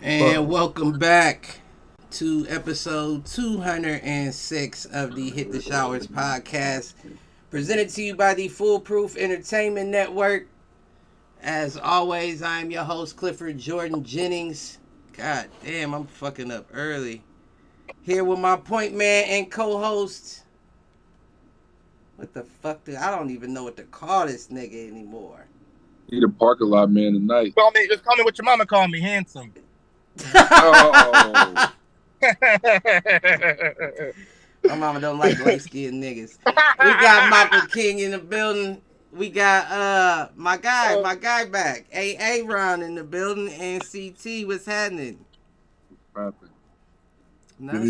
And welcome back to episode 206 of the Hit the Showers podcast, presented to you by the Foolproof Entertainment Network. As always, I'm your host, Clifford Jordan Jennings. God damn, I'm fucking up early. Here with my point man and co-host. What the fuck? I don't even know what to call this nigga anymore. He the parking lot man tonight. Just call me what your mama called me, handsome. Oh. My mama don't like light-skinned niggas. We got Michael King in the building. We got my guy back. AA Ron in the building, and CT. What's happening? Not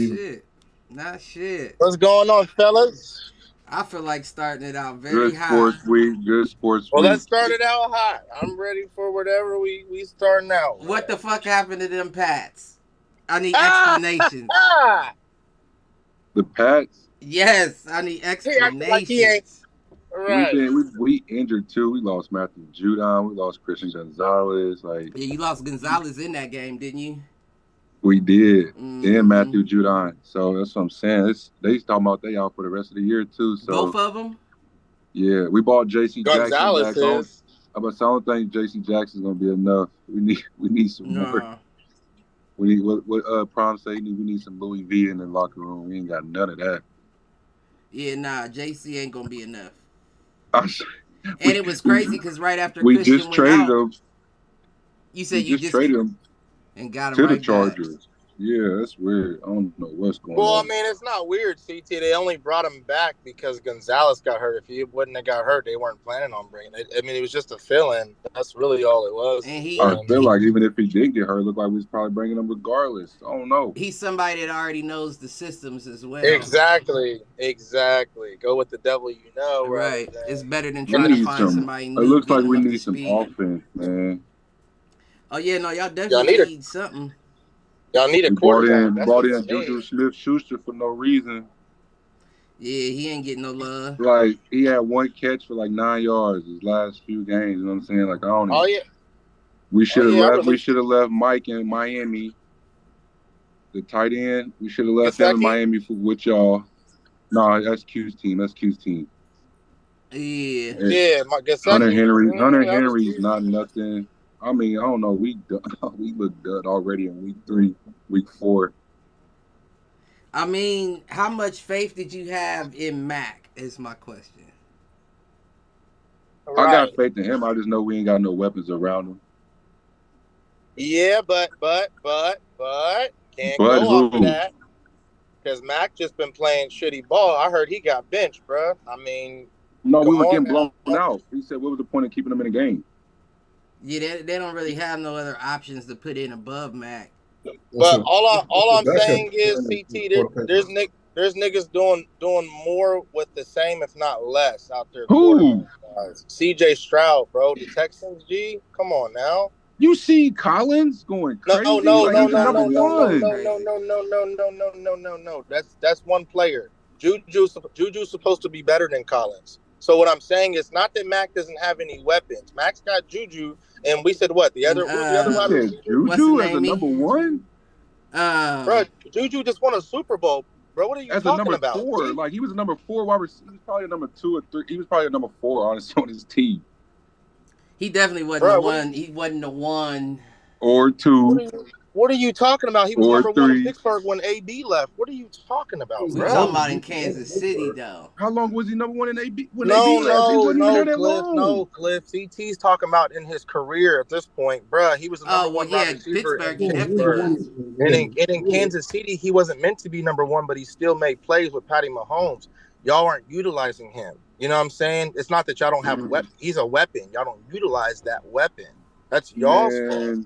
shit. What's going on, fellas? I feel like starting it out very hot. Good sports week. Well, let's start it out hot. I'm ready for whatever we starting out. What the fuck happened to them Pats? I need explanations. The Pats? Yes, I need explanations. Right. We injured too. We lost Matthew Judon. We lost Christian Gonzalez. Yeah, you lost Gonzalez in that game, didn't you? We did. And Matthew Judon. So that's what I'm saying. They talking about they out for the rest of the year too. So both of them? Yeah, we bought J.C. Gonzalez Jackson. is. But I don't think J.C. Jackson's gonna be enough. We need some more. We need what Prom say. We need some Louis V in the locker room. We ain't got none of that. Yeah, nah, JC ain't gonna be enough. And it was crazy because right after we Christian just traded out, him. You said you just traded him and got him to right the Chargers. Back. Yeah, that's weird. I don't know what's going on. Well, I mean, it's not weird, CT. They only brought him back because Gonzalez got hurt. If he wouldn't have got hurt, they weren't planning on bringing it. I mean, it was just a fill-in. That's really all it was. And I feel like even if he did get hurt, it looked like we was probably bringing him regardless. I don't know. He's somebody that already knows the systems as well. Exactly. Go with the devil you know. Right. It's better than trying to find somebody new. It looks like we need some offense, man. Oh, yeah, no, y'all definitely need something. Y'all need a quarterback. Brought in Juju Smith-Schuster for no reason. Yeah, he ain't getting no love. Like, he had one catch for like 9 yards his last few games. You know what I'm saying? Like, I don't know. Oh, yeah. We should have left Mike in Miami. The tight end. We should have left him in Miami with y'all. No, that's Q's team. Yeah. Yeah, Hunter Henry's not nothing. I mean, I don't know. We look good already in week 3, week 4. I mean, how much faith did you have in Mac is my question. Right. I got faith in him. I just know we ain't got no weapons around him. Yeah, but can't go off of that. Because Mac just been playing shitty ball. I heard he got benched, bro. I mean, no, we were getting blown out. He said, "What was the point of keeping him in the game?" Yeah, they don't really have no other options to put in above Mac. But all I'm saying is, CT, there's niggas doing more with the same, if not less, out there. Who? CJ Stroud, bro. The Texans, G. Come on now. You see Collins going crazy? No. That's one player. Juju's supposed to be better than Collins. So what I'm saying is not that Mac doesn't have any weapons. Mac's got Juju, and we said what? The other wide receiver? Juju as a number one? Bro, Juju just won a Super Bowl. Bro, what are you talking about? As a number 4, like he was a number 4 wide receiver. He was probably a number 2 or 3. He was probably a number 4, honestly, on his team. He definitely wasn't the one. He wasn't the 1 or 2. What are you talking about? He was number 1 in Pittsburgh when AB left. What are you talking about, bro? We're talking about in Kansas City, though. How long was he number 1 in AB? No, Cliff. CT's talking about in his career at this point, bro. He was the number 1 wide receiver in Pittsburgh. And in Kansas City, he wasn't meant to be number 1, but he still made plays with Patty Mahomes. Y'all aren't utilizing him. You know what I'm saying? It's not that y'all don't have a weapon. He's a weapon. Y'all don't utilize that weapon. That's y'all's fault.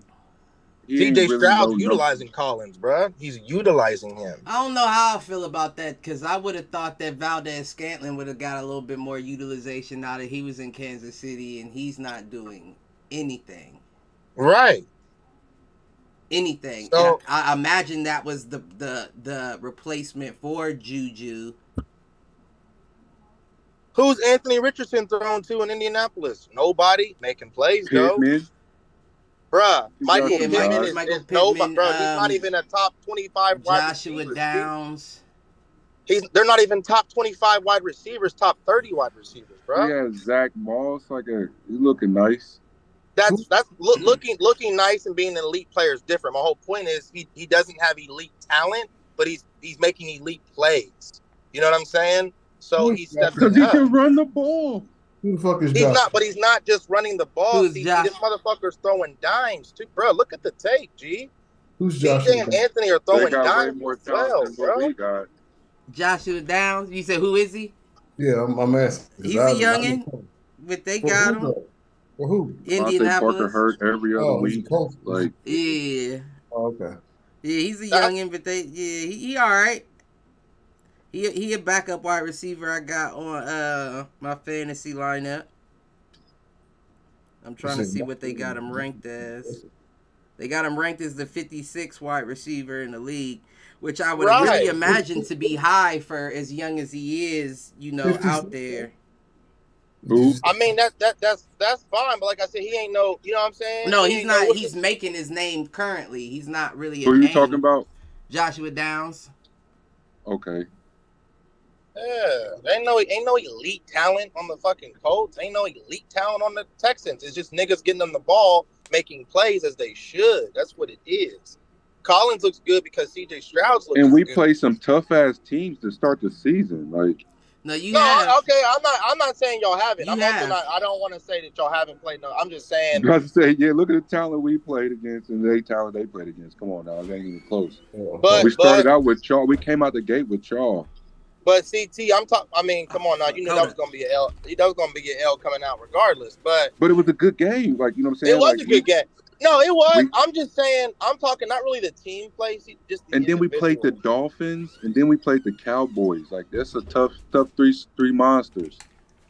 CJ Stroud's utilizing Collins, bro. He's utilizing him. I don't know how I feel about that because I would have thought that Valdes-Scantling would have got a little bit more utilization now that he was in Kansas City and he's not doing anything. Right. Anything. So, I imagine that was the replacement for Juju. Who's Anthony Richardson thrown to in Indianapolis? Nobody making plays, though. Bruh, Michael Pittman is nobody. Bro, he's not even a top 25 wide receiver. Joshua Downs. They're not even top 25 wide receivers, top 30 wide receivers, bro. Yeah, Zach Moss, he's looking nice. That's looking nice and being an elite player is different. My whole point is he doesn't have elite talent, but he's making elite plays. You know what I'm saying? So he's stepping up. Because he can run the ball. Who the fuck is Josh? He's not just running the ball. This motherfucker's throwing dimes too, bro. Look at the tape, G. Who's Josh? CJ and Anthony are throwing dimes as well, bro. Joshua Downs. You said who is he? Yeah, I'm asking. He's a youngin', but they got him. For who? Indianapolis. Parker hurt every other week. Yeah. Oh, okay. Yeah, he's a youngin', but he all right. He a backup wide receiver I got on my fantasy lineup. I'm trying to see what they got him ranked as. They got him ranked as the 56th wide receiver in the league, which I would really imagine to be high for as young as he is, out there. I mean that's fine, but like I said, he ain't no, you know what I'm saying? No, he's not. He's making his name currently. He's not really. Who are you talking about? Joshua Downs. Okay. Yeah, ain't no elite talent on the fucking Colts. Ain't no elite talent on the Texans. It's just niggas getting them the ball, making plays as they should. That's what it is. Collins looks good because CJ Stroud's looking good. And we play some tough ass teams to start the season. Okay, I'm not saying y'all haven't. I don't want to say that y'all haven't played. No, I'm just saying. You have to say, look at the talent we played against and the talent they played against. Come on now, it ain't even close. But we started out with Charles. We came out the gate with Charles. But CT, come on now. You knew that was gonna be an L. That was gonna be an L coming out regardless. But it was a good game. Like, you know what I'm saying? It was a good game. No, it was. I'm just saying. I'm talking not really the team play, just the then we played the Dolphins, and then we played the Cowboys. Like, that's a tough three monsters.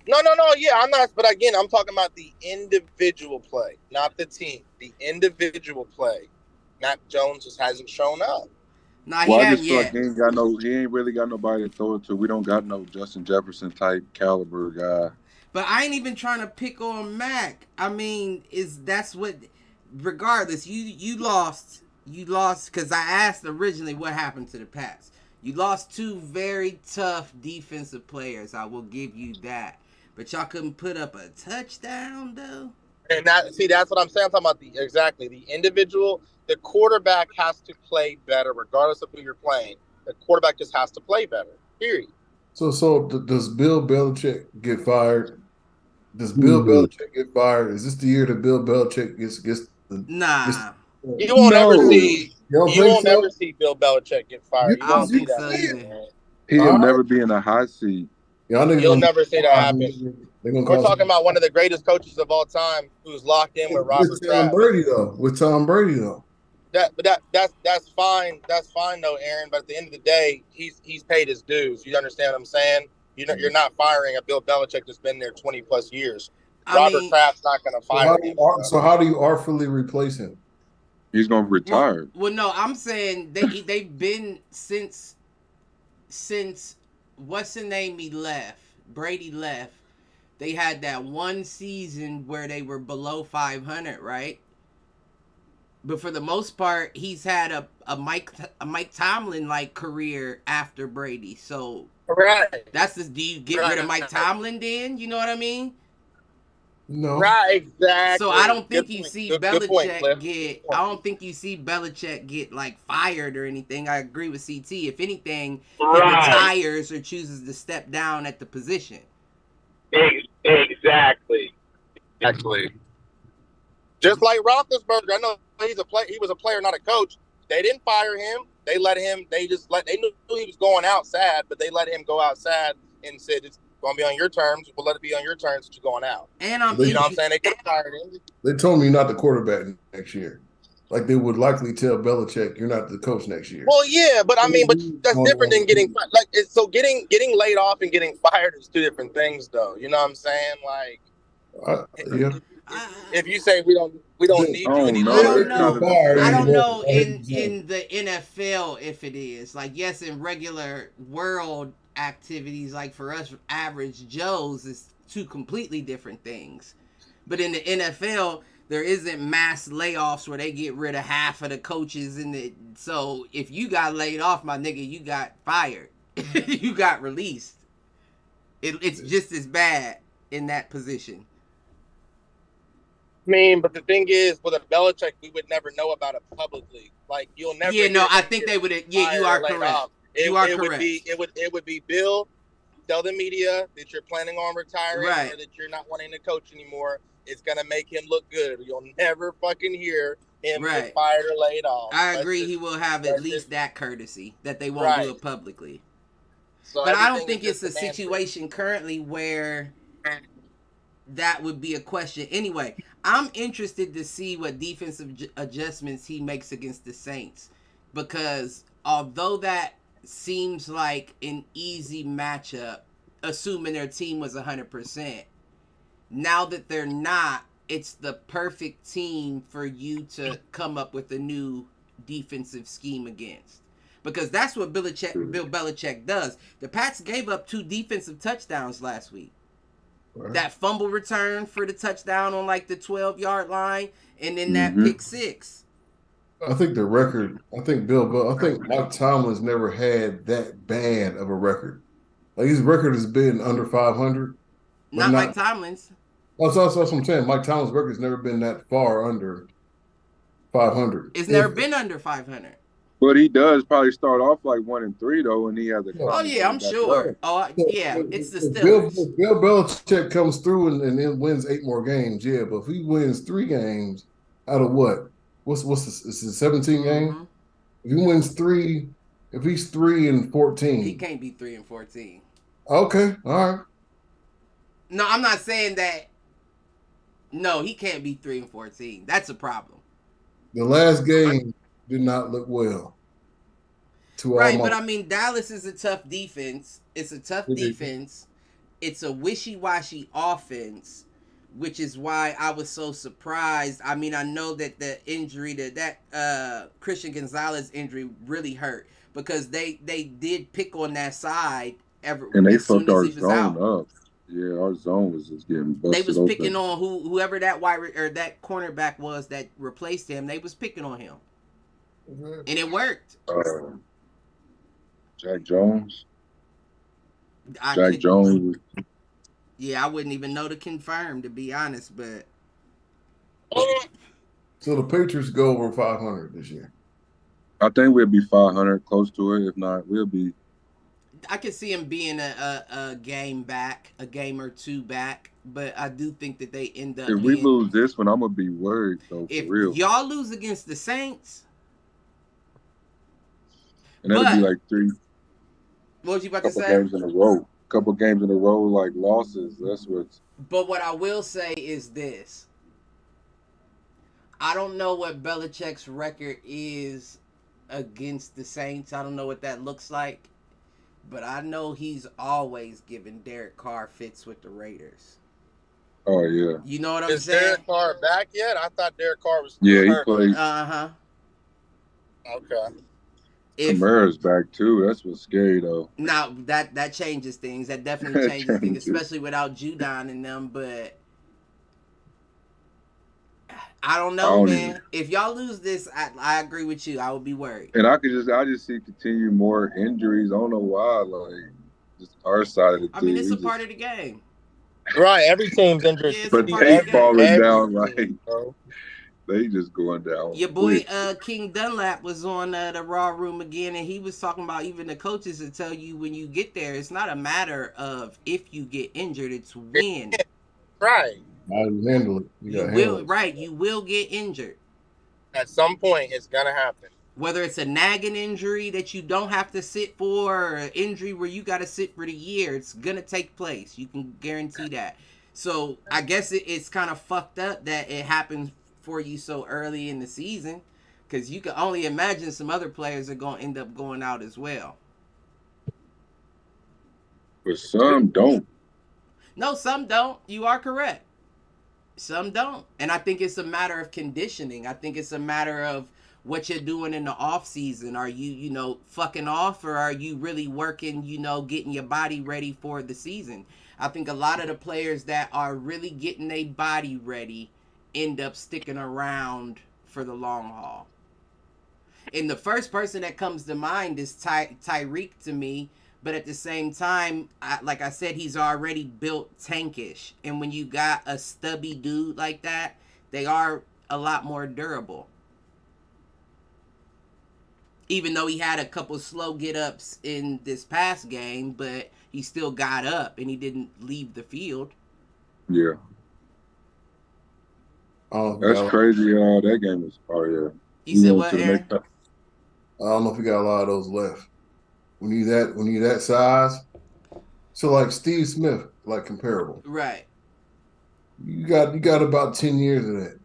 No. Yeah, I'm not. But again, I'm talking about the individual play, not the team. The individual play. Mac Jones just hasn't shown up. Nah, he hasn't yet. He ain't really got nobody to throw it to. We don't got no Justin Jefferson type caliber guy. But I ain't even trying to pick on Mac. I mean, regardless, you lost because I asked originally what happened to the Pats. You lost 2 very tough defensive players. I will give you that. But y'all couldn't put up a touchdown though. And that's what I'm saying. I'm talking about the individual. The quarterback has to play better, regardless of who you're playing. The quarterback just has to play better. Period. So does Bill Belichick get fired? Does Bill Belichick get fired? Is this the year that Bill Belichick gets the? Nah. You won't ever see. You won't ever see Bill Belichick get fired. You won't see that either. He'll never be in a hot seat. You'll never see that happen. We're talking about one of the greatest coaches of all time, who's locked in with Robert Kraft. With Tom Brady though. That's fine. That's fine though, Aaron. But at the end of the day, he's paid his dues. You understand what I'm saying? You're not firing a Bill Belichick that's been there 20 plus years. Robert Kraft's not going to fire him. So how do you artfully replace him? He's going to retire. Well, no, I'm saying they've been since what's the name he left? Brady left. They had that one season where they were below 500, right? But for the most part, he's had a Mike Tomlin like career after Brady. So that's do you get rid of Mike Tomlin then? You know what I mean? No. Right, exactly. So I don't think you see Belichick get. I don't think you see Belichick get like fired or anything. I agree with CT. If anything, he retires or chooses to step down at the position. Exactly. Just like Roethlisberger, I know he was a player, not a coach. They didn't fire him. They let him. They knew he was going out sad, but they let him go out sad and said it's going to be on your terms. We'll let it be on your terms. You're going out. And you know what I'm saying? They could have fired him. They told me you're not the quarterback next year. Like they would likely tell Belichick you're not the coach next year. Well, yeah, but I mean, but that's different than getting so getting laid off and getting fired is two different things, though. You know what I'm saying? Like, yeah. If you say we don't need you anymore, I don't know in the NFL if it is like, yes, in regular world activities, like for us average Joes, is two completely different things. But in the NFL, there isn't mass layoffs where they get rid of half of the coaches so if you got laid off, my nigga, you got fired. You got released. It's just as bad in that position. I mean, but the thing is, with a Belichick, we would never know about it publicly. Like, you'll never. Yeah, no, I think they would. Yeah, you are correct. You are correct. It would be Bill, tell the media that you're planning on retiring, or that you're not wanting to coach anymore. It's gonna make him look good. You'll never fucking hear him get fired or laid off. I agree. He will have at least that courtesy that they won't do it publicly. So but I don't think it's a situation currently where that would be a question. Anyway, I'm interested to see what defensive adjustments he makes against the Saints, because although that seems like an easy matchup, assuming their team was 100%, now that they're not, it's the perfect team for you to come up with a new defensive scheme against. Because that's what Bill Belichick does. The Pats gave up 2 defensive touchdowns last week. Right. That fumble return for the touchdown on like the 12-yard line, and then that pick 6. I think Mike Tomlin's never had that bad of a record. Like his record has been under 500. Not Mike Tomlin's. That's what I'm saying. Mike Tomlin's record's never been that far under 500. It's never been under 500. But he does probably start off like 1-3 though, and he has a. Oh yeah, I'm sure. Right. Oh yeah, it's the Steelers. Bill Belichick comes through and then wins 8 more games. Yeah, but if he wins 3 games out of what? What's this? Is it 17 games? If he wins 3, if he's 3-14, he can't be 3-14. Okay, all right. No, I'm not saying that. No, he can't be 3-14. That's a problem. The last game did not look well. Right, but I mean, Dallas is a tough defense. It's a tough defense. It's a wishy-washy offense, which is why I was so surprised. I mean, I know that the injury, that Christian Gonzalez injury really hurt, because they did pick on that side and they fucked our zone up. Yeah, our zone was just getting busted. They was picking on whoever that that cornerback was that replaced him. They was picking on him, and it worked. Jack Jones. Jones. Yeah, I wouldn't even know to confirm, to be honest, but. So the Patriots go over 500 this year. I think we'll be 500, close to it. If not, we'll be. I could see him being a game back, a game or two back, but I do think that they end up. If we lose this one, I'm gonna be worried though. If for real, y'all lose against the Saints, and that'll be like 3. What was you about to say? Couple games in a row, like losses. That's what's. But what I will say is this: I don't know what Belichick's record is against the Saints. I don't know what that looks like. But I know he's always given Derek Carr fits with the Raiders. Oh, yeah. You know what I'm saying? Is Derek Carr back yet? I thought Derek Carr was still hurt. He played. Uh-huh. Okay. Kamara's back, too. That's what's scary, though. Now, that changes things. That definitely changes things, especially without Judon in them. But I don't know, man. If y'all lose this, I agree with you. I would be worried. And I just see continued more injuries. I don't know why. Like, just our side of the team. I mean, it's a part of the game. Right. Every team's injured. Yeah, but they falling down, like, they just going down. Your boy King Dunlap was on the Raw Room again, and he was talking about even the coaches that tell you when you get there, it's not a matter of if you get injured, it's when. Right. How you handle it. You will get injured. At some point, it's going to happen. Whether it's a nagging injury that you don't have to sit for, or an injury where you got to sit for the year, it's going to take place. You can guarantee that. So I guess it's kind of fucked up that it happens for you so early in the season, because you can only imagine some other players are going to end up going out as well. But some don't. No, some don't. You are correct. Some don't. And I think it's a matter of conditioning. I think it's a matter of what you're doing in the off season. Are you, fucking off, or are you really working, getting your body ready for the season? I think a lot of the players that are really getting their body ready end up sticking around for the long haul. And the first person that comes to mind is Tyreek to me. But at the same time, like I said, he's already built tankish. And when you got a stubby dude like that, they are a lot more durable. Even though he had a couple slow get-ups in this past game, but he still got up and he didn't leave the field. Yeah. That's crazy. That game was, yeah. You said what, Aaron? I don't know if we got a lot of those left. When you that size, so like Steve Smith, like comparable. Right. You got about 10 years of that.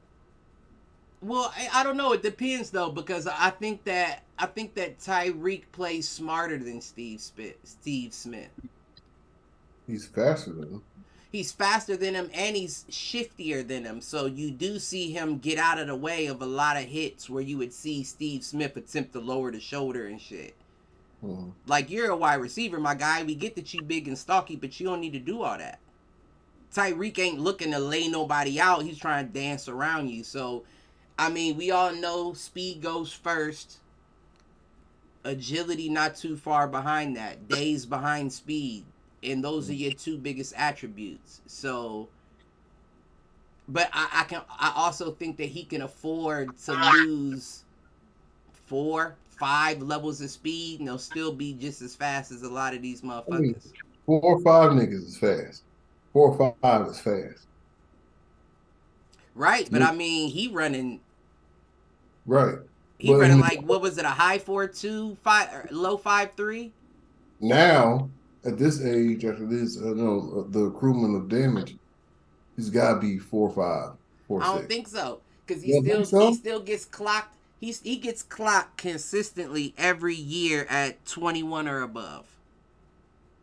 Well, I don't know. It depends though, because I think that Tyreek plays smarter than Steve Smith. He's faster than him. He's faster than him, and he's shiftier than him. So you do see him get out of the way of a lot of hits where you would see Steve Smith attempt to lower the shoulder and shit. Mm-hmm. Like, you're a wide receiver, my guy. We get that you big and stocky, but you don't need to do all that. Tyreek ain't looking to lay nobody out. He's trying to dance around you. So, I mean, we all know speed goes first. Agility not too far behind that. Days behind speed. And those are your two biggest attributes. So, but I also think that he can afford to lose 4-5 levels of speed, and they'll still be just as fast as a lot of these motherfuckers. I mean, 4 or 5 niggas is fast. 4 or 5 is fast. Right, but I mean, he running. Right. He running like, what was it, a high 4.2, low 5.3? Now, at this age, after this, the accruement of damage, he's got to be 4.5, 4.6. I don't think so, because he still gets clocked. He gets clocked consistently every year at 21 or above.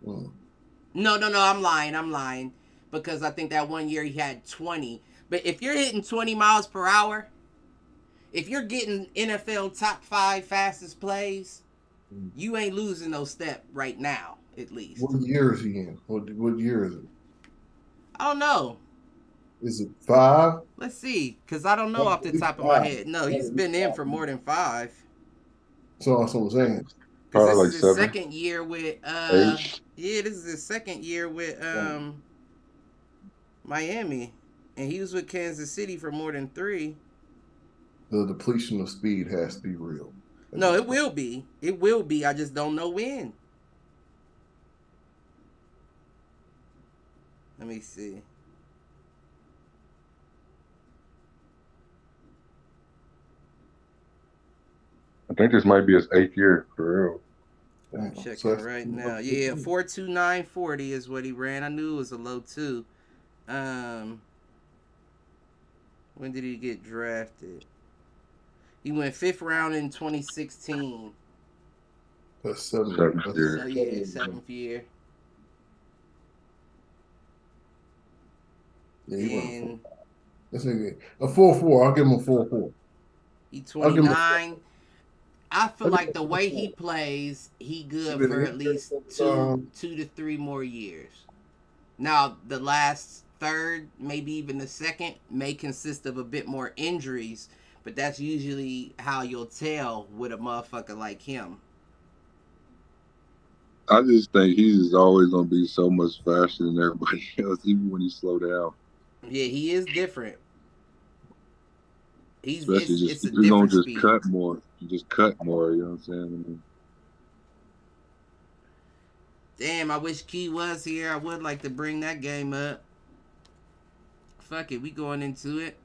Mm. No, I'm lying. Because I think that one year he had 20. But if you're hitting 20 miles per hour, if you're getting NFL top 5 fastest plays, you ain't losing no step right now, at least. What year is he in? What year is it? I don't know. Is it 5? Let's see, because I don't know off the top of my head. No, he's been in for more than 5. So that's what I'm saying. Because this is his second year with this is his second year with Miami, and he was with Kansas City for more than 3. The depletion of speed has to be real. No, it will be. It will be. I just don't know when. Let me see. I think this might be his 8th year for real. I'm checking right now. Yeah, 4.2940 is what he ran. I knew it was a low too. When did he get drafted? He went 5th round in 2016. That's 7th year. So yeah, 7th year. Yeah, he went a 4.4. I'll give him a 4.4. He 29. I feel like the way he plays, he good for at least 2 to 3 more years. Now, the last third, maybe even the second, may consist of a bit more injuries, but that's usually how you'll tell with a motherfucker like him. I just think he's just always going to be so much faster than everybody else, even when he slow down. Yeah, he is different. He's going to just cut more. Just cut more, you know what I'm saying? I mean, damn, I wish Key was here. I would like to bring that game up. Fuck it, we going into it.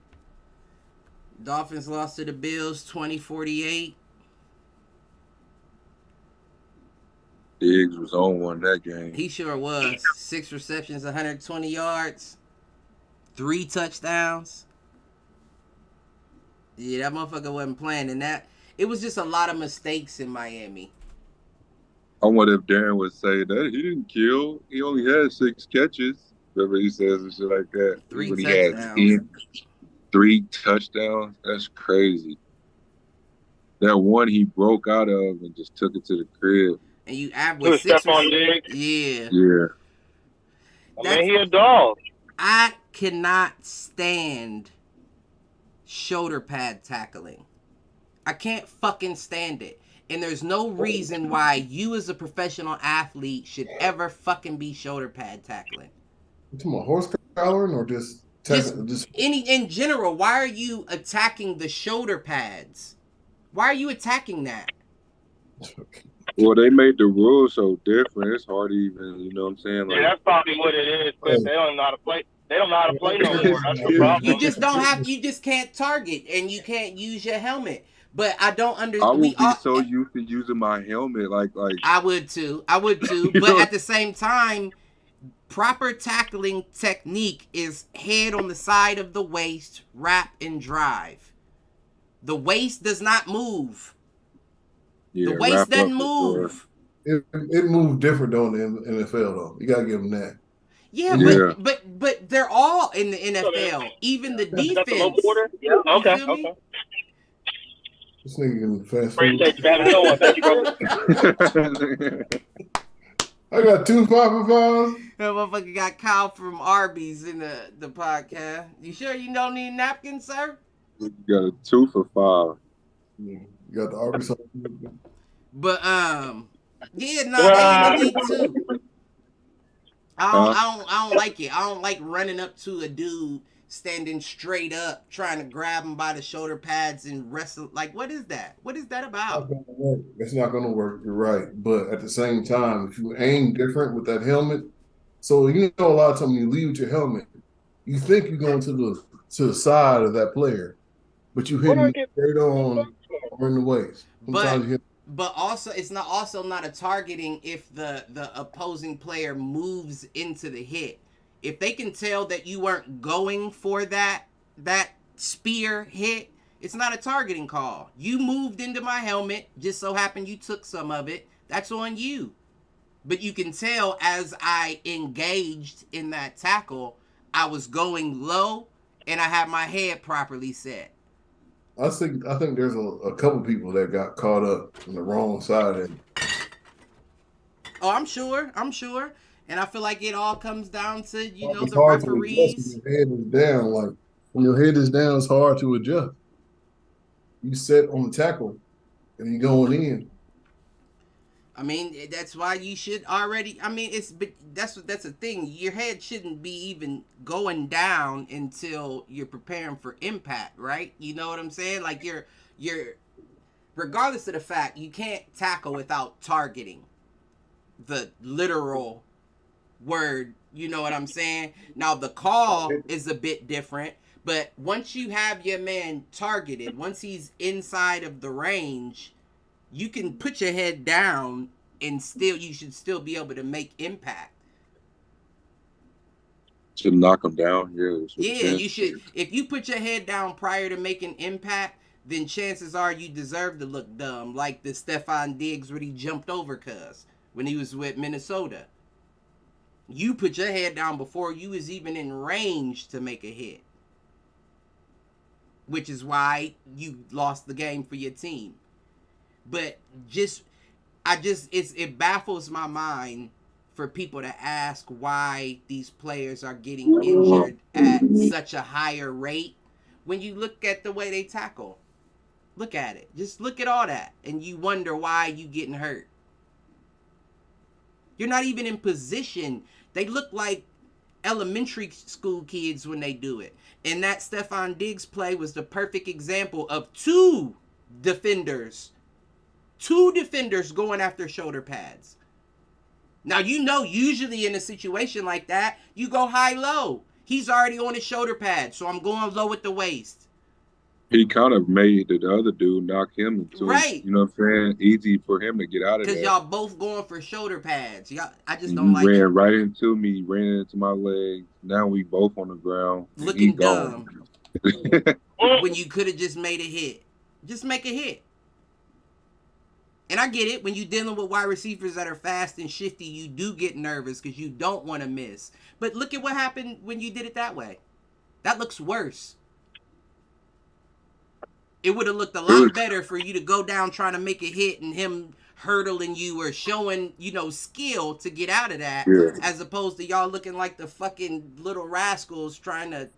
Dolphins lost to the Bills 20-48. Diggs was on one that game. He sure was. 6 receptions, 120 yards, 3 touchdowns. Yeah, that motherfucker wasn't playing. And that, it was just a lot of mistakes in Miami. I wonder if Darren would say that he didn't kill. He only had 6 catches. Whatever he says and shit like that. 3 when touchdowns. He had 3 touchdowns. That's crazy. That one he broke out of and just took it to the crib. And you average 6 Diggs. Yeah. Yeah. I mean, he a dog. I cannot stand shoulder pad tackling. I can't fucking stand it. And there's no reason why you as a professional athlete should ever fucking be shoulder pad tackling. You talking about horse collaring or just in general? Why are you attacking the shoulder pads? Why are you attacking that? Well, they made the rules so different. It's hard to even, you know what I'm saying? Like, yeah, that's probably what it is. Because they don't know how to play. They don't know how to play no more. That's the problem. You just don't have. You just can't target, and you can't use your helmet. But I don't understand. I would be so used to using my helmet, like. I would too. But at the same time, proper tackling technique is head on the side of the waist, wrap and drive. The waist does not move. Yeah, the waist doesn't move. It moved different though in the NFL though. You gotta give them that. Yeah, but they're all in the NFL. Even the defense. Yeah. Okay. This nigga in fast food. Thank you, brother. I got 2 5-5s. That motherfucker got Kyle from Arby's in the podcast. You sure you don't need napkins, sir? You got a 2 for 5. Yeah, you got the Arby's. But yeah, no, they need to. I don't like it. I don't like running up to a dude standing straight up, trying to grab him by the shoulder pads and wrestle. Like, what is that? What is that about? It's not going to work. You're right. But at the same time, if you aim different with that helmet, so you know a lot of times when you leave with your helmet, you think you're going to the side of that player, but you hit him straight on or in the waist. But also, it's not a targeting if the opposing player moves into the hit. If they can tell that you weren't going for that spear hit, it's not a targeting call. You moved into my helmet, just so happened you took some of it. That's on you. But you can tell as I engaged in that tackle, I was going low and I had my head properly set. I think there's a couple people that got caught up on the wrong side. Oh, I'm sure. And I feel like it all comes down to, the referees. When your head is down, like when your head is down, it's hard to adjust. You set on the tackle and you're going in. I mean, that's why you should already. I mean, that's the thing. Your head shouldn't be even going down until you're preparing for impact, right? You know what I'm saying? Like you're regardless of the fact, you can't tackle without targeting the literal word. You know what I'm saying? Now, the call is a bit different, but once you have your man targeted, once he's inside of the range, you can put your head down and you should still be able to make impact. To knock him down, yeah, you should. If you put your head down prior to making impact, then chances are you deserve to look dumb, like the Stefon Diggs when he jumped over cuz when he was with Minnesota. You put your head down before you was even in range to make a hit, which is why you lost the game for your team. But it baffles my mind for people to ask why these players are getting injured at such a higher rate when you look at the way they tackle. Look at it. Just look at all that, and you wonder why you getting hurt. You're not even in position. They look like elementary school kids when they do it. And that Stefon Diggs play was the perfect example of two defenders going after shoulder pads. Now, usually in a situation like that, you go high-low. He's already on his shoulder pad, so I'm going low at the waist. He kind of made the other dude knock him into right. it. You know what I'm saying? Easy for him to get out of there. Because y'all both going for shoulder pads. I just don't you like it. Ran right into me, ran into my leg. Now we both on the ground. Looking dumb. When you could have just made a hit. Just make a hit. And I get it. When you're dealing with wide receivers that are fast and shifty, you do get nervous because you don't want to miss. But look at what happened when you did it that way. That looks worse. It would have looked a lot better for you to go down trying to make a hit and him hurdling you or showing, skill to get out of that, as opposed to y'all looking like the fucking little rascals trying to...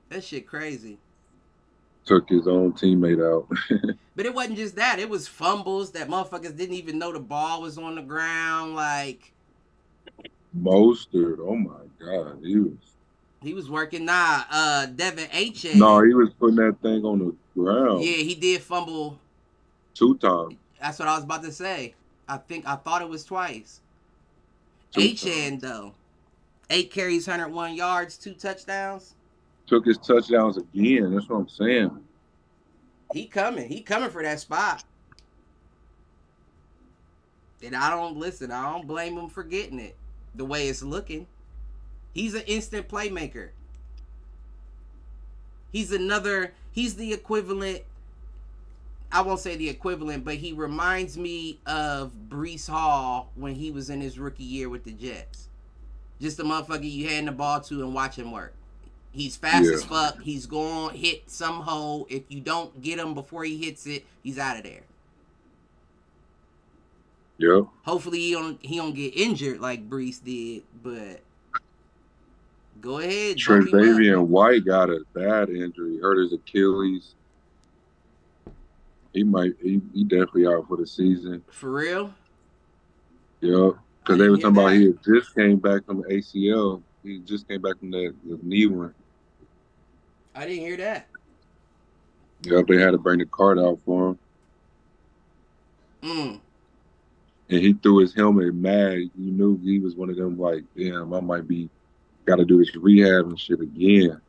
That shit crazy. Took his own teammate out. But it wasn't just that. It was fumbles that motherfuckers didn't even know the ball was on the ground. Like... Mostert, oh my God, He was working. Devin Achane. No, he was putting that thing on the ground. Yeah, he did fumble 2 times. That's what I was about to say. I thought it was twice. Achane, though. 8 carries, 101 yards, 2 touchdowns. Took his touchdowns again. That's what I'm saying. He coming. He coming for that spot. And I don't blame him for getting it the way it's looking. He's an instant playmaker. He's the equivalent. I won't say the equivalent, but he reminds me of Breece Hall when he was in his rookie year with the Jets. Just a motherfucker you hand the ball to and watch him work. He's fast as fuck. He's going to hit some hole. If you don't get him before he hits it, he's out of there. Yep. Hopefully he don't get injured like Breece did, but... Go ahead. Tre'Davious White got a bad injury. Hurt his Achilles. He definitely out for the season. For real? Yep. Because they were talking about he just came back from the ACL. He just came back from the knee one. I didn't hear that. Yep, they had to bring the card out for him. And he threw his helmet mad. You knew he was one of them like, damn, I might be got to do this rehab and shit again.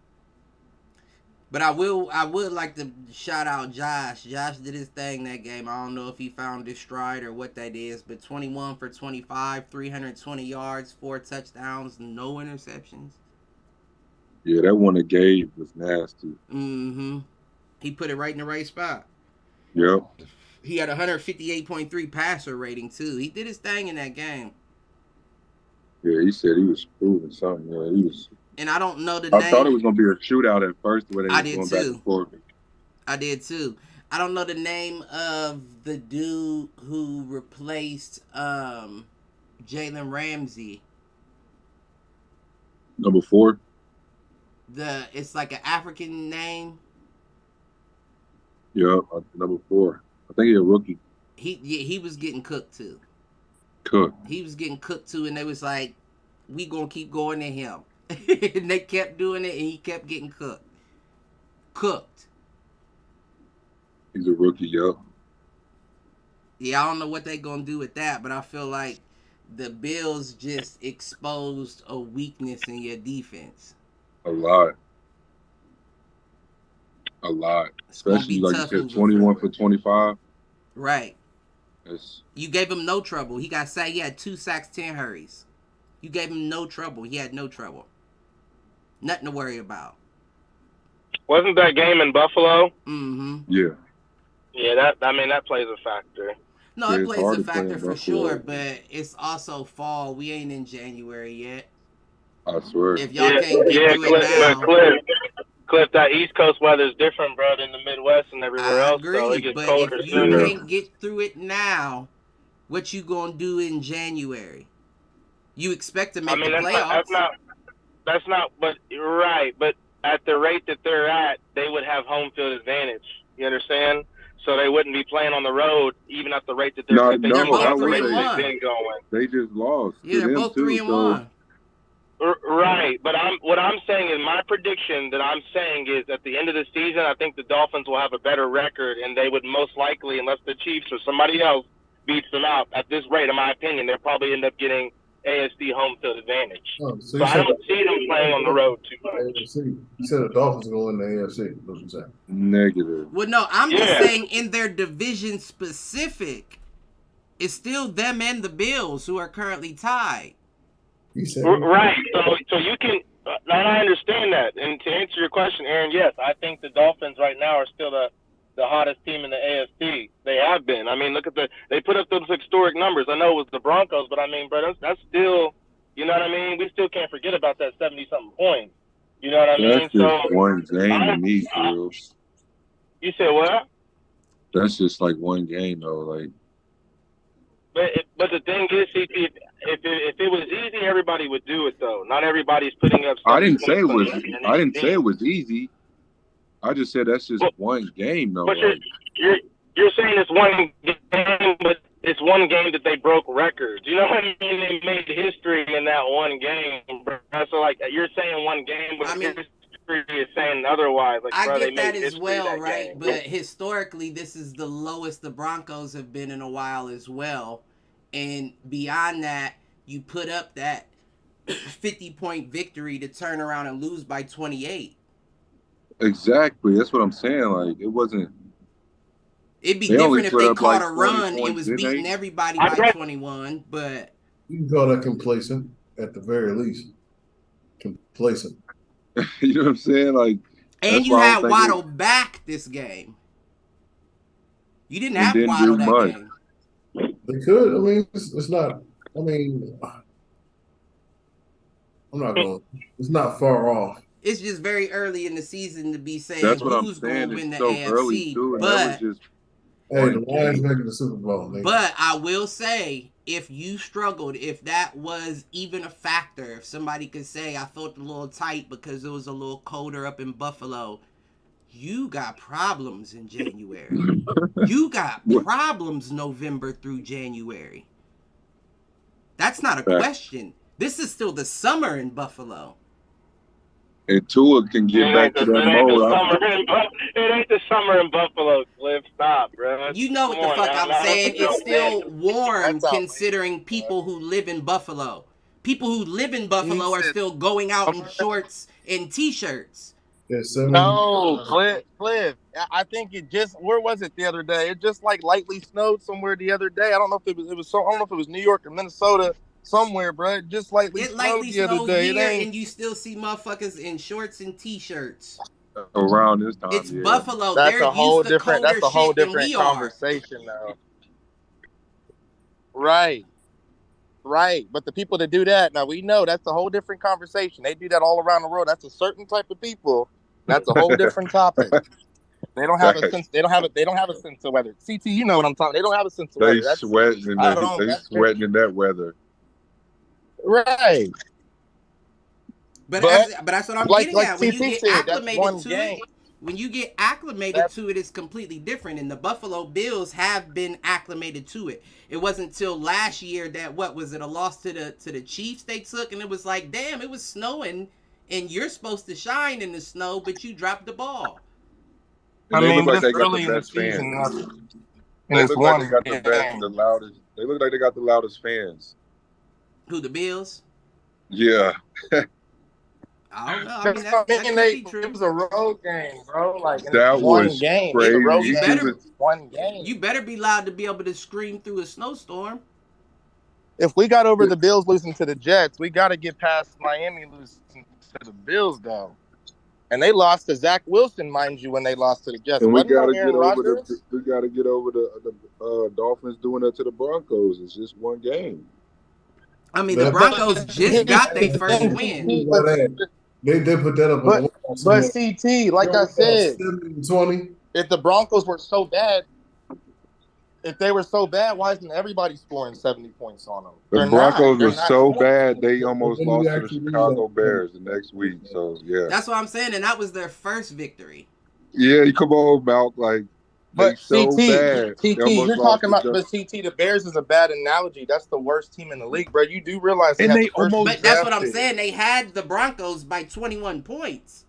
But I would like to shout out Josh. Josh did his thing that game. I don't know if he found his stride or what that is, but 21 for 25, 320 yards, 4 touchdowns, no interceptions. Yeah, that one that Gabe was nasty. He put it right in the right spot. Yep. He had 158.3 passer rating too. He did his thing in that game. Yeah, he said he was proving something. Yeah, he was. And I don't know the name. I thought it was going to be a shootout at first, but I did too. I did too. I don't know the name of the dude who replaced Jalen Ramsey. Number 4. It's like an African name. Yeah, number 4. I think he's a rookie. He was getting cooked too. He was getting cooked too, and they was like, we gonna keep going to him. And they kept doing it, and he kept getting cooked. He's a rookie, yo. Yeah, I don't know what they're going to do with that, but I feel like the Bills just exposed a weakness in your defense. A lot. Especially, like you said, 21 for 25. Right. You gave him no trouble. He got sacked. He had 2 sacks, 10 hurries. You gave him no trouble. He had no trouble. Nothing to worry about. Wasn't that game in Buffalo? Mm-hmm. Yeah. Yeah, that plays a factor. No, it plays a factor for sure, but it's also fall. We ain't in January yet. I swear. If y'all can't get through it now. Cliff, that East Coast weather is different, bro, than the Midwest and everywhere else. Agree, so it gets but colder if you sooner. can't get through it now, what you gonna do in January? You expect to make the playoffs. That's not. But right. But at the rate that they're at, they would have home field advantage. You understand? So they wouldn't be playing on the road, even at the rate that they're both 3-1. Been going. They just lost. Yeah, they're both 3-1. Right, but what I'm saying is my prediction that I'm saying is at the end of the season, I think the Dolphins will have a better record, and they would most likely, unless the Chiefs or somebody else beats them out at this rate, in my opinion, they'll probably end up getting AFC home field advantage. So I don't see them playing on the road too much. You said the Dolphins are going to win the AFC. What you saying? Negative. Well, no, I'm just saying in their division specific, it's still them and the Bills who are currently tied. Right. So you can, and I understand that. And to answer your question, Aaron, yes, I think the Dolphins right now are still the hottest team in the AFC. They have been. I mean, look at they put up those historic numbers. I know it was the Broncos, but I mean, bro, that's still, you know what I mean? We still can't forget about that 70-something points. You know what I mean? That's just one game to me, Phil. You said what? That's just like one game, though. Like, but the thing is, CT, if it was easy, everybody would do it, though. Not everybody's putting up. I didn't say it was easy. I just said that's just one game, though. But you're saying it's one game, but it's one game that they broke records. You know what I mean? They made history in that one game, bro. So like you're saying one game, but history is saying otherwise. Like, I get that as well, right? Game. But historically, this is the lowest the Broncos have been in a while as well. And beyond that, you put up that 50-point victory to turn around and lose by 28. Exactly. That's what I'm saying. Like, it wasn't. It'd be different if they caught a run and was beating everybody by 21, but. You can call that complacent at the very least. Complacent. You know what I'm saying? Like. And you had Waddle back this game. You didn't have Waddle that game. They could. I mean, it's not. I mean, I'm not going. It's not far off. It's just very early in the season to be saying who's going to win the AFC. But the Lions making the Super Bowl. Nigga. But I will say, if you struggled, if that was even a factor, if somebody could say I felt a little tight because it was a little colder up in Buffalo, you got problems in January. You got problems November through January. That's not a question. This is still the summer in Buffalo. And Tua can get back to that mode. It ain't the summer in Buffalo, Cliff. Stop, bro. You know what the fuck I'm saying. It's still warm considering people who live in Buffalo. People who live in Buffalo are still going out in shorts and T-shirts. No, Cliff. I think it just. Where was it the other day? It just like lightly snowed somewhere the other day. I don't know if it was. I don't know if it was New York or Minnesota. Somewhere, bro. It just lightly snowed the other day. Here, and you still see motherfuckers in shorts and T-shirts. Around this time, it's Buffalo. That's They're a whole used to different. That's a whole different conversation, though. Right. But the people that do that, now we know that's a whole different conversation. They do that all around the world. That's a certain type of people. That's a whole different topic. They don't have a sense. They don't have a sense of weather. CT, you know what I'm talking. They don't have a sense of weather. They sweating in that weather. Right. But that's what I'm getting at. When you get acclimated to it, when you get acclimated to it, it's completely different. And the Buffalo Bills have been acclimated to it. It wasn't until last year that a loss to the Chiefs they took, and it was like, damn, it was snowing, and you're supposed to shine in the snow, but you dropped the ball. And they look like they got early the in the best fans. season. They look like they got the loudest. They look like they got the loudest fans. Who, the Bills? Yeah. I don't know. I mean, that could be true. It was a road game, bro. Like that was game. Crazy. It's a road game. One game. You better be loud to be able to scream through a snowstorm. If we got over the Bills losing to the Jets, we got to get past Miami losing to the Bills, though. And they lost to Zach Wilson, mind you, when they lost to the Jets. And we got to get over the Dolphins doing that to the Broncos. It's just one game. I mean, the Broncos just got their first win. They put that up. But CT, like I said, 20. If the Broncos were so bad, why isn't everybody scoring 70 points on them? The Broncos were so bad, they almost lost to the Chicago Bears the next week. So, yeah. That's what I'm saying, and that was their first victory. Yeah, come on, Malk. Like, but so bad. CT, you're talking about, but CT, the Bears is a bad analogy. That's the worst team in the league, bro. You do realize but that's what I'm saying. They had the Broncos by 21 points.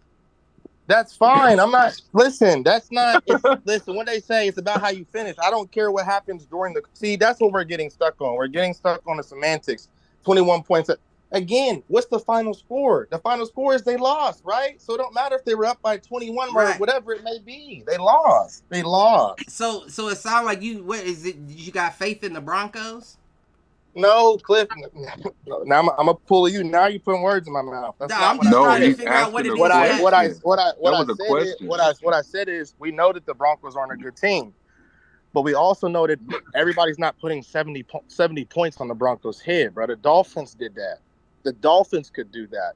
That's fine. I'm not. Listen, that's not. Listen, when they say it's about how you finish, I don't care what happens during the. See, that's what we're getting stuck on. We're getting stuck on the semantics. 21 points. Again, what's the final score? The final score is they lost, right? So it don't matter if they were up by 21 or whatever it may be. They lost. So it sounds like you. What is it? You got faith in the Broncos? No, Cliff. Now I'm gonna pull you. Now you're putting words in my mouth. That's I'm just trying to figure out what it is. What I said is we know that the Broncos aren't a good team, but we also know that everybody's not putting 70 points on the Broncos' head, bro. The Dolphins did that. The Dolphins could do that.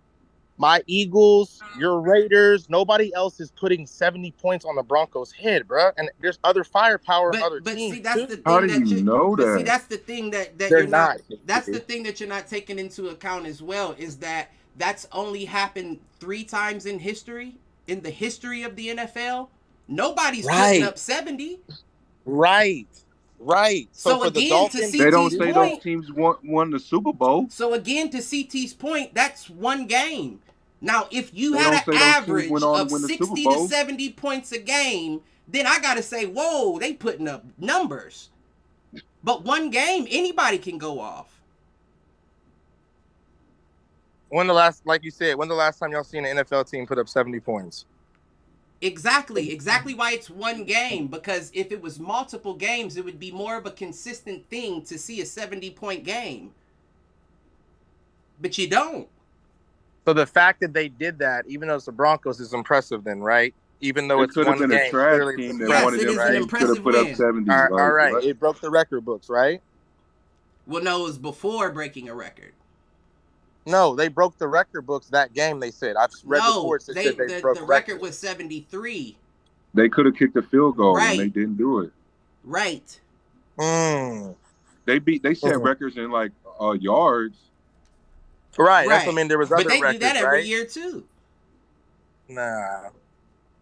My Eagles, your Raiders, nobody else is putting 70 points on the Broncos' head, bro. And there's other firepower in other teams. See, that's the thing. How do you know that? See, that's the thing that they're you're not. That's the thing that you're not taking into account as well. Is that that's only happened 3 times in history, in the history of the NFL. Nobody's putting up 70. Right. So for again, the Dolphins, they don't say those teams won the Super Bowl. So again, to CT's point, that's one game. Now, if you had an average of 60 to 70 points a game, then I got to say, whoa, they putting up numbers. But one game, anybody can go off. When the last time y'all seen an NFL team put up 70 points? Exactly why it's one game. Because if it was multiple games, it would be more of a consistent thing to see a 70-point game. But you don't. So the fact that they did that, even though it's the Broncos, is impressive then, right? Even though it's one game. It could have been a trash team that wanted them could have put up 70. All right. It broke the record books, right? Well, no, it was before breaking a record. No, they broke the record books that game, they said. I've read reports that said they broke the record was 73. They could have kicked a field goal and they didn't do it. Right. They set records in like yards. Right. That's what I mean. There was other records, but they do that every year too. Nah.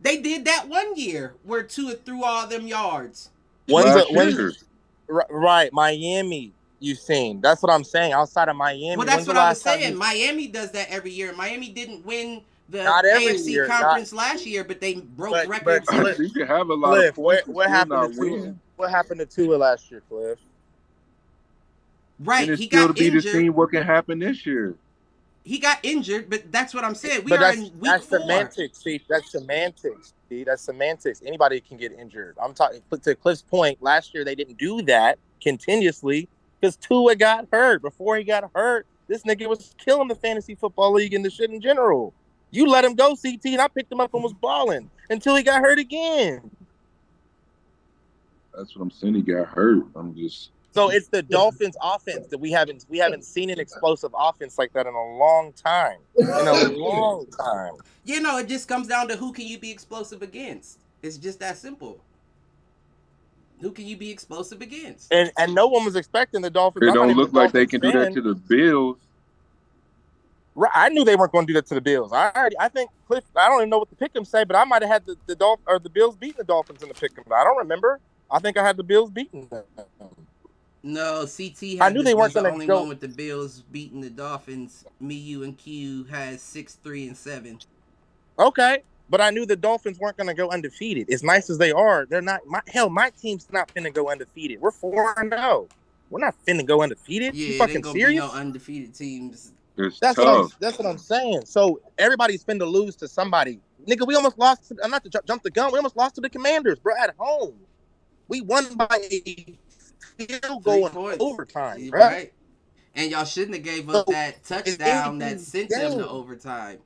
They did that one year where Tua threw all them yards. Right. Miami, you've seen. That's what I'm saying. Outside of Miami. Well, that's what I was saying. Miami does that every year. Miami didn't win the AFC conference last year, but they broke records. But you can have a lot of points. What happened to Tua last year, Cliff? Right. And he got injured. To see what can happen this year. He got injured, but that's what I'm saying. We are in week 4. Semantics. See, that's semantics. That's semantics. Anybody can get injured. I'm talking to Cliff's point. Last year they didn't do that continuously because Tua got hurt. Before he got hurt, this nigga was killing the fantasy football league and the shit in general. You let him go, CT, and I picked him up and was balling until he got hurt again. That's what I'm saying. He got hurt. So it's the Dolphins' offense that we haven't seen an explosive offense like that in a long time. You know, it just comes down to who can you be explosive against. It's just that simple. Who can you be explosive against? And no one was expecting the Dolphins. It don't look like they can do that to the Bills. Right, I knew they weren't going to do that to the Bills. I think Cliff. I don't even know what the pick'em say, but I might have had the Bills beating the Dolphins in the pick'em. I don't remember. I think I had the Bills beating them. No, CT. I knew they weren't the only one with the Bills beating the Dolphins. Me, you, and Q has 6, 3, and 7. Okay, But I knew the Dolphins weren't going to go undefeated. As nice as they are, they're not. My team's not finna go undefeated. We're 4-0. We're not finna go undefeated. Yeah, you it fucking ain't gonna serious? be no undefeated teams. It's that's tough. That's what I'm saying. So everybody's finna lose to somebody. Nigga, we almost lost. I'm not to jump the gun. We almost lost to the Commanders, bro, at home. We won by a field goal in overtime, bro. Right. And y'all shouldn't have gave up that touchdown that sent them to overtime.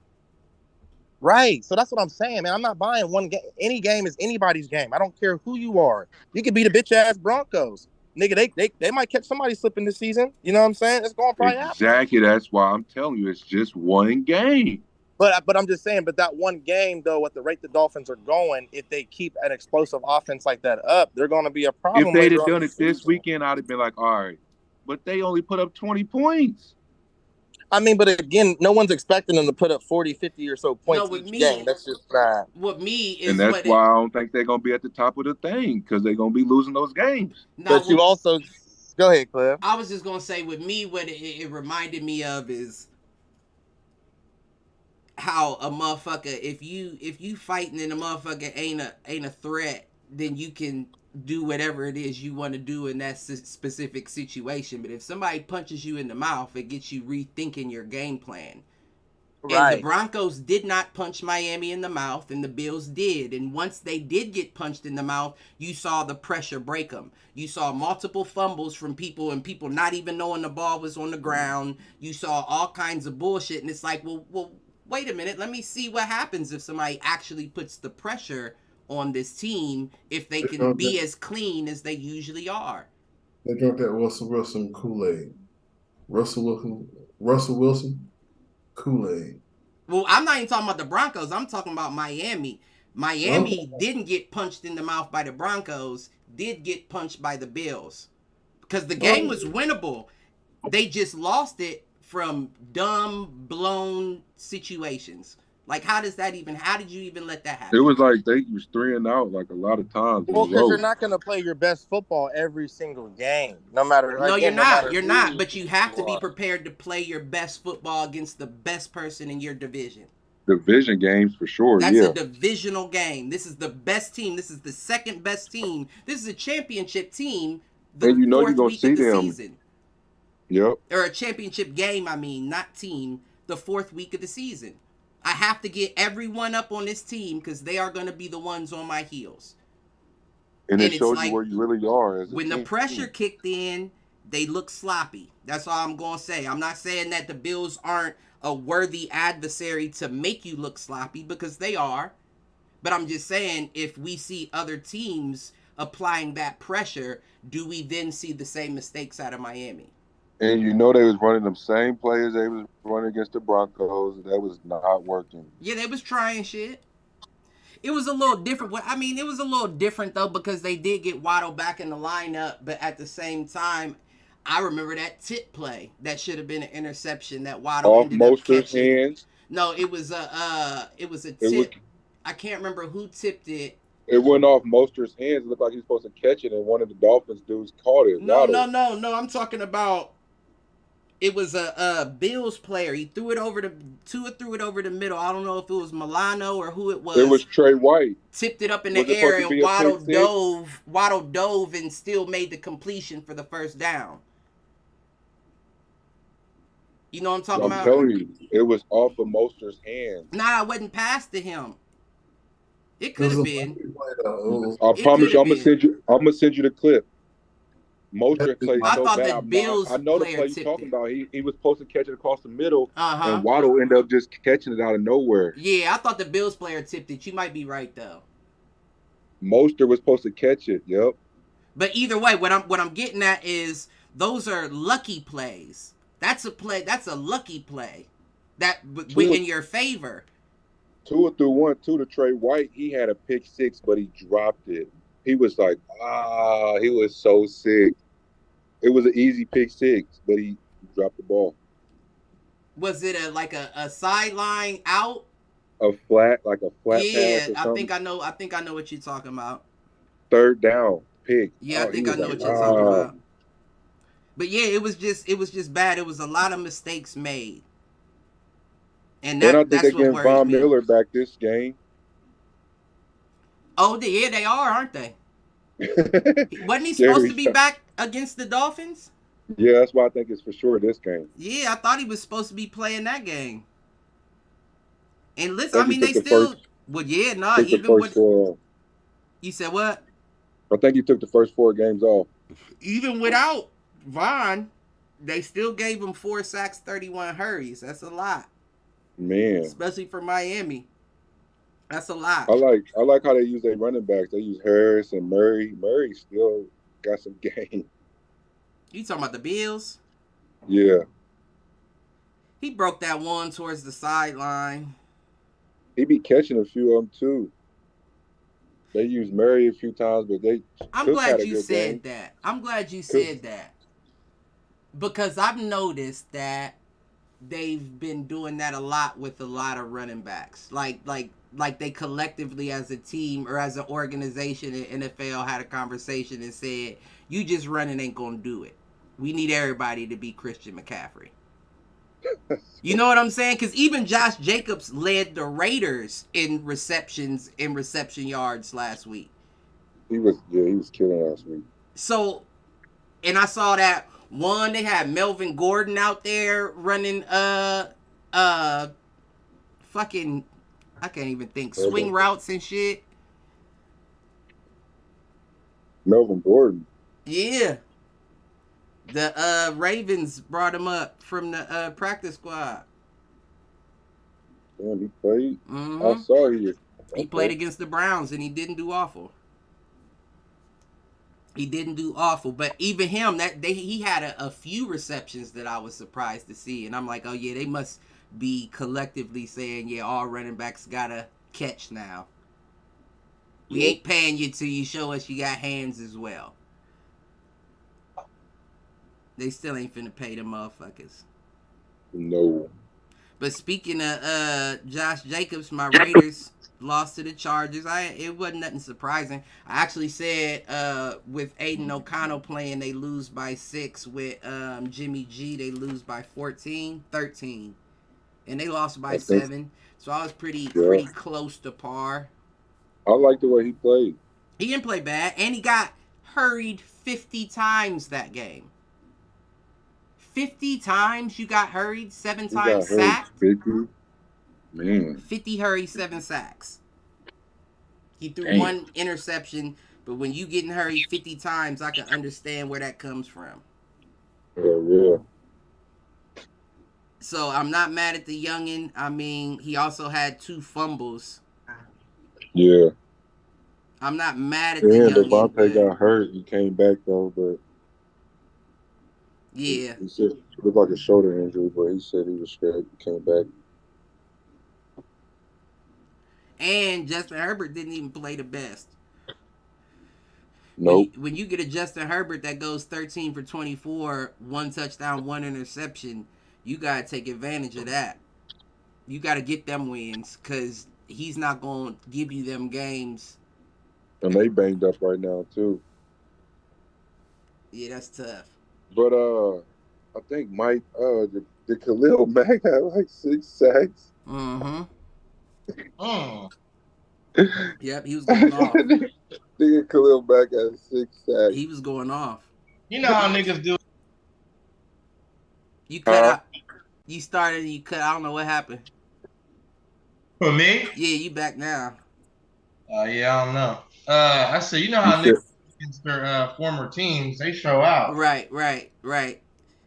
Right. So that's what I'm saying, man. I'm not buying one game. Any game is anybody's game. I don't care who you are. You could be the bitch ass Broncos. Nigga, they might catch somebody slipping this season. You know what I'm saying? It's going to probably happen. Exactly. That's why I'm telling you, it's just one game. But I'm just saying, but that one game, though, at the rate the Dolphins are going, if they keep an explosive offense like that up, they're going to be a problem. If they'd have done it this weekend, I'd have been like, all right. But they only put up 20 points. I mean, but again, no one's expecting them to put up 40, 50 or so points each game. That's just not. What me is, and that's why I don't think they're going to be at the top of the thing, because they're going to be losing those games. But you also, go ahead, Cliff. I was just going to say, with me, what it reminded me of is how a motherfucker, if you fighting and a motherfucker ain't a threat, then you can do whatever it is you want to do in that specific situation. But if somebody punches you in the mouth, it gets you rethinking your game plan. Right. And the Broncos did not punch Miami in the mouth, and the Bills did. And once they did get punched in the mouth, you saw the pressure break them. You saw multiple fumbles from people, and people not even knowing the ball was on the ground. You saw all kinds of bullshit, and it's like, well, wait a minute. Let me see what happens if somebody actually puts the pressure on this team, if they can be as clean as they usually are. They drank that Russell Wilson Kool-Aid. Russell Wilson Kool-Aid. Well, I'm not even talking about the Broncos. I'm talking about Miami. Miami didn't get punched in the mouth by the Broncos, did get punched by the Bills. Because the game was winnable. They just lost it from dumb, blown situations. Like, how did you even let that happen? It was like they was 3-0 like a lot of times. Well, because you're not going to play your best football every single game, no matter. No, you're not. You're not. But you have to be prepared to play your best football against the best person in your division. Division games for sure. That's a divisional game. This is the best team. This is the second best team. This is a championship team. And you know you're going to see them. Season. Yep. Or a championship game, I mean, not team, the fourth week of the season. I have to get everyone up on this team because they are going to be the ones on my heels. And it shows you where you really are. When the pressure kicked in, they look sloppy. That's all I'm going to say. I'm not saying that the Bills aren't a worthy adversary to make you look sloppy, because they are. But I'm just saying, if we see other teams applying that pressure, do we then see the same mistakes out of Miami? And you know they was running them same players they was running against the Broncos. That was not working. Yeah, they was trying shit. It was a little different. I mean, it was a little different, though, because they did get Waddle back in the lineup. But at the same time, I remember that tip play. That should have been an interception that Waddle ended up catching. Hands. No, it was a tip. I can't remember who tipped it. It went off Mostert's hands. It looked like he was supposed to catch it, and one of the Dolphins dudes caught it. No. I'm talking about... It was a Bills player. He threw it over the middle. I don't know if it was Milano or who it was. It was Trey White. Tipped it up in the air, and Waddle dove and still made the completion for the first down. You know what I'm talking about? I'm telling you, it was off of Mostert's hands. Nah, it wasn't passed to him. It could have been. I promise you, I'm gonna send you the clip. Mostert played so bad. I know the play you're talking about. He was supposed to catch it across the middle, and Waddle ended up just catching it out of nowhere. Yeah, I thought the Bills player tipped it. You might be right though. Mostert was supposed to catch it. Yep. But either way, what I'm getting at is those are lucky plays. That's a play. That's a lucky play that went in your favor. Tua threw one to Trey White. He had a pick six, but he dropped it. He was like, he was so sick. It was an easy pick six, but he dropped the ball. Was it a sideline out? A flat Yeah, pass or I think I know what you're talking about. Third down pick. Yeah, I think I know what you're talking about. But yeah, it was just bad. It was a lot of mistakes made. And I think they're getting Von Miller back this game. Oh, yeah, they are, aren't they? Wasn't he supposed to be back against the Dolphins? Yeah, that's why I think it's for sure this game. Yeah, I thought he was supposed to be playing that game. And listen, I mean, they still. Well, yeah, no, even with. You said what? I think he took the first 4 games off. Even without Von, they still gave him 4 sacks, 31 hurries. That's a lot. Man. Especially for Miami. That's a lot. I like how they use their running backs. They use Harris and Murray. Murray still got some game. You talking about the Bills? Yeah. He broke that one towards the sideline. He be catching a few of them too. They used Murray a few times, but I'm glad you said that. I'm glad you said that. Because I've noticed that they've been doing that a lot with a lot of running backs. Like they collectively as a team or as an organization in NFL had a conversation and said, you just running ain't going to do it. We need everybody to be Christian McCaffrey. You know what I'm saying? Because even Josh Jacobs led the Raiders in receptions and reception yards last week. He was killing last week. So, and I saw that one, they had Melvin Gordon out there running fucking, I can't even think, swing routes and shit. Melvin Gordon? Yeah. The Ravens brought him up from the practice squad. Damn, he played? Mm-hmm. I saw he played against the Browns, and he didn't do awful. He didn't do awful. But even him, he had a few receptions that I was surprised to see. And I'm like, oh, yeah, they must be collectively saying, yeah, all running backs got to catch now. We ain't paying you till you show us you got hands as well. They still ain't finna pay them motherfuckers. No. But speaking of Josh Jacobs, my Raiders lost to the Chargers. It wasn't nothing surprising. I actually said with Aiden O'Connell playing, they lose by 6. With Jimmy G, they lose by 13. And they lost by 7. So I was pretty close to par. I like the way he played. He didn't play bad. And he got hurried 50 times that game. 50 times you got hurried, 7 times sacked. 50? Man. 50 hurries, 7 sacks. He threw 1 interception, but when you getting hurried 50 times, I can understand where that comes from. Yeah. So I'm not mad at the youngin. I mean, he also had 2 fumbles. Yeah. I'm not mad at the youngin. Yeah, Devontae got hurt. He came back though, but yeah. He said it looked like a shoulder injury, but he said he was scared. He came back. And Justin Herbert didn't even play the best. Nope. When you get a Justin Herbert that goes 13 for 24, 1 touchdown, 1 interception, you got to take advantage of that. You got to get them wins because he's not going to give you them games. And they banged up right now, too. Yeah, that's tough. But I think Mike, did Khalil Mack have like 6 sacks? Mm-hmm. Yep, he was going off. Nigga Khalil Mack had 6 sacks. He was going off. You know how niggas do. You cut out. You started and you cut. I don't know what happened. For me? Yeah, you back now. Yeah, I don't know. I said, you know how niggas against their former teams, they show out. Right.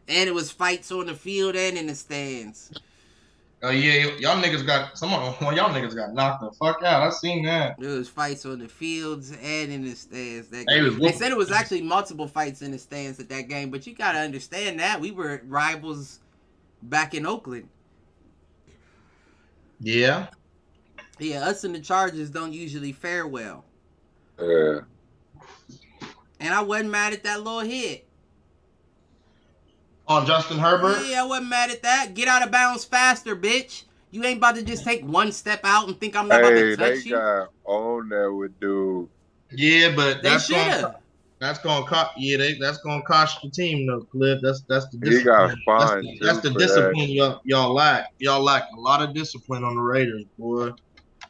And it was fights on the field and in the stands. Oh yeah, y'all niggas got knocked the fuck out. I seen that. There was fights on the fields and in the stands. They said it was actually multiple fights in the stands at that game, but you gotta understand that we were rivals back in Oakland. Yeah. Yeah, us and the Chargers don't usually fare well. Yeah. And I wasn't mad at that little hit. On Justin Herbert? Yeah, I wasn't mad at that. Get out of bounds faster, bitch. You ain't about to just take one step out and think I'm not about to touch you. They got on there with dude. Yeah, but that's gonna cost the team though, Cliff. That's the discipline. He got fined. That's the discipline y'all lack. Y'all lack a lot of discipline on the Raiders, boy.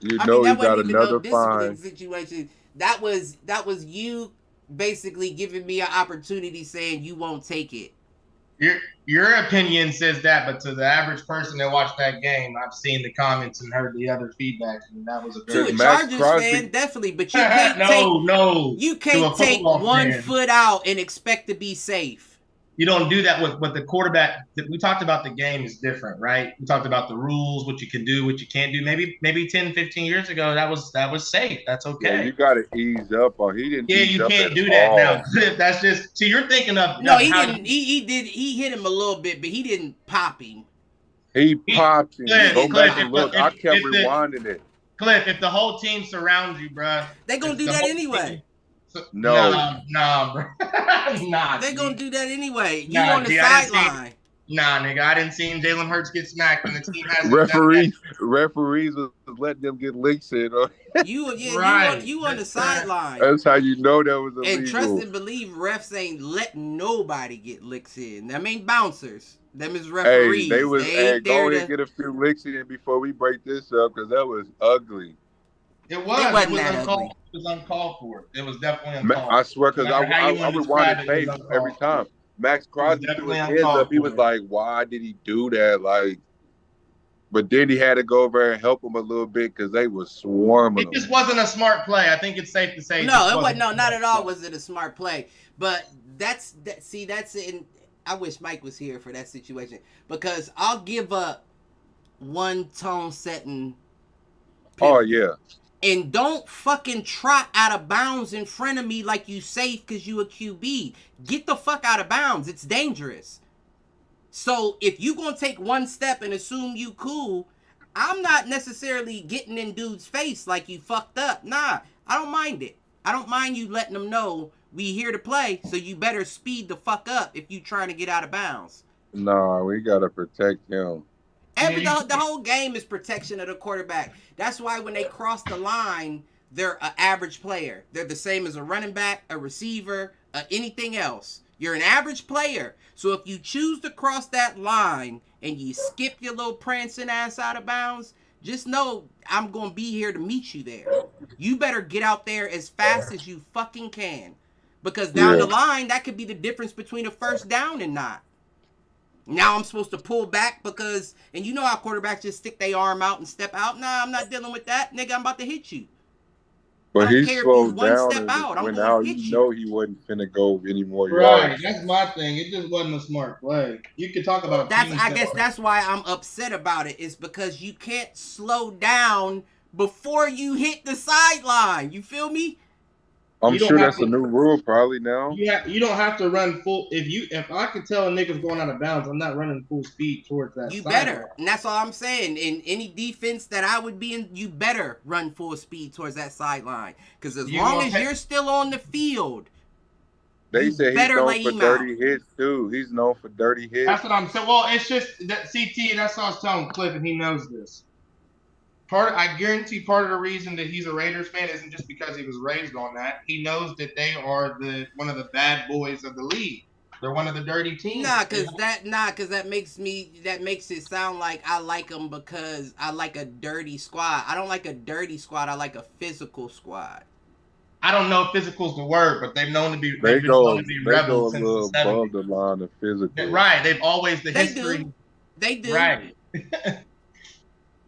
You know he got another fine situation. That was you basically giving me an opportunity, saying you won't take it. Your opinion says that, but to the average person that watched that game, I've seen the comments and heard the other feedback, and that was a very to a Chargers fan, definitely. But you can't you can't take 1 foot out and expect to be safe. You don't do that with the quarterback. We talked about the game is different, right? We talked about the rules, what you can do, what you can't do. Maybe 10, 15 years ago, that was safe. That's okay. Yeah, you got to ease up. Or he didn't. Yeah, you can't do that now. That's just. So you're thinking of. No, he didn't. He did. He hit him a little bit, but he didn't pop him. He popped him. Go back and look. I kept rewinding it. Cliff, if the whole team surrounds you, bro, they gonna do that anyway. No, bro. Nah. They gonna do that anyway. You on the sideline. Nah, nigga, I didn't see Jalen Hurts get smacked, and the team has referees was letting them get licks in. You on the sideline. That's how you know that was illegal. And trust and believe, refs ain't letting nobody get licks in. Them ain't bouncers. Them is referees. Hey, go ahead and get a few licks in before we break this up, because that was ugly. It was uncalled for. It was definitely uncalled for. I swear, because I would want to say every time. Max Crosby threw his hands up. He was like, why did he do that? Like, but then he had to go over and help him a little bit because they were swarming him. It just wasn't a smart play. I think it's safe to say. No, it wasn't. No, not at all was it a smart play. But that's in. I wish Mike was here for that situation, because I'll give up one tone setting. Oh, yeah. And don't fucking trot out of bounds in front of me like you safe because you a QB. Get the fuck out of bounds. It's dangerous. So if you gonna take one step and assume you cool, I'm not necessarily getting in dude's face like you fucked up. Nah, I don't mind it. I don't mind you letting them know we here to play, so you better speed the fuck up if you trying to get out of bounds. Nah, we gotta protect him. The whole game is protection of the quarterback. That's why when they cross the line, they're an average player. They're the same as a running back, a receiver, anything else. You're an average player. So if you choose to cross that line and you skip your little prancing ass out of bounds, just know I'm going to be here to meet you there. You better get out there as fast as you fucking can. Because down the line, that could be the difference between a first down and not. Now I'm supposed to pull back because, and you know how quarterbacks just stick their arm out and step out. Nah, I'm not dealing with that. Nigga, I'm about to hit you. But he slowed down and went out. You know he wasn't finna go any more yards. Right, that's my thing. It just wasn't a smart play. You could talk about I guess that's why I'm upset about it, is because you can't slow down before you hit the sideline. You feel me? I'm sure that's a new rule probably now. Yeah, you don't have to run full. If I can tell a nigga's going out of bounds, I'm not running full speed towards that. You better, and that's all I'm saying. In any defense that I would be in, you better run full speed towards that sideline. Because as long as you're still on the field, they say he's known for dirty hits too. He's known for dirty hits. That's what I'm saying. Well, it's just that CT. That's what I was telling Cliff, and he knows this. I guarantee part of the reason that he's a Raiders fan isn't just because he was raised on that. He knows that they are one of the bad boys of the league. They're one of the dirty teams. Cause that makes it sound like I like them because I like a dirty squad. I don't like a dirty squad. I like a physical squad. I don't know if physical's the word, but they've known to be rebels. They go a little above the line of physical. Right. They've always the history. They do. Right.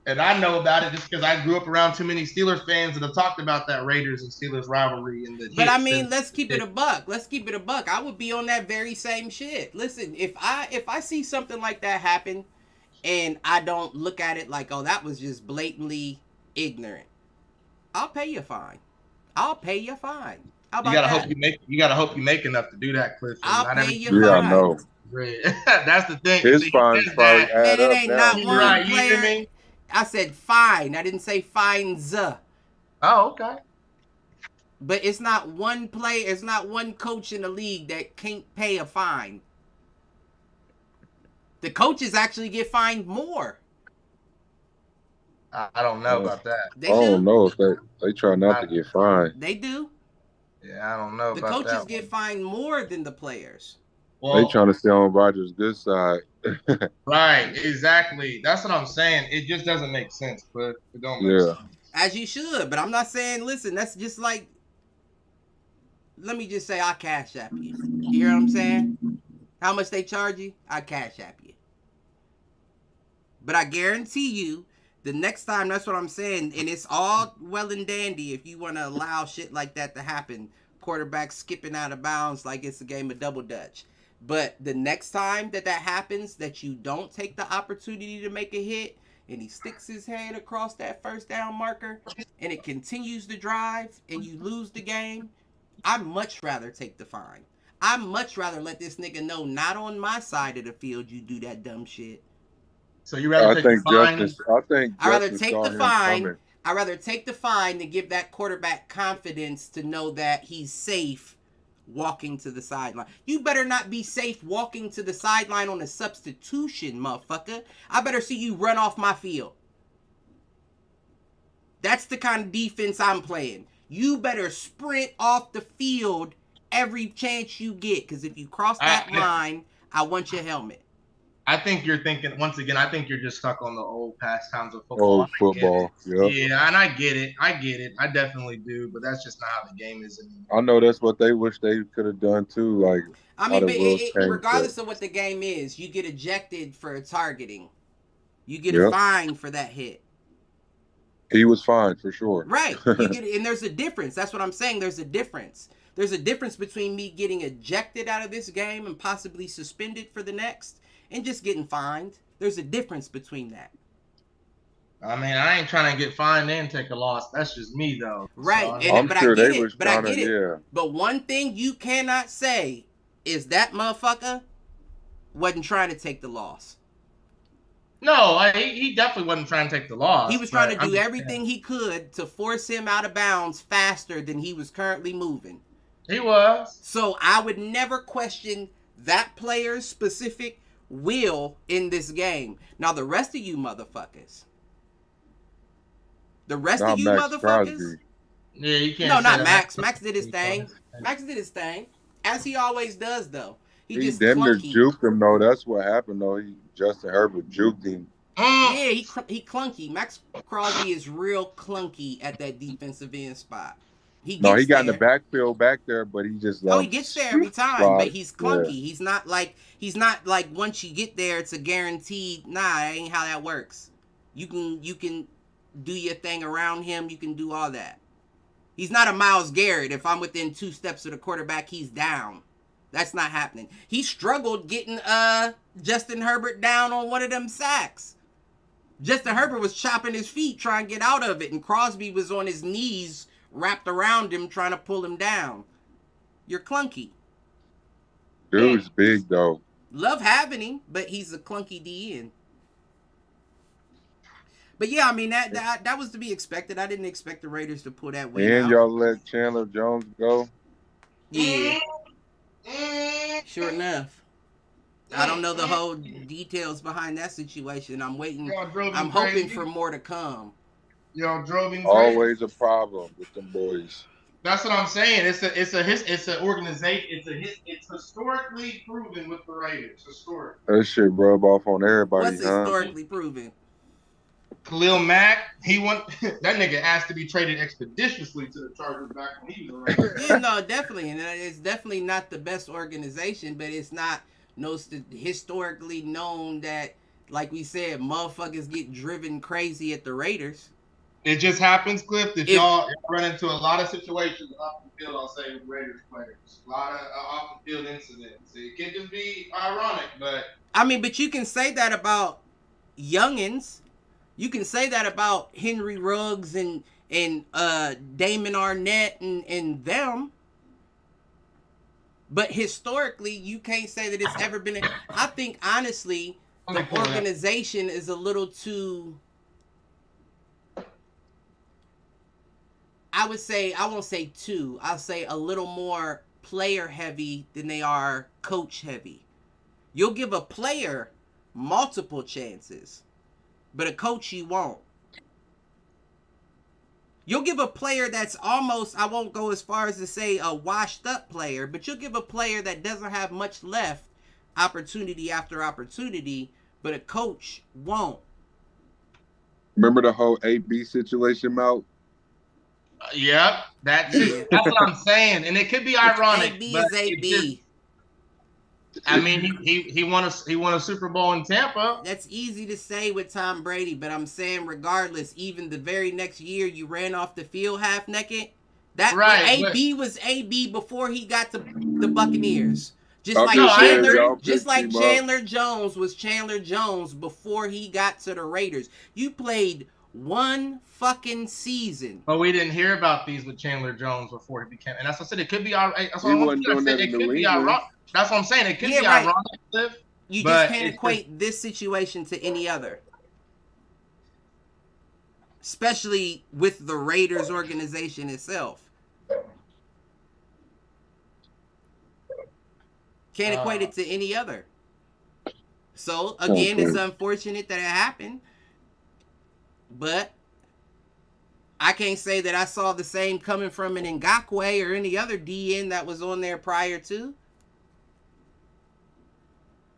And I know about it just because I grew up around too many Steelers fans that have talked about that Raiders and Steelers rivalry. But I mean, let's keep it a buck. I would be on that very same shit. Listen, if I see something like that happen and I don't look at it like, oh, that was just blatantly ignorant, I'll pay you a fine. How about you gotta hope you make enough to do that, Cliff. I'll pay you a fine. I know. That's the thing. His fine's probably add up ain't now. not one right, player. You hear me? I said fine. I didn't say fines. Oh, okay. But it's not one player. It's not one coach in the league that can't pay a fine. The coaches actually get fined more. I don't know about that. I don't know if they try not to get fined. They do. Yeah, I don't know. The coaches get fined more than the players. Well, they trying to stay on Rodgers' good side. Right, exactly. That's what I'm saying. It just doesn't make sense, but it don't make sense. As you should, but I'm not saying, listen, that's just like, let me just say I cash app you. You hear what I'm saying? How much they charge you? I cash app you. But I guarantee you, the next time, that's what I'm saying, and it's all well and dandy if you want to allow shit like that to happen. Quarterback skipping out of bounds like it's a game of double dutch. But the next time that happens, that you don't take the opportunity to make a hit, and he sticks his head across that first down marker, and it continues to drive, and you lose the game, I'd much rather take the fine. I'd much rather let this nigga know, not on my side of the field you do that dumb shit. So you rather take the fine? I'd rather take the fine. I'd rather take the fine to give that quarterback confidence to know that he's safe walking to the sideline. You better not be safe walking to the sideline on a substitution, motherfucker. I better see you run off my field. That's the kind of defense I'm playing. You better sprint off the field every chance you get, because if you cross that line, I want your helmet. I think you're thinking, once again, I think you're just stuck on the old pastimes of football. Old football, yeah, and I get it. I definitely do, but that's just not how the game is anymore. I know that's what they wish they could have done too. Like, I mean, but regardless of what the game is, you get ejected for targeting. You get a fine for that hit. He was fine for sure. Right. And there's a difference. That's what I'm saying. There's a difference. There's a difference between me getting ejected out of this game and possibly suspended for the next, and just getting fined. There's a difference between that. I mean, I ain't trying to get fined and take a loss. That's just me, though. Right. So, but I get it. Yeah. But one thing you cannot say is that motherfucker wasn't trying to take the loss. No, he definitely wasn't trying to take the loss. He was trying to do everything he could to force him out of bounds faster than he was currently moving. He was. So I would never question that player's specific will in this game. Now the rest of you motherfuckers. Yeah, you can't. No, not Max. Max did his thing. Max did his thing, as he always does, though. He just damn near juked him, though. That's what happened, though. Justin Herbert juked him. Yeah, he clunky. Max Crosby is real clunky at that defensive end spot. He got in the backfield back there, but he just he gets there every time, but he's clunky. Yeah. He's not like once you get there, it's a guaranteed. Nah, that ain't how that works. You can do your thing around him. You can do all that. He's not a Myles Garrett. If I'm within 2 steps of the quarterback, he's down. That's not happening. He struggled getting Justin Herbert down on one of them sacks. Justin Herbert was chopping his feet trying to get out of it, and Crosby was on his knees wrapped around him trying to pull him down. You're clunky. Dude's big, though. Love having him, but he's a clunky DN. But yeah, I mean, that was to be expected. I didn't expect the Raiders to pull that win out. And y'all let Chandler Jones go? Yeah. Sure enough. I don't know the whole details behind that situation. I'm waiting. I'm hoping for more to come. Y'all drove him always a problem with them boys. That's what I'm saying. It's an organization. It's historically proven with the Raiders. Historic. That shit rub off on everybody. What's historically proven? Khalil Mack, that nigga asked to be traded expeditiously to the Chargers back when he was a Raider. Yeah, no, definitely, and it's definitely not the best organization, but it's not historically known that, like we said, motherfuckers get driven crazy at the Raiders. It just happens, Cliff, that y'all run into a lot of situations off the field, I'll say, with Raiders players. A lot of off-the-field incidents. It can just be ironic, but... I mean, but you can say that about youngins. You can say that about Henry Ruggs and Damon Arnett and them. But historically, you can't say that it's ever been... I think, honestly, the organization is a little too... I won't say too. I'll say a little more player heavy than they are coach heavy. You'll give a player multiple chances, but a coach you won't. You'll give a player that's almost, I won't go as far as to say a washed up player, but you'll give a player that doesn't have much left opportunity after opportunity, but a coach won't. Remember the whole AB situation, Mal? Yep, that's what I'm saying, and it could be ironic. AB is AB. I mean, he won a Super Bowl in Tampa. That's easy to say with Tom Brady, but I'm saying regardless, even the very next year you ran off the field half naked. That right, AB was AB before he got to the Buccaneers. Just like Chandler Jones was Chandler Jones before he got to the Raiders. You played one fucking season. But we didn't hear about these with Chandler Jones before he became. And that's what I said. It could be. That's what I'm saying. It could be ironic. You just can't equate this situation to any other. Especially with the Raiders organization itself. Can't equate it to any other. So, again, it's unfortunate that it happened. But I can't say that I saw the same coming from an Ngakoue or any other DN that was on there prior to.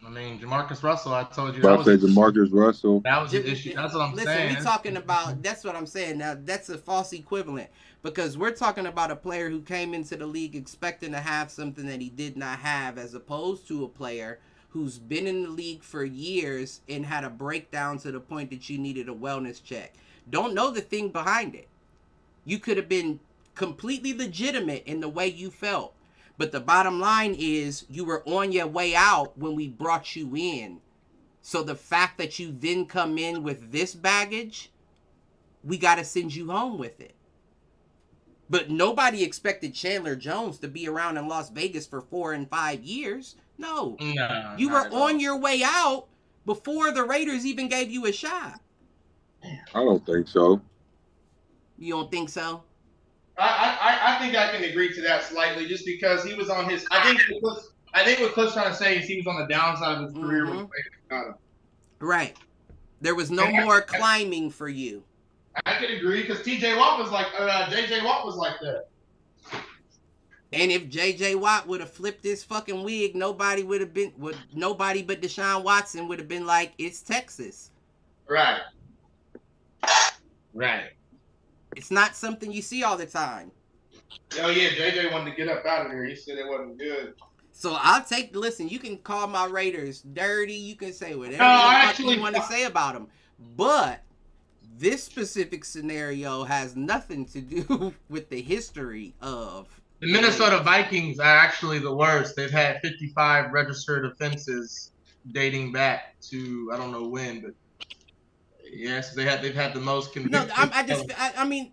I mean, Jamarcus Russell, I told you. Jamarcus Russell. That was an issue. That's what I'm saying. Listen, we're talking about, that's what I'm saying. Now, that's a false equivalent because we're talking about a player who came into the league expecting to have something that he did not have, as opposed to a player who's been in the league for years and had a breakdown to the point that you needed a wellness check. Don't know the thing behind it. You could have been completely legitimate in the way you felt. But the bottom line is you were on your way out when we brought you in. So the fact that you then come in with this baggage, we got to send you home with it. But nobody expected Chandler Jones to be around in Las Vegas for 4 and 5 years. No. You were on your way out before the Raiders even gave you a shot. I don't think so. You don't think so? I think I can agree to that slightly, just because he was on his. I think what Cliff's trying to say is he was on the downside of his career when the Raiders got him. Right. There was no more climbing for you. I can agree because J.J. Watt was like that. And if J.J. Watt would have flipped his fucking wig, nobody but Deshaun Watson would have been like, it's Texas. Right. It's not something you see all the time. Oh, yeah, JJ wanted to get up out of there. He said it wasn't good. So listen, you can call my Raiders dirty. You can say whatever you want to say about them. But this specific scenario has nothing to do with the history of... The Minnesota Vikings are actually the worst. They've had 55 registered offenses dating back to, I don't know when, but... Yes, they've had the most convictions. No, I mean,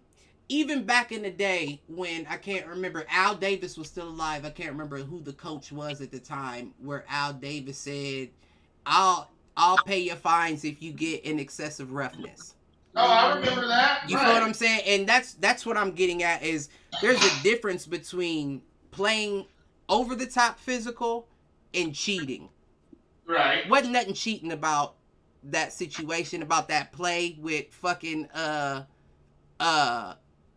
even back in the day when I can't remember, Al Davis was still alive. I can't remember who the coach was at the time, where Al Davis said, "I'll pay your fines if you get in excessive roughness." Oh, I remember that. You know what I'm saying? And that's what I'm getting at is there's a difference between playing over the top physical and cheating. Right. Wasn't nothing cheating about that situation, about that play with fucking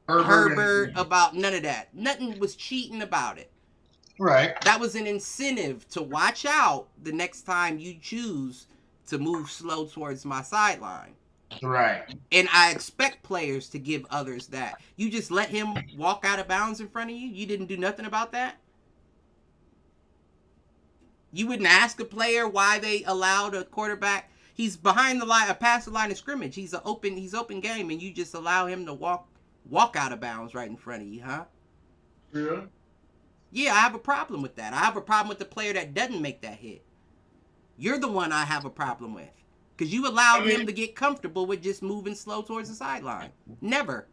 Herbert, about none of that. Nothing was cheating about it. Right. That was an incentive to watch out the next time you choose to move slow towards my sideline. Right. And I expect players to give others that. You just let him walk out of bounds in front of you? You didn't do nothing about that? You wouldn't ask a player why they allowed a quarterback. He's behind the line, past the line of scrimmage. He's open game, and you just allow him to walk out of bounds right in front of you, huh? Yeah. Yeah, I have a problem with that. I have a problem with the player that doesn't make that hit. You're the one I have a problem with. Because you allowed him to get comfortable with just moving slow towards the sideline. Never.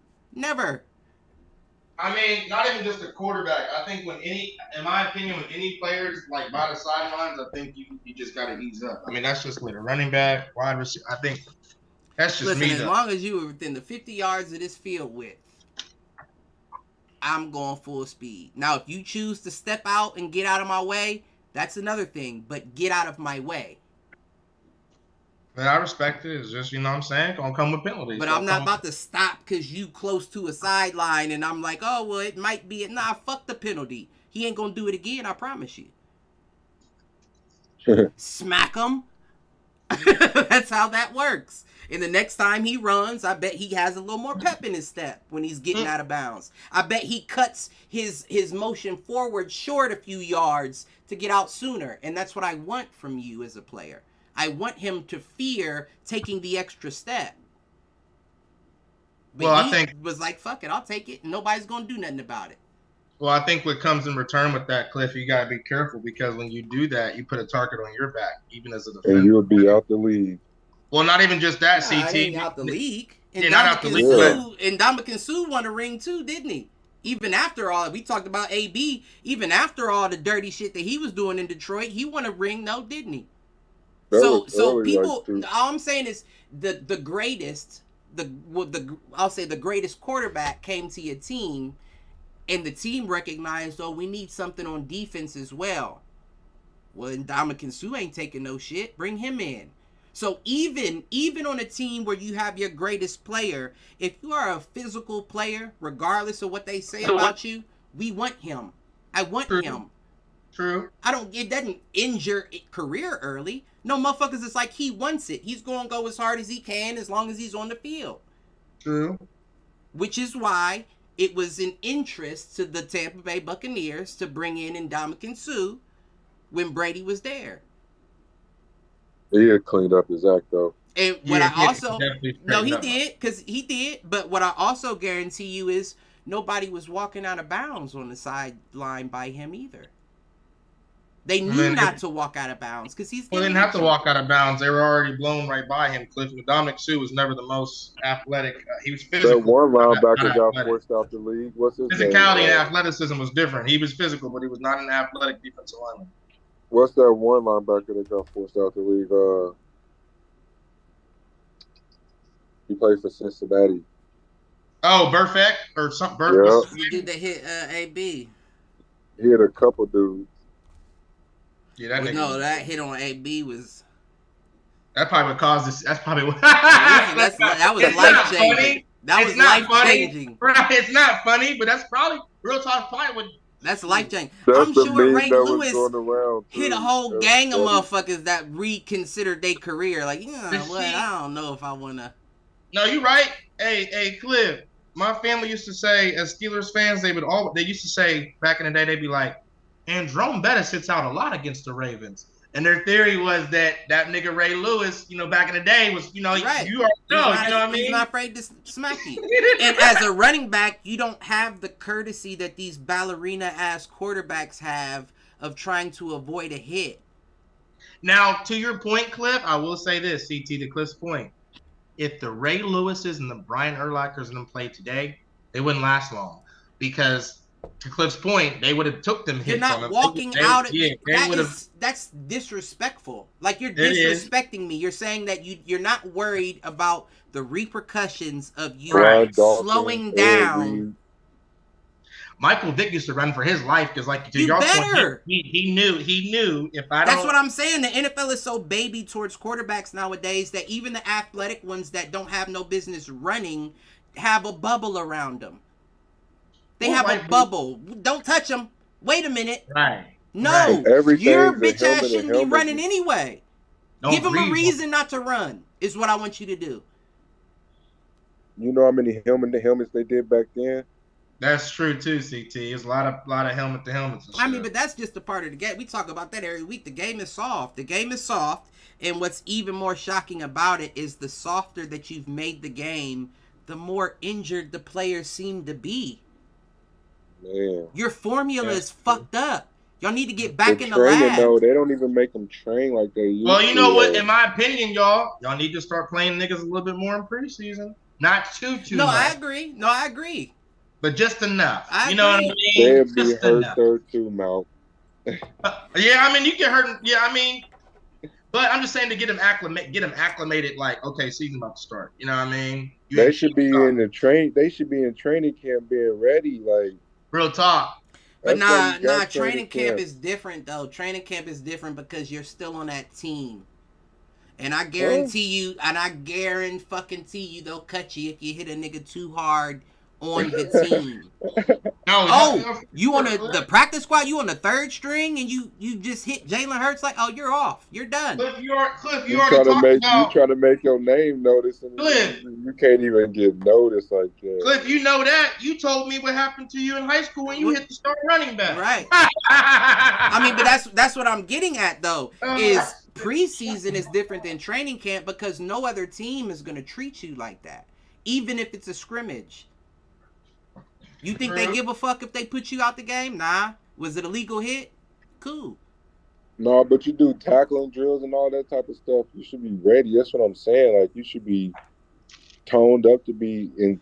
I mean, not even just a quarterback. I think in my opinion, when any players like by the sidelines, I think you just got to ease up. I mean, that's just with a running back, wide receiver. I think that's just me. As long as you were within the 50 yards of this field width, I'm going full speed. Now, if you choose to step out and get out of my way, that's another thing. But get out of my way. And I respect it. It's just, you know what I'm saying? Gonna come with penalties. But I'm not about to stop because you close to a sideline and I'm like, oh, well, it might be. Nah, fuck the penalty. He ain't gonna do it again, I promise you. Smack him. That's how that works. And the next time he runs, I bet he has a little more pep in his step when he's getting out of bounds. I bet he cuts his motion forward short a few yards to get out sooner. And that's what I want from you as a player. I want him to fear taking the extra step. But I think was like, fuck it, I'll take it. Nobody's going to do nothing about it. Well, I think what comes in return with that, Cliff, you got to be careful because when you do that, you put a target on your back, even as a defender. And you'll be out the league. Well, not even just that, CT. Ain't out the league. And not out the league. And Ndamukong Suh won a ring too, didn't he? Even after all, we talked about AB, even after all the dirty shit that he was doing in Detroit, he won a ring, no, didn't he? So people, all I'm saying is the greatest, I'll say the greatest quarterback came to your team, and the team recognized, oh, we need something on defense as well. Well, Ndamukong Suh ain't taking no shit. Bring him in. So even on a team where you have your greatest player, if you are a physical player, regardless of what they say about you, we want him. I want him. True. It doesn't end your career early. No, motherfuckers, it's like he wants it. He's going to go as hard as he can as long as he's on the field. True. Which is why it was an interest to the Tampa Bay Buccaneers to bring in Ndamukong Suh when Brady was there. He had cleaned up his act, though. And what he did, because he did. But what I also guarantee you is nobody was walking out of bounds on the sideline by him either. They knew not to walk out of bounds because he's. Well, they didn't have to walk out of bounds. They were already blown right by him. Cliff Ndamukong Suh was never the most athletic. He was physical. That one linebacker got forced out the league. What's his physicality and athleticism was different. He was physical, but he was not an athletic defensive lineman. What's that one linebacker that got forced out the league? He played for Cincinnati. Oh, Burfict or something. Yeah. He did the hit AB. He hit a couple dudes. Yeah, that hit on AB was. That probably would cause this. That's probably what. that was life changing. That was life changing. Right, it's not funny, but that's probably real talk. Probably would. That's life changing. I'm sure Ray Lewis hit a whole gang of motherfuckers that reconsidered their career. Like, I don't know if I want to. No, you're right. Hey, Cliff. My family used to say, as Steelers fans, they used to say back in the day, they'd be like, Androme Bettis sits out a lot against the Ravens. And their theory was that nigga Ray Lewis, back in the day was, right. you know what I mean? He's not afraid to smack you. And as a running back, you don't have the courtesy that these ballerina-ass quarterbacks have of trying to avoid a hit. Now, to your point, Cliff, I will say this, CT, to Cliff's point. If the Ray Lewises and the Brian Urlachers and them played today, they wouldn't last long. Because to Cliff's point, they would have took them hits. You're not walking out. That's disrespectful. Like, you're disrespecting me. You're saying that you're not worried about the repercussions of you slowing down. Michael Vick used to run for his life because, like, he knew if I don't. That's what I'm saying. The NFL is so baby towards quarterbacks nowadays that even the athletic ones that don't have no business running have a bubble around them. They have a bubble. Don't touch them. Wait a minute. Right. No, your bitch ass shouldn't be running anyway. Give them a reason not to run is what I want you to do. You know how many helmet-to-helmets they did back then? That's true too, CT. There's a lot of helmet-to-helmets. I mean, but that's just a part of the game. We talk about that every week. The game is soft. And what's even more shocking about it is the softer that you've made the game, the more injured the players seem to be. Man. Your formula is fucked up. Y'all need to get back in the lab. No, they don't even make them train like they used to. Well, you know what? In my opinion, y'all need to start playing niggas a little bit more in preseason. Not too much. I agree. But just enough. What I mean? They'd be hurt there too, Mal. Yeah, I mean, you get hurt. Yeah, I mean, but I'm just saying to get them acclimated. Like, okay, season about to start. You know what I mean? They should be in training camp, being ready. Like, real talk. But training camp is different though. Training camp is different because you're still on that team. And I guarantee you, they'll cut you if you hit a nigga too hard on the team. You on the practice squad? You on the third string, and you just hit Jalen Hurts like, oh, you're off. You're done. Cliff, you trying to make your name notice, and you can't even get noticed like that. Cliff, you know that. You told me what happened to you in high school when you hit the start running back. Right. I mean, but that's what I'm getting at, though, is preseason is different than training camp because no other team is going to treat you like that, even if it's a scrimmage. You think they give a fuck if they put you out the game? Nah. Was it a legal hit? Cool. No, but you do tackling drills and all that type of stuff. You should be ready. That's what I'm saying. Like, you should be toned up to be in.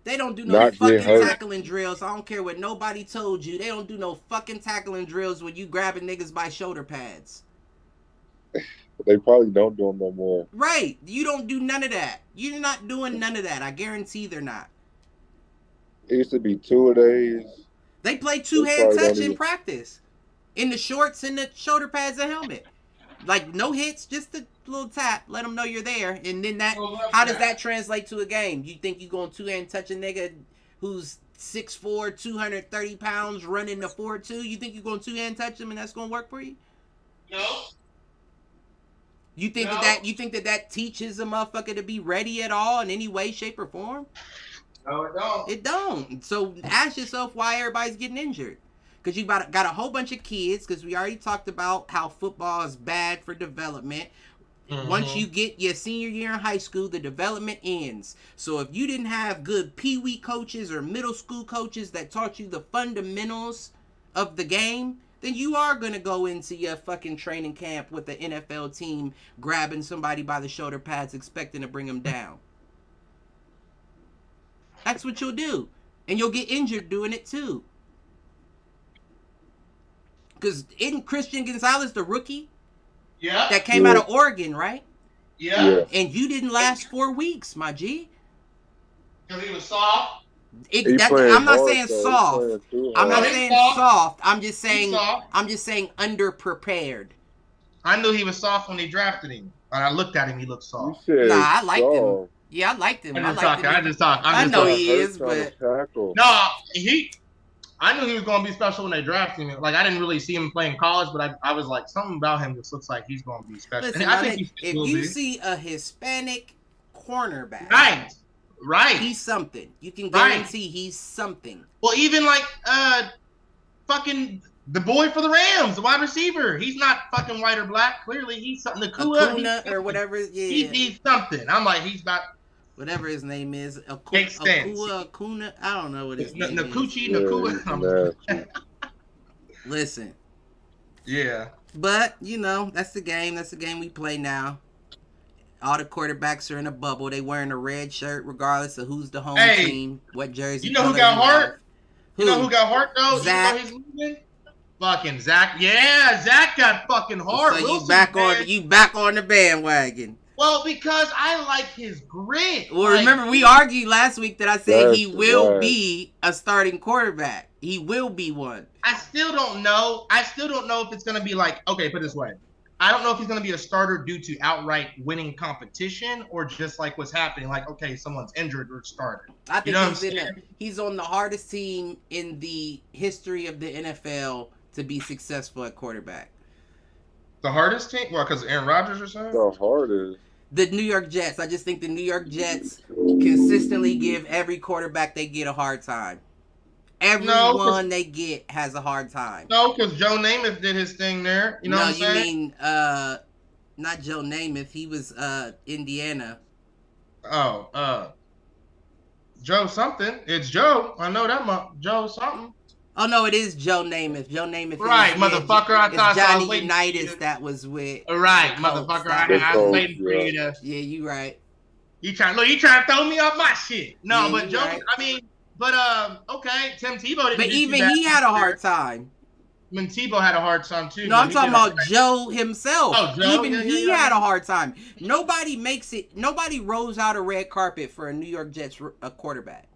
They don't do no fucking tackling drills. I don't care what nobody told you. They don't do no fucking tackling drills when you grabbing niggas by shoulder pads. They probably don't do them no more. Right. You don't do none of that. You're not doing none of that. I guarantee they're not. It used to be 2-a-days. They play two-hand touch in practice. In the shorts and the shoulder pads and helmet. Like, no hits, just a little tap. Let them know you're there. And then how does that translate to a game? You think you're going to two-hand touch a nigga who's 6'4", 230 pounds, running the 4.2? You think you're going to two-hand touch him and that's going to work for you? No. You think that teaches a motherfucker to be ready at all in any way, shape, or form? No, it don't. It don't. So ask yourself why everybody's getting injured. Because you got a whole bunch of kids, because we already talked about how football is bad for development. Mm-hmm. Once you get your senior year in high school, the development ends. So if you didn't have good pee-wee coaches or middle school coaches that taught you the fundamentals of the game, then you are going to go into your fucking training camp with the NFL team grabbing somebody by the shoulder pads expecting to bring them down. That's what you'll do. And you'll get injured doing it too. Because isn't Christian Gonzalez the rookie? Yeah. That came out of Oregon, right? Yeah. And you didn't last 4 weeks, my G. Because he was soft? I'm not saying soft. I'm not saying soft. I'm just saying underprepared. I knew he was soft when they drafted him. When I looked at him, he looked soft. I liked him. Yeah, I liked him. I just talk. I know he is, but no, I knew he was going to be special when they drafted him. Like, I didn't really see him play in college, but I was like, something about him just looks like he's going to be special. Listen, I think if you see a Hispanic cornerback, right, he's something. You can guarantee he's something. Well, even like fucking the boy for the Rams, the wide receiver, he's not fucking white or black. Clearly, he's something. Acuna or whatever. Yeah, he's something. I'm like, he's not. Whatever his name is, Acuna, I don't know what his name is. Nakua. Listen. Yeah. But, that's the game. That's the game we play now. All the quarterbacks are in a bubble. They wearing a red shirt regardless of who's the home team, what jersey. You know who got heart? You know who got heart, though? Zach. You know his fucking Zach. Yeah, Zach got fucking heart. So you back on the bandwagon. Well, because I like his grit. Well, remember, we argued last week that I said he will be a starting quarterback. He will be one. I still don't know. If it's going to be like, okay, put it this way. I don't know if he's going to be a starter due to outright winning competition or just like what's happening. Like, okay, someone's injured or starter. I think he's on the hardest team in the history of the NFL to be successful at quarterback. The hardest team? Well, because Aaron Rodgers or something? The hardest. The New York Jets. I just think the New York Jets consistently give every quarterback they get a hard time. Everyone they get has a hard time. No, because Joe Namath did his thing there. You know what I'm saying? No, you mean not Joe Namath. He was Indiana. Oh, Joe something. It's Joe. I know that Joe something. Oh no, it is Joe Namath. Joe Namath. Right, motherfucker. I thought Johnny Unitas that was with. Right, motherfucker. I was waiting for you to. Yeah, you right. You trying to throw me off my shit? No, but Joe. Right. I mean, but okay, Tim Tebow didn't. But even he had a hard time. When Tebow had a hard time too. No, I'm talking about Joe himself. Oh, Joe? Even he had a hard time. Nobody makes it. Nobody rolls out a red carpet for a New York Jets quarterback.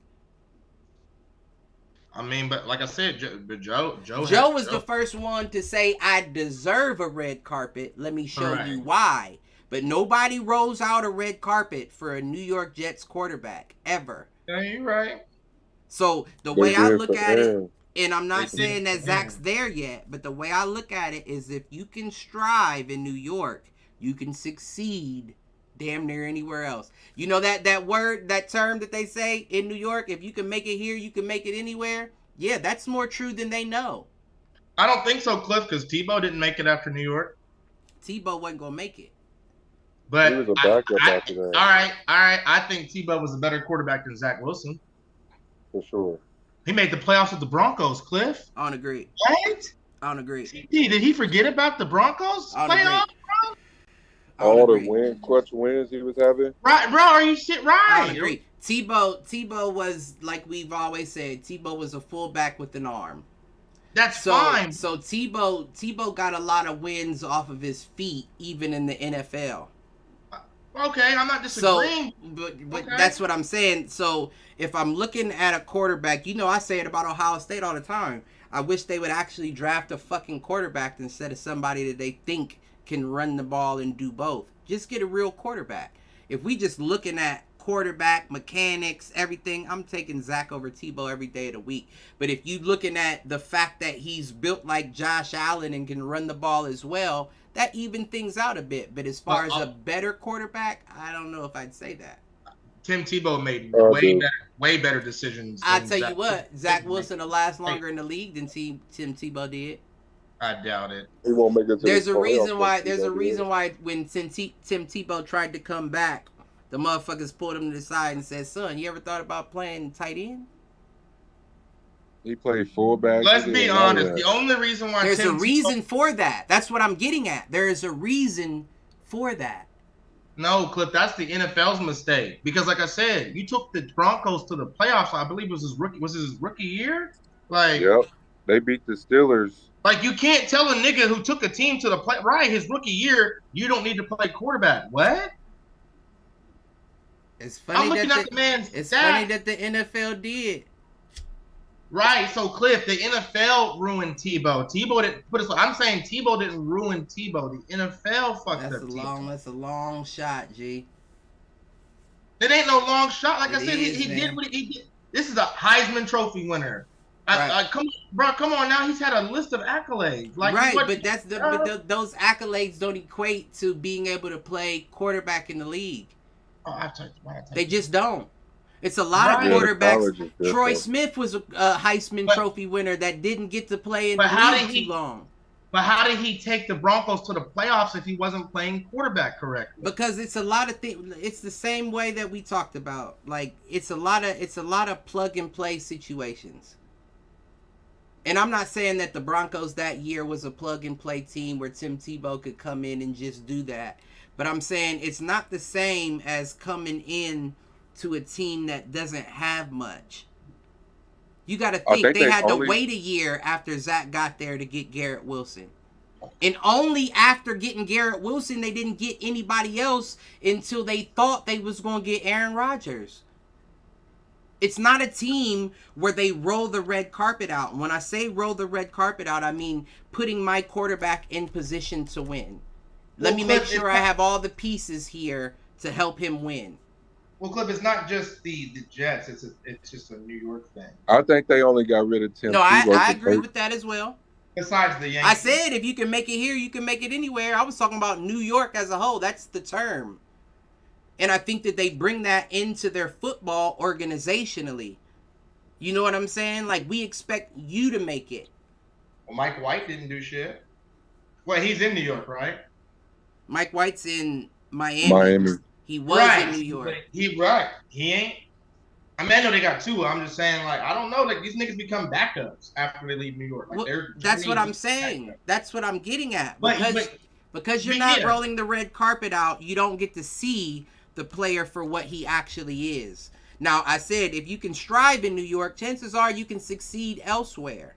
I mean, but like I said, Joe was the first one to say, I deserve a red carpet. Let me show you why. But nobody rolls out a red carpet for a New York Jets quarterback, ever. Yeah, you're right. So the way I look at it, and I'm not saying that Zach's there yet, but the way I look at it is if you can strive in New York, you can succeed damn near anywhere else. You know that term that they say in New York, if you can make it here, you can make it anywhere. Yeah, that's more true than they know. I don't think so, Cliff, because Tebow didn't make it after New York. Tebow wasn't going to make it. But he was a backup after that. All right. I think Tebow was a better quarterback than Zach Wilson. For sure. He made the playoffs with the Broncos, Cliff. I don't agree. What? I don't agree. Did he forget about the Broncos playoffs, bro? All the clutch wins he was having. Right, bro. Are you shit right? I don't agree. Tebow was, like we've always said, Tebow was a fullback with an arm. That's fine. So Tebow got a lot of wins off of his feet, even in the NFL. Okay, I'm not disagreeing. So, but okay. That's what I'm saying. So if I'm looking at a quarterback, I say it about Ohio State all the time. I wish they would actually draft a fucking quarterback instead of somebody that they think can run the ball and do both. Just get a real quarterback. If we just looking at quarterback mechanics, everything, I'm taking Zach over Tebow every day of the week. But if you looking at the fact that he's built like Josh Allen and can run the ball as well, that even things out a bit. But as far as a better quarterback, I don't know if I'd say that. Tim Tebow made way better decisions. I tell you what, Zach Wilson will last longer in the league than Tim Tebow did. I doubt it. He won't make it. There's a reason why when Tim Tebow tried to come back, the motherfuckers pulled him to the side and said, "Son, you ever thought about playing tight end?" He played fullback. Let's be honest. The only reason why there's a reason for that. That's what I'm getting at. There is a reason for that. No, Cliff, that's the NFL's mistake. Because, like I said, you took the Broncos to the playoffs. I believe it was his rookie year. Like, yep, they beat the Steelers. Like, you can't tell a nigga who took a team to the play right his rookie year, you don't need to play quarterback. What? It's funny funny that the NFL did. Right, so Cliff, the NFL ruined Tebow. Tebow didn't put it. I'm saying Tebow didn't ruin Tebow. The NFL fucked up Tebow. That's a long shot, G. It ain't no long shot. Like I said, he did what he did. This is a Heisman Trophy winner. Right. Come on now. He's had a list of accolades. Like, right, but those accolades don't equate to being able to play quarterback in the league. Oh, they just don't. It's a lot of quarterbacks. Troy Smith was a Heisman Trophy winner that didn't get to play in the league too long. But how did he take the Broncos to the playoffs if he wasn't playing quarterback correctly? Because it's a lot of things. It's the same way that we talked about. Like it's a lot of plug and play situations. And I'm not saying that the Broncos that year was a plug and play team where Tim Tebow could come in and just do that. But I'm saying it's not the same as coming in to a team that doesn't have much. You got to think they had to wait a year after Zach got there to get Garrett Wilson. And only after getting Garrett Wilson, they didn't get anybody else until they thought they was going to get Aaron Rodgers. It's not a team where they roll the red carpet out. And when I say roll the red carpet out, I mean putting my quarterback in position to win. Let me make sure I have all the pieces here to help him win. Well, Cliff, it's not just the Jets. It's just a New York thing. I think they only got rid of Tim. No, I agree with that as well. Besides the Yankees. I said if you can make it here, you can make it anywhere. I was talking about New York as a whole. That's the term. And I think that they bring that into their football organizationally. You know what I'm saying? Like, we expect you to make it. Well, Mike White didn't do shit. Well, he's in New York, right? Mike White's in Miami. He was in New York. He ain't. I mean, I know they got two. I'm just saying, like, I don't know. Like, these niggas become backups after they leave New York. Like, that's what I'm saying. That's what I'm getting at. Because you're not rolling the red carpet out, you don't get to see the player for what he actually is. Now, I said, if you can strive in New York, chances are you can succeed elsewhere.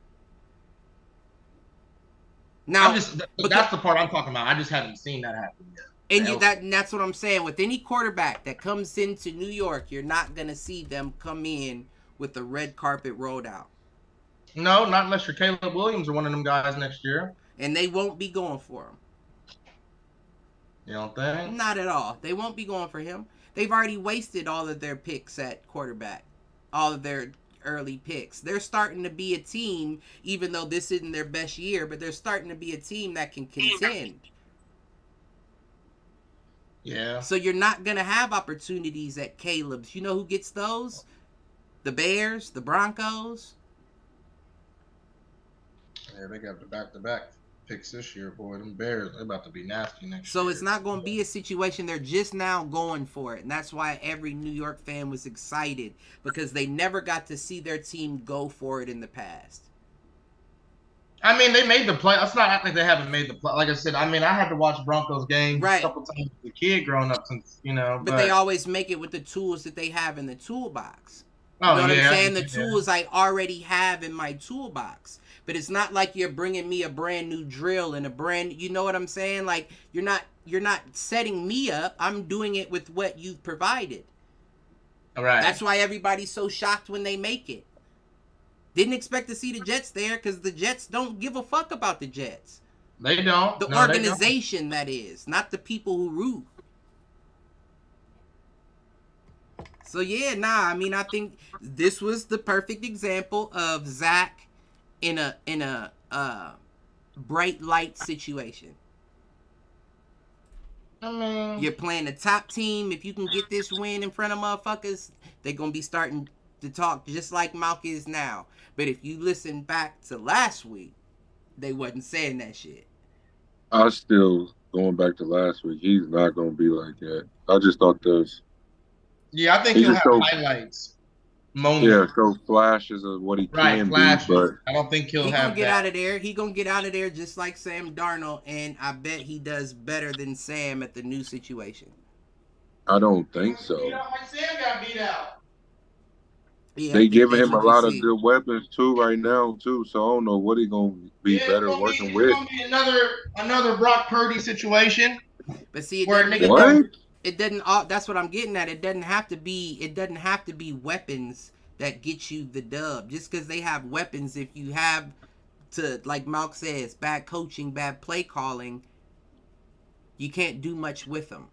Now, that's the part I'm talking about. I just haven't seen that happen yet. And that's what I'm saying. With any quarterback that comes into New York, you're not going to see them come in with the red carpet rolled out. No, not unless you're Caleb Williams or one of them guys next year. And they won't be going for him. You don't think? Not at all. They won't be going for him. They've already wasted all of their picks at quarterback. All of their early picks. They're starting to be a team, even though this isn't their best year, but they're starting to be a team that can contend. Yeah. So you're not going to have opportunities at Caleb's. You know who gets those? The Bears, the Broncos. Yeah, they got the back-to-back picks this year, boy. Them Bears, they're about to be nasty next year. So it's not going to be a situation. They're just now going for it. And that's why every New York fan was excited, because they never got to see their team go for it in the past. I mean, they made the play. It's not acting like they haven't made the play. Like I said, I mean, I had to watch Broncos games a couple times as a kid growing up, since, you know. But they always make it with the tools that they have in the toolbox. You know what I'm saying? The tools I already have in my toolbox. But it's not like you're bringing me a brand new drill and you know what I'm saying? Like, you're not setting me up. I'm doing it with what you've provided. All right. That's why everybody's so shocked when they make it. Didn't expect to see the Jets there, because the Jets don't give a fuck about the Jets. They don't. The organization, that is, not the people who root. So yeah, I mean, I think this was the perfect example of Zach in a bright light situation. I mean, you're playing a top team. If you can get this win in front of motherfuckers, they're gonna be starting to talk just like Malk is now. But if you listen back to last week, they wasn't saying that shit. I still, going back to last week, he's not gonna be like that. I just thought those. Yeah, I think he'll have highlights. Moments. Yeah, so flashes of what he can be, but I don't think he'll have gonna get out of there. He gonna get out of there just like Sam Darnold, and I bet he does better than Sam at the new situation. I don't think so. Sam got beat out. Yeah, they giving him a lot of good weapons too right now too, so I don't know what he's gonna be better working with. It's gonna be another Brock Purdy situation. But see, it doesn't. That's what I'm getting at. It doesn't have to be weapons that get you the dub. Just because they have weapons, if you have to, like Malk says, bad coaching, bad play calling, you can't do much with them.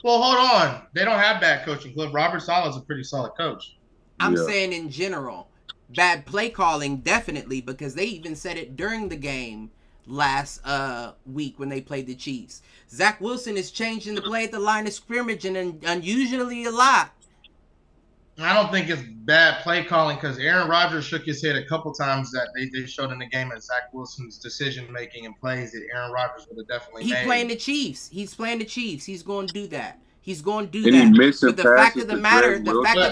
Well, hold on. They don't have bad coaching. Robert Saleh is a pretty solid coach. I'm saying in general, bad play calling, definitely, because they even said it during the game last week when they played the Chiefs. Zach Wilson is changing the play at the line of scrimmage, and unusually a lot. I don't think it's bad play calling, because Aaron Rodgers shook his head a couple times that they showed in the game at Zach Wilson's decision-making and plays that Aaron Rodgers would have definitely made. He's playing the Chiefs. He's going to do that. He's going to do that. But the fact of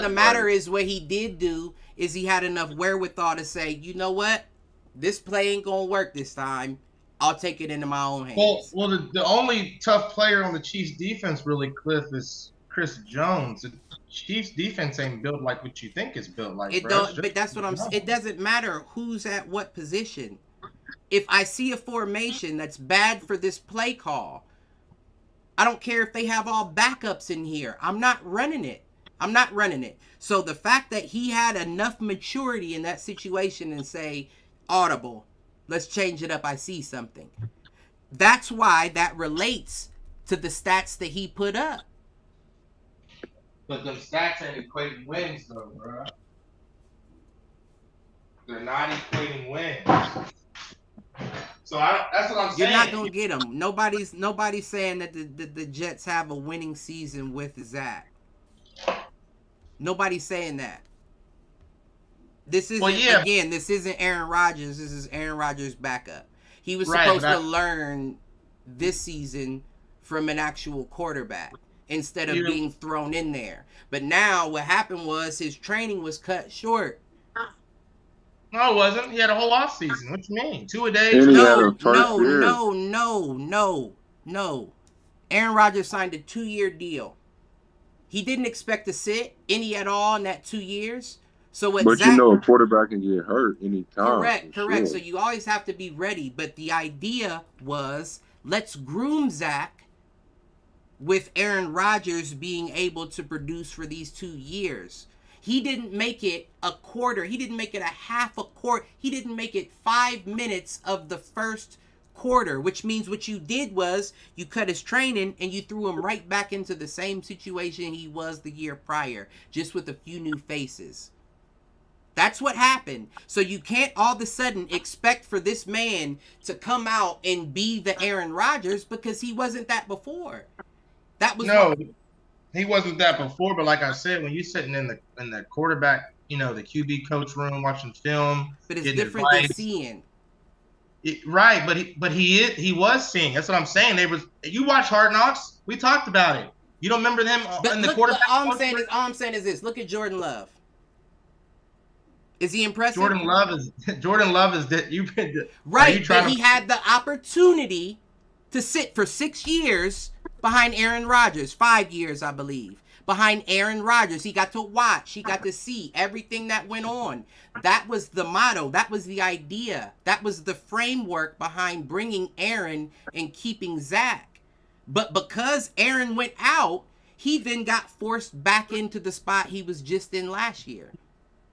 the matter is what he did do is he had enough wherewithal to say, you know what? This play ain't going to work this time. I'll take it into my own hands. Well, the only tough player on the Chiefs defense, really, Cliff, is Chris Jones. The Chiefs defense ain't built like what you think it's built like. But that's what I'm saying. It doesn't matter who's at what position. If I see a formation that's bad for this play call, I don't care if they have all backups in here. I'm not running it. So the fact that he had enough maturity in that situation and say, audible, let's change it up, I see something. That's why that relates to the stats that he put up. But them stats ain't equating wins, though, bro. They're not equating wins. So that's what I'm saying. You're not gonna get them. Nobody's saying that the Jets have a winning season with Zach. Nobody's saying that. This isn't This isn't Aaron Rodgers. This is Aaron Rodgers' backup. He was supposed to learn this season from an actual quarterback instead of being thrown in there. But now what happened was his training was cut short. No, it wasn't. He had a whole off season. What you mean? 2 a day? No. Aaron Rodgers signed a 2-year deal. He didn't expect to sit any at all in that 2 years. So but Zach, a quarterback can get hurt anytime. Correct. Sure. So you always have to be ready. But the idea was, let's groom Zach with Aaron Rodgers being able to produce for these 2 years. He didn't make it a quarter. He didn't make it a half a quarter. He didn't make it 5 minutes of the first quarter, which means what you did was you cut his training and you threw him right back into the same situation he was the year prior, just with a few new faces. That's what happened. So you can't all of a sudden expect for this man to come out and be the Aaron Rodgers because he wasn't that before. That was he wasn't that before. But like I said, when you're sitting in the quarterback, the QB coach room watching film, but it's different than seeing. Right, but he was seeing. That's what I'm saying. You watch Hard Knocks. We talked about it. You don't remember them in the quarterback? All I'm saying is this. Look at Jordan Love. Is he impressive? Jordan Love is that you've been right, but he had the opportunity to sit for 6 years behind Aaron Rodgers, 5 years, I believe. Behind Aaron Rodgers, he got to watch, he got to see everything that went on. That was the motto, that was the idea, that was the framework behind bringing Aaron and keeping Zach. But because Aaron went out, he then got forced back into the spot he was just in last year.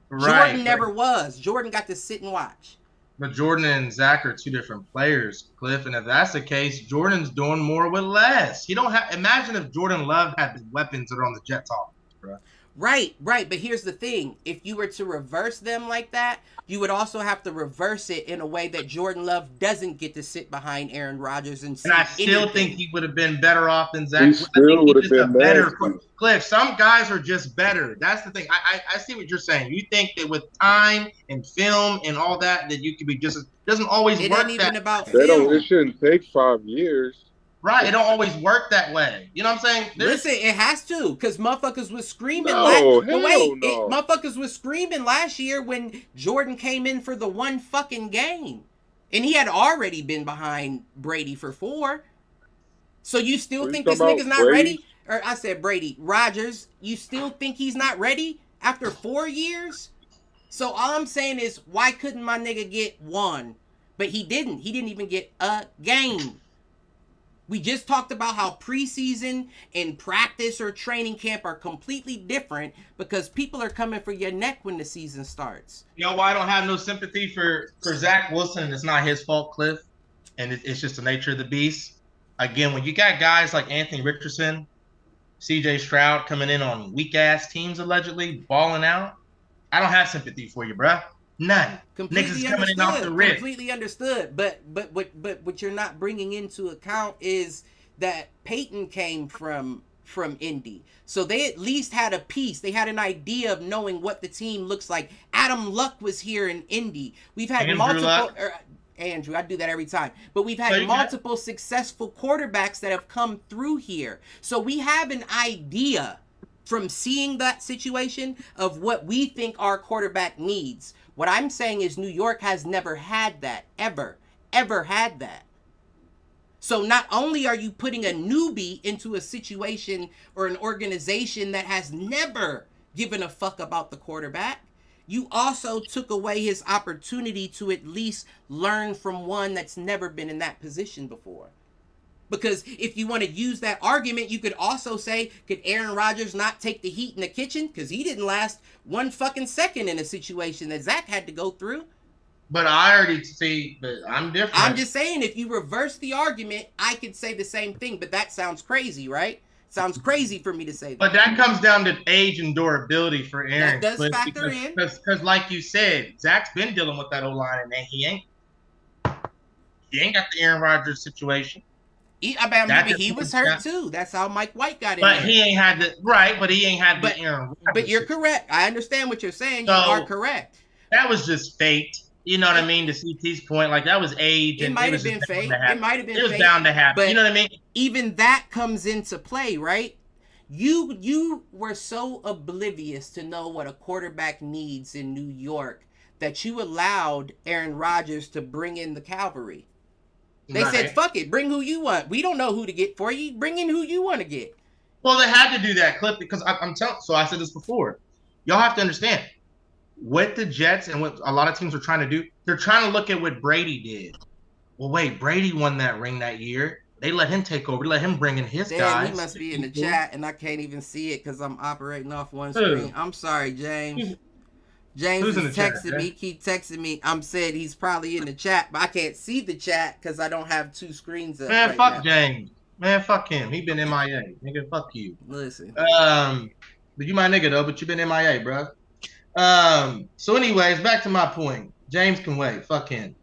Right, Jordan never was. Jordan got to sit and watch. But Jordan and Zach are two different players, Cliff. And if that's the case, Jordan's doing more with less. You don't have. Imagine if Jordan Love had the weapons that are on the Jets offense, bro. Right. But here's the thing: if you were to reverse them like that, you would also have to reverse it in a way that Jordan Love doesn't get to sit behind Aaron Rodgers and I still think he would have been better off than Zach. He still would have been better. Cliff, some guys are just better. That's the thing. I see what you're saying. You think that with time and film and all that you could be just. Doesn't always work. It ain't even about film. It shouldn't take 5 years. Right, it don't always work that way. You know what I'm saying? Listen, it has to, because motherfuckers was screaming motherfuckers was screaming last year when Jordan came in for the one fucking game. And he had already been behind Brady for 4. So you still think this nigga's not ready? Or I said Brady, Rodgers, you still think he's not ready after 4 years? So all I'm saying is, why couldn't my nigga get 1? But he didn't. He didn't even get a game. We just talked about how preseason and practice or training camp are completely different because people are coming for your neck when the season starts. You know why I don't have no sympathy for Zach Wilson? It's not his fault, Cliff, and it's just the nature of the beast. Again, when you got guys like Anthony Richardson, C.J. Stroud coming in on weak-ass teams allegedly, balling out, I don't have sympathy for you, bruh. None. Completely understood. Off the rip. Completely understood. But what you're not bringing into account is that Peyton came from Indy. So they at least had a piece. They had an idea of knowing what the team looks like. Adam Luck was here in Indy. We've had Andrew, I do that every time. But we've had multiple successful quarterbacks that have come through here. So we have an idea from seeing that situation of what we think our quarterback needs. What I'm saying is New York has never had that, ever had that. So not only are you putting a newbie into a situation or an organization that has never given a fuck about the quarterback, you also took away his opportunity to at least learn from one that's never been in that position before. Because if you want to use that argument, you could also say, could Aaron Rodgers not take the heat in the kitchen? Because he didn't last 1 fucking second in a situation that Zach had to go through. But I already see, but I'm different. I'm just saying, if you reverse the argument, I could say the same thing. But that sounds crazy, right? Sounds crazy for me to say that. But that comes down to age and durability for Aaron. That does factor in. Because like you said, Zach's been dealing with that O-line, and he ain't got the Aaron Rodgers situation. He was hurt too. That's how Mike White got in. But he ain't had the Aaron. But you're correct. I understand what you're saying. You are correct. That was just fate. You know what I mean? To CT's point, like that was age. It might have been fate. It was bound to happen. But you know what I mean? Even that comes into play, right? You were so oblivious to know what a quarterback needs in New York that you allowed Aaron Rodgers to bring in the cavalry. They said, fuck it, bring who you want. We don't know who to get for you. Bring in who you want to get. Well, they had to do that, Clip, because I'm telling. So I said this before. Y'all have to understand what the Jets and what a lot of teams are trying to do. They're trying to look at what Brady did. Well, wait, Brady won that ring that year. They let him take over. Let him bring in his guys. He must be in the chat, and I can't even see it because I'm operating off one screen. I'm sorry, James. James is texting me, keep texting me. I'm saying he's probably in the chat, but I can't see the chat because I don't have 2 screens up. Man, fuck James. Man, fuck him. He been MIA. Nigga, fuck you. Listen. But you my nigga though, but you been MIA, bro. So anyways, back to my point. James can wait. Fuck him.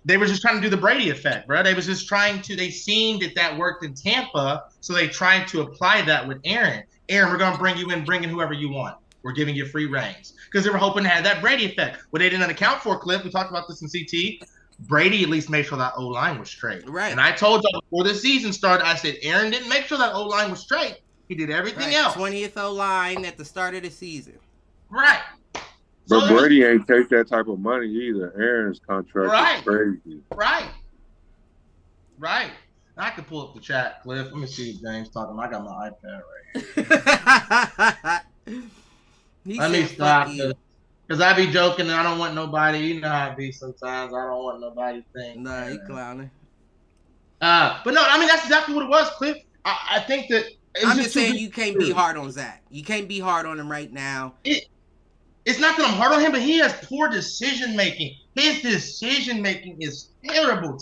They were just trying to do the Brady effect, bro. They seen that worked in Tampa, so they tried to apply that with Aaron. Aaron, we're gonna bring in whoever you want. We're giving you free reigns because they were hoping to have that Brady effect. What they didn't account for, Cliff, we talked about this in CT. Brady at least made sure that O-line was straight. Right. And I told you before the season started, I said Aaron didn't make sure that O-line was straight. He did everything else. 20th O-line at the start of the season. Right. But Brady ain't take that type of money either. Aaron's contract is crazy. Right. I can pull up the chat, Cliff. Let me see if James talking. I got my iPad right here. Let me stop because I be joking and I don't want nobody. You know how I be sometimes. I don't want nobody to think. Nah, he clowning. But no, I mean that's exactly what it was, Cliff. I think that I'm just saying you can't be hard on Zach. You can't be hard on him right now. It's not that I'm hard on him, but he has poor decision making. His decision making is terrible.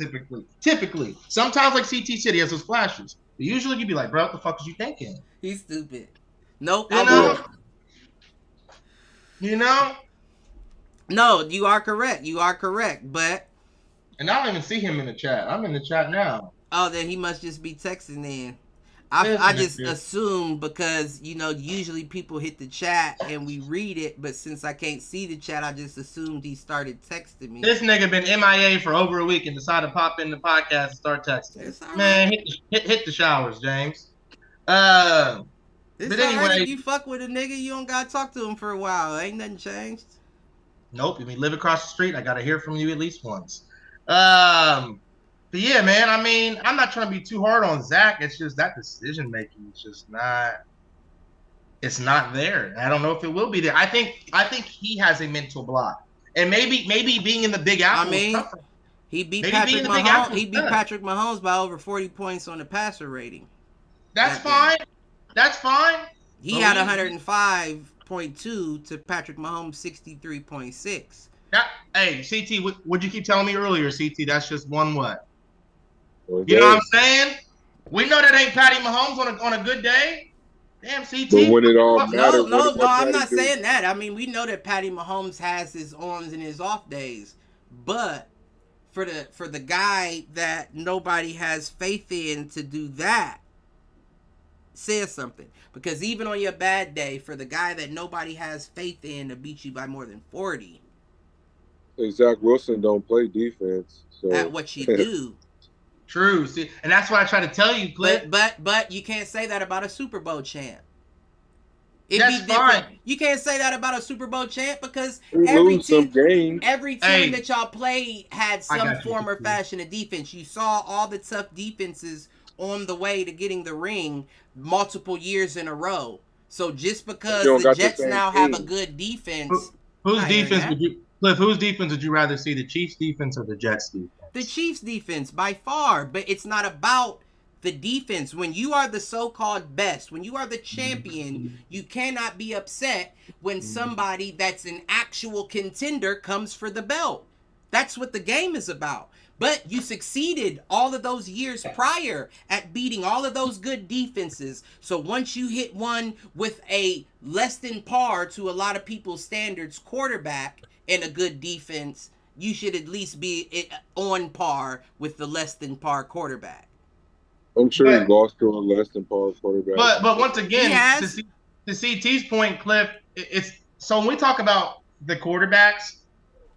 Typically, sometimes like CT said, he has those flashes. But usually you'd be like, bro, what the fuck is you thinking? He's stupid. Nope. You know? No, you are correct. But and I don't even see him in the chat. I'm in the chat now. Oh, then he must just be texting then. I just assume because, usually people hit the chat and we read it, but since I can't see the chat, I just assumed he started texting me. This nigga been MIA for over a week and decided to pop in the podcast and start texting. Man, hit the showers, James. But anyway, if you fuck with a nigga, you don't gotta talk to him for a while. Ain't nothing changed. Nope. If you live across the street, I gotta hear from you at least once. But yeah, man, I mean, I'm not trying to be too hard on Zach. It's just that decision making is just it's not there. I don't know if it will be there. I think he has a mental block. And maybe being in the Big Apple is tougher. He beat Patrick Mahomes. He beat Patrick Mahomes by over 40 points on the passer rating. That's fine. That's fine. He had 105.2 to Patrick Mahomes 63.6. Hey, CT, what'd you keep telling me earlier, CT? That's just one what? You know what I'm saying? We know that ain't Patty Mahomes on a good day. Damn, CT. But when it all matters, no, I'm not saying that. I mean, we know that Patty Mahomes has his ons and his off days, but for the guy that nobody has faith in to do that, says something. Because even on your bad day, for the guy that nobody has faith in to beat you by more than 40. Zach Wilson don't play defense. So. At what you do. True. See, and that's what I try to tell you, Cliff. But you can't say that about a Super Bowl champ. That's fine. You can't say that about a Super Bowl champ because every team that y'all played had some form or fashion of defense. You saw all the tough defenses on the way to getting the ring multiple years in a row. So just because the Jets now have a good defense, whose defense would you rather see, the Chiefs defense or the Jets defense? The Chiefs defense by far, but it's not about the defense. When you are the so-called best, when you are the champion, you cannot be upset when somebody that's an actual contender comes for the belt. That's what the game is about. But you succeeded all of those years prior at beating all of those good defenses. So once you hit one with a less than par to a lot of people's standards quarterback and a good defense, you should at least be on par with the less than par quarterback. I'm sure he lost to a less than par quarterback. But once again, to CT's point, Cliff, it's so when we talk about the quarterbacks,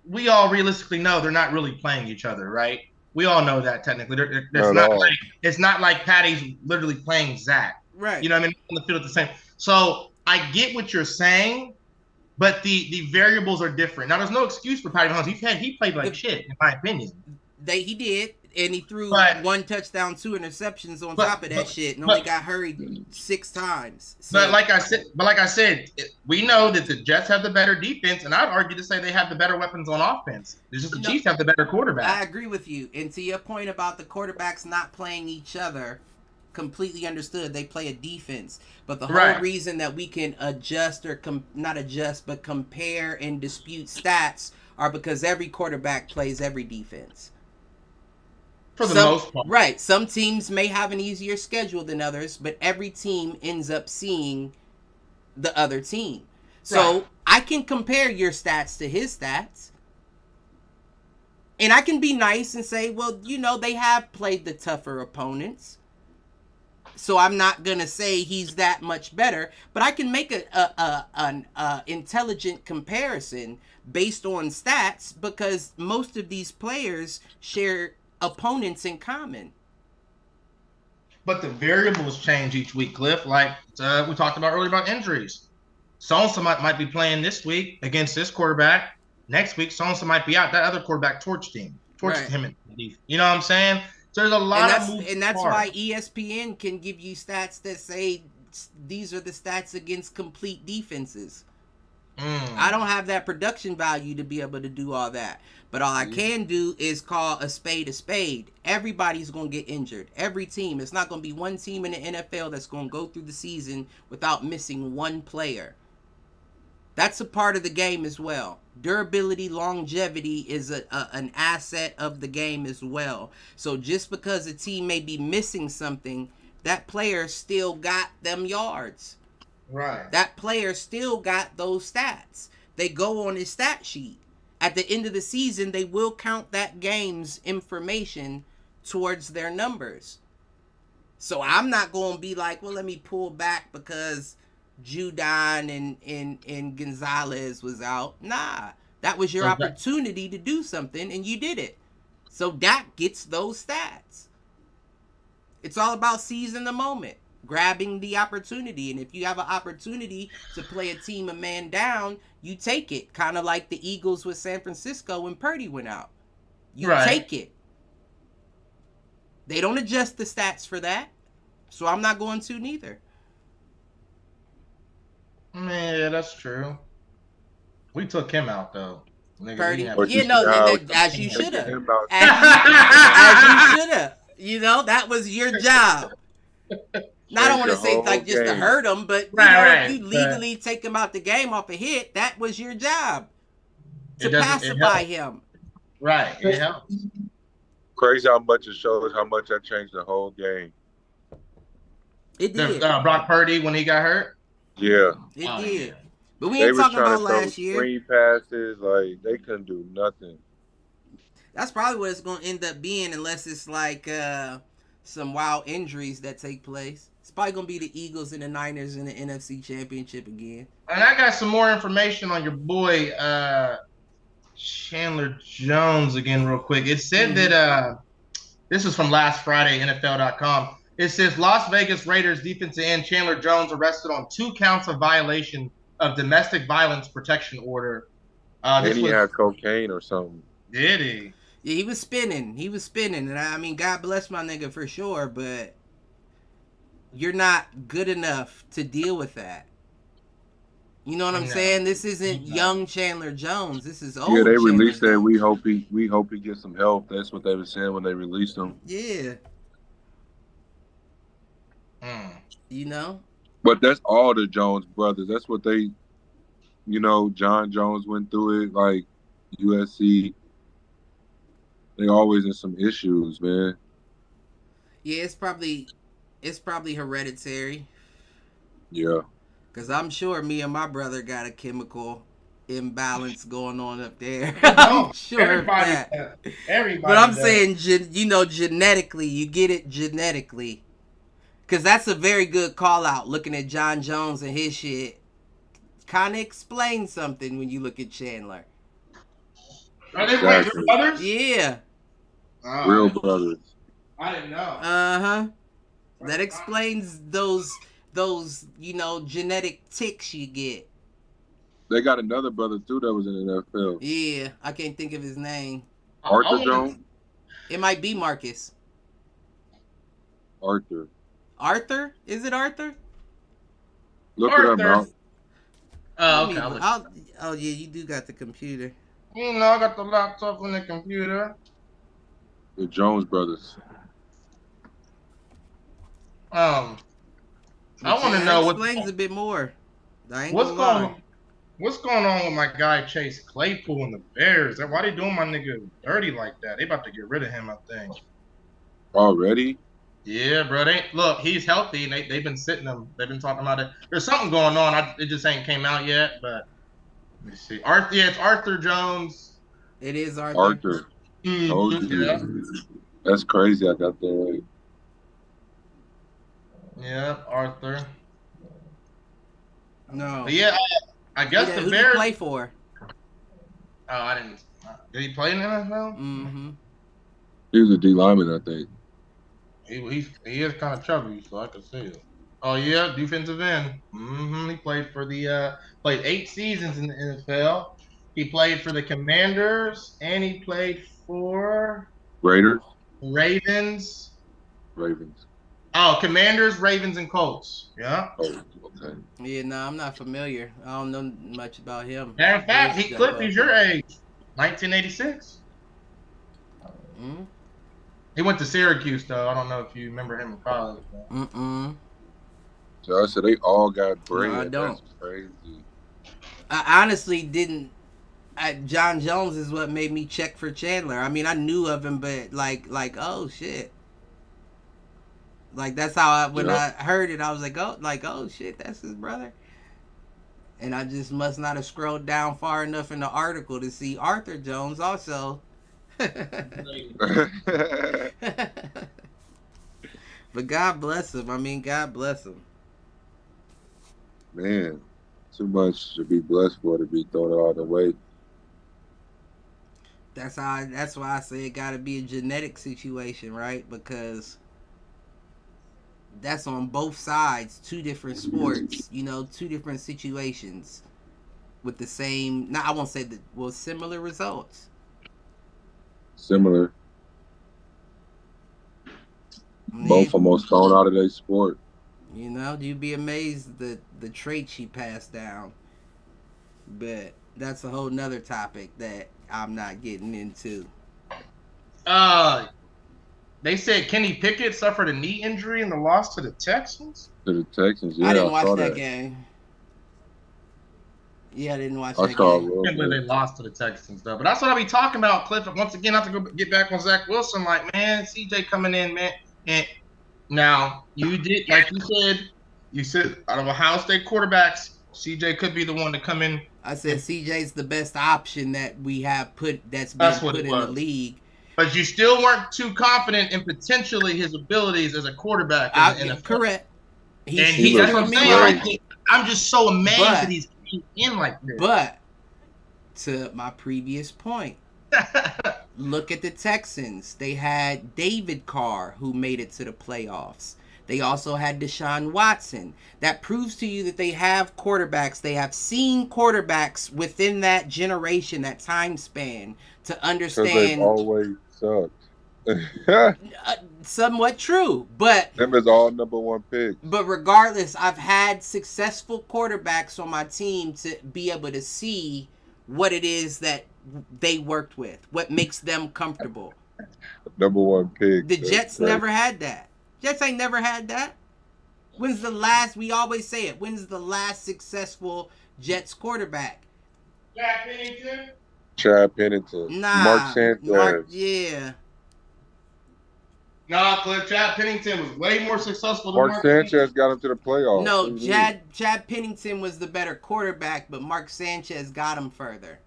we all realistically know they're not really playing each other, right? We all know that technically. It's not like Patty's literally playing Zach. Right. You know what I mean? On the field at the same. So I get what you're saying, but the variables are different. Now, there's no excuse for Patty Mahomes. He played like shit, in my opinion. He did, and he threw 1 touchdown, 2 interceptions on top of that shit, and only got hurried 6 times. So. But like I said, we know that the Jets have the better defense, and I'd argue to say they have the better weapons on offense. It's just the Chiefs have the better quarterback. I agree with you, and to your point about the quarterbacks not playing each other, completely understood. They play a defense, but the whole reason that we can adjust or not adjust, but compare and dispute stats are because every quarterback plays every defense. For the most part. Right. Some teams may have an easier schedule than others, but every team ends up seeing the other team. So I can compare your stats to his stats. And I can be nice and say, well, they have played the tougher opponents. So I'm not going to say he's that much better. But I can make an intelligent comparison based on stats because most of these players share opponents in common. But the variables change each week, Cliff. Like we talked about earlier about injuries. So-and-so might be playing this week against this quarterback. Next week, so-and-so might be out. That other quarterback torched him. You know what I'm saying? So there's a lot of moving and that's why ESPN can give you stats that say these are the stats against complete defenses. I don't have that production value to be able to do all that. But all I can do is call a spade a spade. Everybody's going to get injured. Every team. It's not going to be one team in the NFL that's going to go through the season without missing one player. That's a part of the game as well. Durability, longevity is an asset of the game as well. So just because a team may be missing something, that player still got them yards. Right. That player still got those stats. They go on his stat sheet. At the end of the season, they will count that game's information towards their numbers. So I'm not going to be like, well, let me pull back because Judon and Gonzalez was out. Nah, that was your opportunity to do something, and you did it. So Dak gets those stats. It's all about seizing the moment, grabbing the opportunity. And if you have an opportunity to play a team a man down, you take it. Kind of like the Eagles with San Francisco when Purdy went out. You take it. They don't adjust the stats for that. So I'm not going to neither. Yeah, that's true. We took him out though. Purdy. As you should have. As you should have. That was your job. Now, I don't want to say like just to hurt him, but if you legally take him out the game off a hit, that was your job to pacify him. Right. It helps. Crazy how much it shows how much that changed the whole game. It did. Brock Purdy when he got hurt. Yeah. It did. But we ain't talking about last year. Screen passes, like they couldn't do nothing. That's probably what it's going to end up being, unless it's like some wild injuries that take place. It's probably going to be the Eagles and the Niners in the NFC Championship again. And I got some more information on your boy Chandler Jones again real quick. It said that this is from last Friday, NFL.com. It says Las Vegas Raiders defensive end Chandler Jones arrested on 2 counts of violation of domestic violence protection order. And he had cocaine or something. Did he? Yeah, he was spinning. And I mean, God bless my nigga for sure, but you're not good enough to deal with that. You know what I'm saying? This isn't young Chandler Jones. This is old. Yeah, they Chandler released that. Jones. We hope he gets some help. That's what they were saying when they released him. Yeah. But that's all the Jones brothers. That's what they, John Jones went through it, like USC. They always in some issues, man. Yeah, it's probably hereditary. Yeah. Because I'm sure me and my brother got a chemical imbalance going on up there. I'm sure of that. Everybody but I'm saying, genetically, you get it genetically. Because that's a very good call out, looking at John Jones and his shit. Kind of explains something when you look at Chandler. Are they real brothers? Yeah. Real brothers. I didn't know. Uh-huh. That explains those genetic ticks you get. They got another brother, too, that was in the NFL. Yeah, I can't think of his name. Arthur Jones? It might be Marcus. Arthur? Is it Arthur? Look it up, Mount. Oh, okay. Oh, yeah, you do got the computer. I got the laptop and the computer. The Jones brothers. I want to know what explains a bit more. What's going on with my guy Chase Claypool and the Bears? Why they doing my nigga dirty like that? They about to get rid of him, I think. Already? Yeah, bro. Look, he's healthy, and they've been sitting him. They've been talking about it. There's something going on. It just ain't came out yet. But let me see. It's Arthur Jones. It is Arthur. Yeah. That's crazy. I got that right. Yeah, Arthur. No. But yeah, I guess the Bears. Who did he play for? Oh, I didn't. Did he play in the NFL? Mm-hmm. He was a D lineman, I think. He is kind of chubby, so I can see it. Oh yeah, defensive end. Mm-hmm. He played for played 8 seasons in the NFL. He played for the Commanders, and he played for Raiders, Ravens. Oh, Commanders, Ravens, and Colts. Yeah. Oh, okay. Yeah, no, I'm not familiar. I don't know much about him. Matter of fact, he's your age. 1986. Mm-hmm. He went to Syracuse, though. I don't know if you remember him in college. So I said they all got bread. No, I don't. That's crazy. I honestly didn't. John Jones is what made me check for Chandler. I mean, I knew of him, but like, oh shit. Like that's how I heard it, I was like, oh shit, that's his brother. And I just must not have scrolled down far enough in the article to see Arthur Jones also. But God bless him. I mean, God bless him. Man, too much to be blessed for to be thrown all the way. That's why I say it got to be a genetic situation, right? Because that's on both sides, 2 different sports, 2 different situations with the same, I won't say similar results. Similar. Both almost thrown out of their sport. You'd be amazed the traits she passed down. But that's a whole nother topic that I'm not getting into. They said Kenny Pickett suffered a knee injury in the loss to the Texans. Yeah. I didn't watch that game. Yeah, I didn't watch that game. I can't believe they lost to the Texans, though. But that's what I be talking about, Cliff. Once again, I have to get back on Zach Wilson. Like, man, CJ coming in, man. And now, you did, like you said out of Ohio State quarterbacks, CJ could be the one to come in. I said CJ's the best option that we have that's been put in the league. But you still weren't too confident in potentially his abilities as a quarterback. Correct. That's what I'm saying. I'm just so amazed that he's in like this. But to my previous point, look at the Texans. They had David Carr, who made it to the playoffs. They also had Deshaun Watson. That proves to you that they have quarterbacks. They have seen quarterbacks within that generation, that time span, to understand. Because they've always sucked. Somewhat true, but them is all number 1 picks. But regardless, I've had successful quarterbacks on my team to be able to see what it is that they worked with, what makes them comfortable. Number 1 pick. The Jets never had that. Jets ain't never had that. When's the last? We always say it. When's the last successful Jets quarterback? Chad Pennington. Nah. Mark Sanchez. Yeah. Nah, Cliff. Chad Pennington was way more successful than Mark Sanchez got him to the playoffs. No, Chad Pennington was the better quarterback, but Mark Sanchez got him further.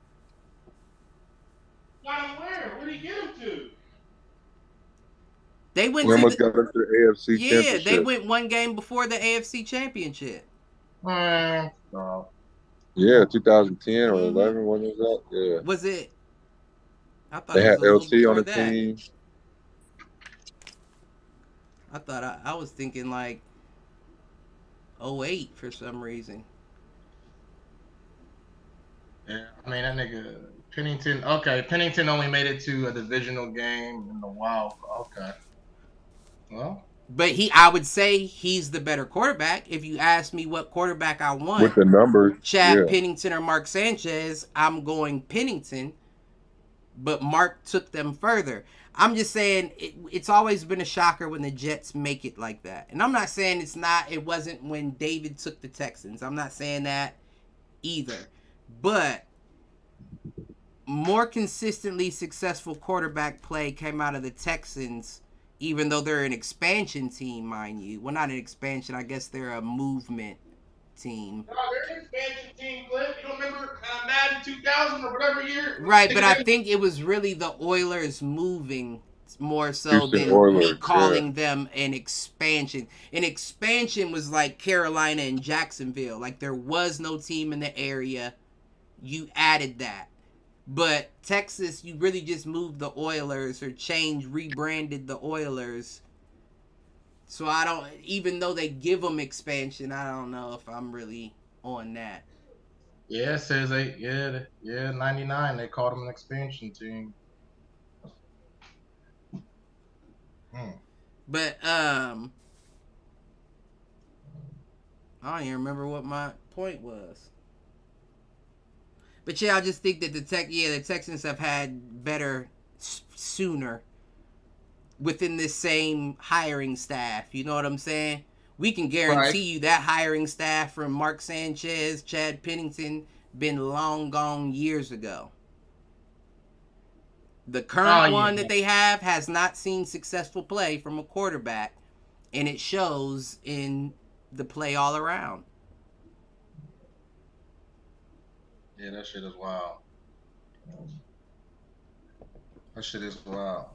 Got him where? Where did he get him to? They went got him to the AFC championship. They went 1 game before the AFC championship. No. Yeah, 2010 or 11. When was that? Yeah. Was it? I thought they had LT on the that. team. I thought I was thinking like 08 for some reason. Yeah, I mean that nigga Pennington. Okay, Pennington only made it to a divisional game in the Wild. Okay. Well. But I would say he's the better quarterback. If you ask me what quarterback I want, with the numbers, Chad Pennington or Mark Sanchez, I'm going Pennington. But Mark took them further. I'm just saying it's always been a shocker when the Jets make it like that. And I'm not saying it wasn't when David took the Texans. I'm not saying that either. But more consistently successful quarterback play came out of the Texans even though they're an expansion team, mind you. Well, not an expansion. I guess they're a movement team. No, they're an expansion team, Cliff. You don't remember Madden 2000 or whatever year? Right, but I think it was really the Oilers moving more so than me calling them an expansion. An expansion was like Carolina and Jacksonville. Like, there was no team in the area. You added that. But Texas, you really just moved the Oilers or rebranded the Oilers. So I don't, even though they give them expansion, I don't know if I'm really on that. Yeah, it says 99. They called them an expansion team. But I don't even remember what my point was. But yeah, I just think that the Texans have had better sooner within this same hiring staff. You know what I'm saying? We can guarantee you that hiring staff from Mark Sanchez, Chad Pennington, been long gone years ago. The current one that they have has not seen successful play from a quarterback, and it shows in the play all around. Yeah, that shit is wild. That shit is wild.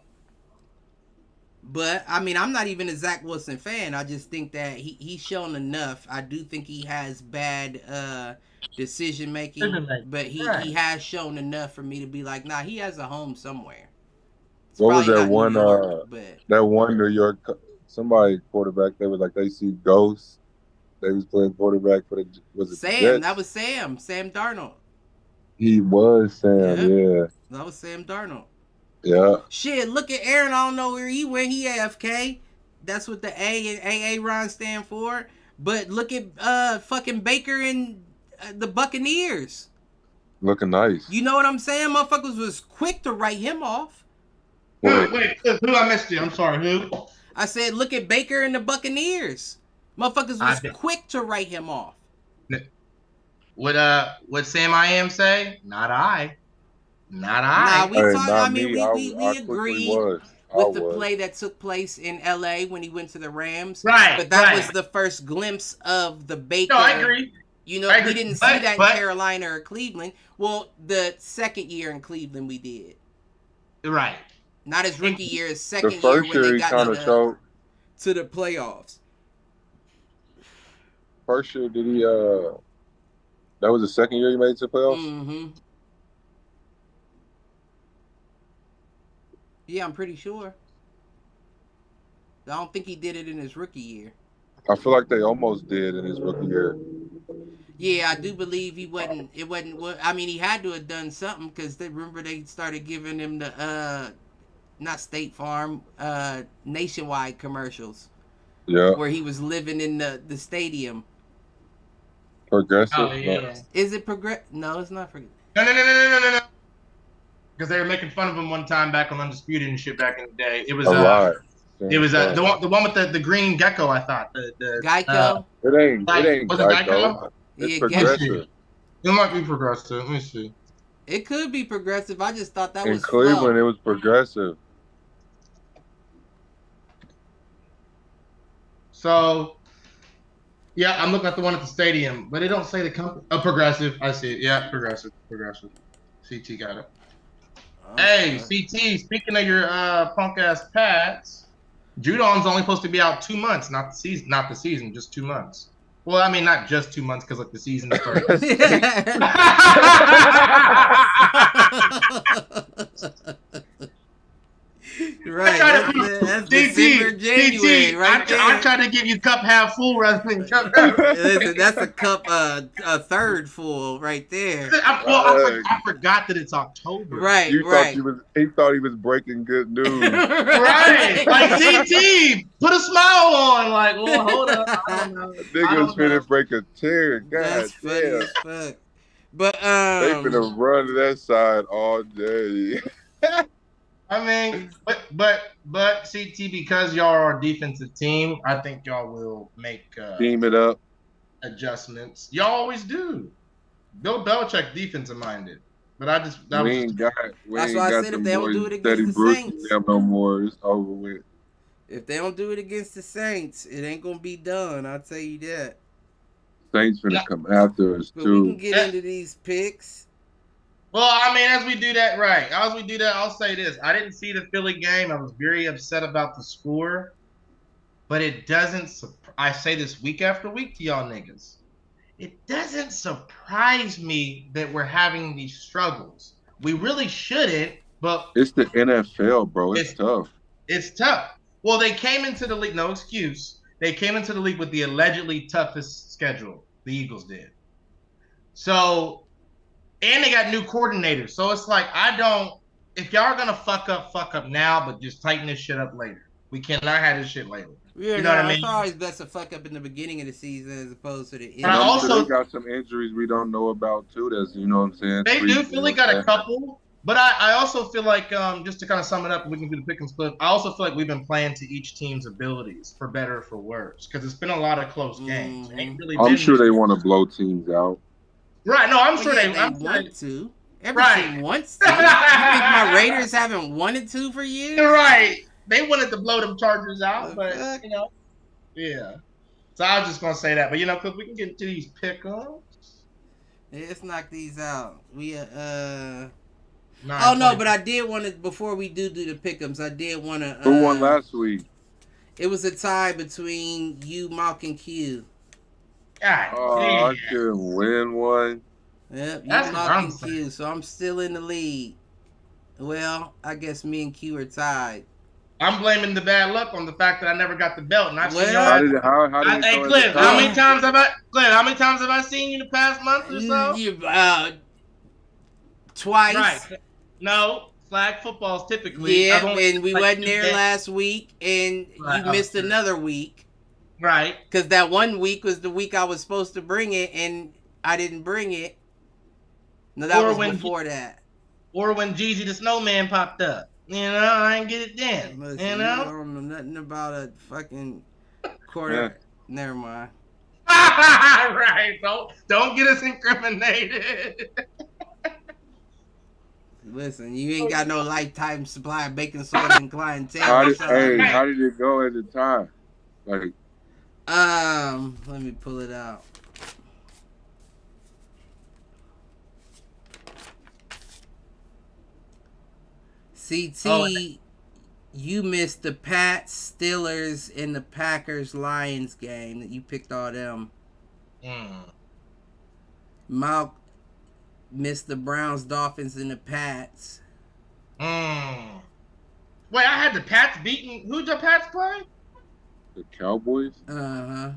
But, I mean, I'm not even a Zach Wilson fan. I just think that he's shown enough. I do think he has bad decision-making, but he has shown enough for me to be like, nah, he has a home somewhere. It's what was that one, York, that one New York, somebody quarterback, they was like, they see ghosts. They was playing quarterback for the, was it Sam? Jets? That was Sam Darnold. He was Sam, yeah. That was Sam Darnold. Yeah. Shit, look at Aaron. I don't know where he went. He AFK. That's what the A and AA stand for. But look at fucking Baker and the Buccaneers. Looking nice. You know what I'm saying? Motherfuckers was quick to write him off. Wait, who I missed you? I'm sorry, who? I said, look at Baker and the Buccaneers. Motherfuckers was quick to write him off. What Sam I Am say? Not I. Not Nah, I. we talk, I mean, we agreed with the play that took place in LA when he went to the Rams. Right. But that was the first glimpse of the Baker. No, I agree. You know, we didn't see that in Carolina or Cleveland. Well, the second year in Cleveland we did. Right. Not his rookie year, his second year when they got to the playoffs. First year, did he, that was the second year he made it to the playoffs? Mm-hmm. Yeah, I'm pretty sure. I don't think he did it in his rookie year. I feel like they almost did in his rookie year. Yeah, I do believe he wasn't. It wasn't. I mean, he had to have done something because remember they started giving him the not State Farm, Nationwide commercials. Yeah. Where he was living in the stadium. Progressive. Oh, yeah. Is it No, it's not progressive. No. Because they were making fun of him one time back on Undisputed and shit back in the day. It was it was the one with the green gecko. I thought the Geico. It ain't was Geico. It's progressive. It might be progressive. Let me see. It could be progressive. I just thought that was in Cleveland. It was progressive. So, yeah, I'm looking at the one at the stadium, but it don't say the company. Oh, Progressive. I see it. Yeah, Progressive. CT got it. Okay. Hey, CT, speaking of your punk-ass Pats, Judon's only supposed to be out 2 months, not the season, just 2 months. Well, I mean, not just 2 months, because, like, the season started. Right, that's December, January, right there. I try to give you cup half full rather than cup half. Listen, that's a cup a third full right there. I forgot that it's October. Right, he thought he was breaking good news. Right, like CT, put a smile on. Like, well, hold up. Niggas finna break a tear. God that's damn. Funny as fuck. But they finna run to that side all day. I mean, but CT, because y'all are a defensive team, I think y'all will make team it up adjustments. Y'all always do. Bill Belichick defensive minded, but that's why I said if they don't do it against the Saints, no more. It's over with. If they don't do it against the Saints, it ain't gonna be done. I'll tell you that. Saints gonna come after us too. We can get into these picks. Well, I mean, as we do that, I'll say this. I didn't see the Philly game. I was very upset about the score. But it doesn't, I say this week after week to y'all niggas, it doesn't surprise me that we're having these struggles. We really shouldn't, but... It's the NFL, bro. It's tough. It's tough. Well, they came into the league, no excuse. They came into the league with the allegedly toughest schedule. The Eagles did. So, and they got new coordinators. So it's like, if y'all are going to fuck up now, but just tighten this shit up later. We cannot have this shit later. Yeah, you know what I mean? It's always best to fuck up in the beginning of the season as opposed to the end. And also, they got some injuries we don't know about too. That's, you know what I'm saying? They do. Philly got a couple. But I also feel like, just to kind of sum it up, we can do the pick and split. I also feel like we've been playing to each team's abilities, for better or for worse, because it's been a lot of close games. I'm sure they want to blow teams out. Right. No, I'm sure they want to. Every team wants to. You think my Raiders haven't wanted to for years? Right. They wanted to blow them Chargers out, but, yeah. So I was just going to say that. But, because we can get into these pickups. Yeah, let's knock these out. But I did want to, before we do the pick'ems, I did want to... Who won last week? It was a tie between you, Malk, and Q. I couldn't win one. Yep, you, Malk, and Q, so I'm still in the lead. Well, I guess me and Q are tied. I'm blaming the bad luck on the fact that I never got the belt. And how did it Cliff, how many times have I seen you the past month or so? Twice. Right. No, flag football's typically. Yeah, and we wasn't there last week, and you missed another week. Right. Because that one week was the week I was supposed to bring it, and I didn't bring it. No, that was before that. Or when Jeezy the Snowman popped up. I ain't get it then. Listen, you don't know nothing about a fucking quarter. Yeah. Never mind. Right. Don't get us incriminated. Listen, you ain't got no lifetime supply of baking soda and clientele. How did it go at the time? Let me pull it out. CT, you missed the Pats, Steelers, and the Packers-Lions game. That you picked all them. Malk missed the Browns, Dolphins, and the Pats. Wait, I had the Pats beaten. Who'd the Pats play? The Cowboys. Uh-huh.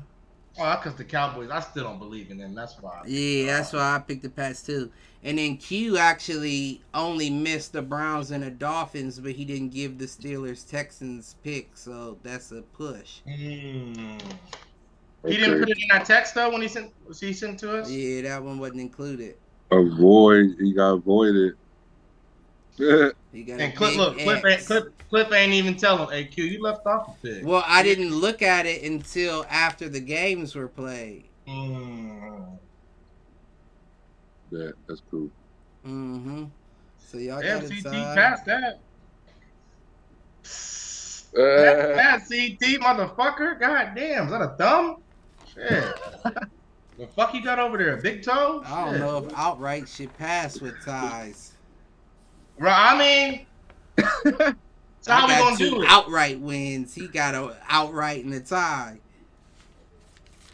Oh, because the Cowboys, I still don't believe in them. That's why. Yeah, that's why I picked the Pats too. And then Q actually only missed the Browns and the Dolphins, but he didn't give the Steelers-Texans pick, so that's a push. He didn't put it in that text though when he sent to us? Yeah, that one wasn't included. He got avoided. And Cliff ain't even tell him, hey Q, you left off the pick. Well, I didn't look at it until after the games were played. Yeah, that's cool. Mm-hmm. So y'all got it CT past that. That CT motherfucker. God damn, is that a thumb? Shit. The fuck you got over there? A big toe? I don't know if outright should pass with ties. Right, I mean, so how we gonna do it? Outright wins. He got a outright in the tie.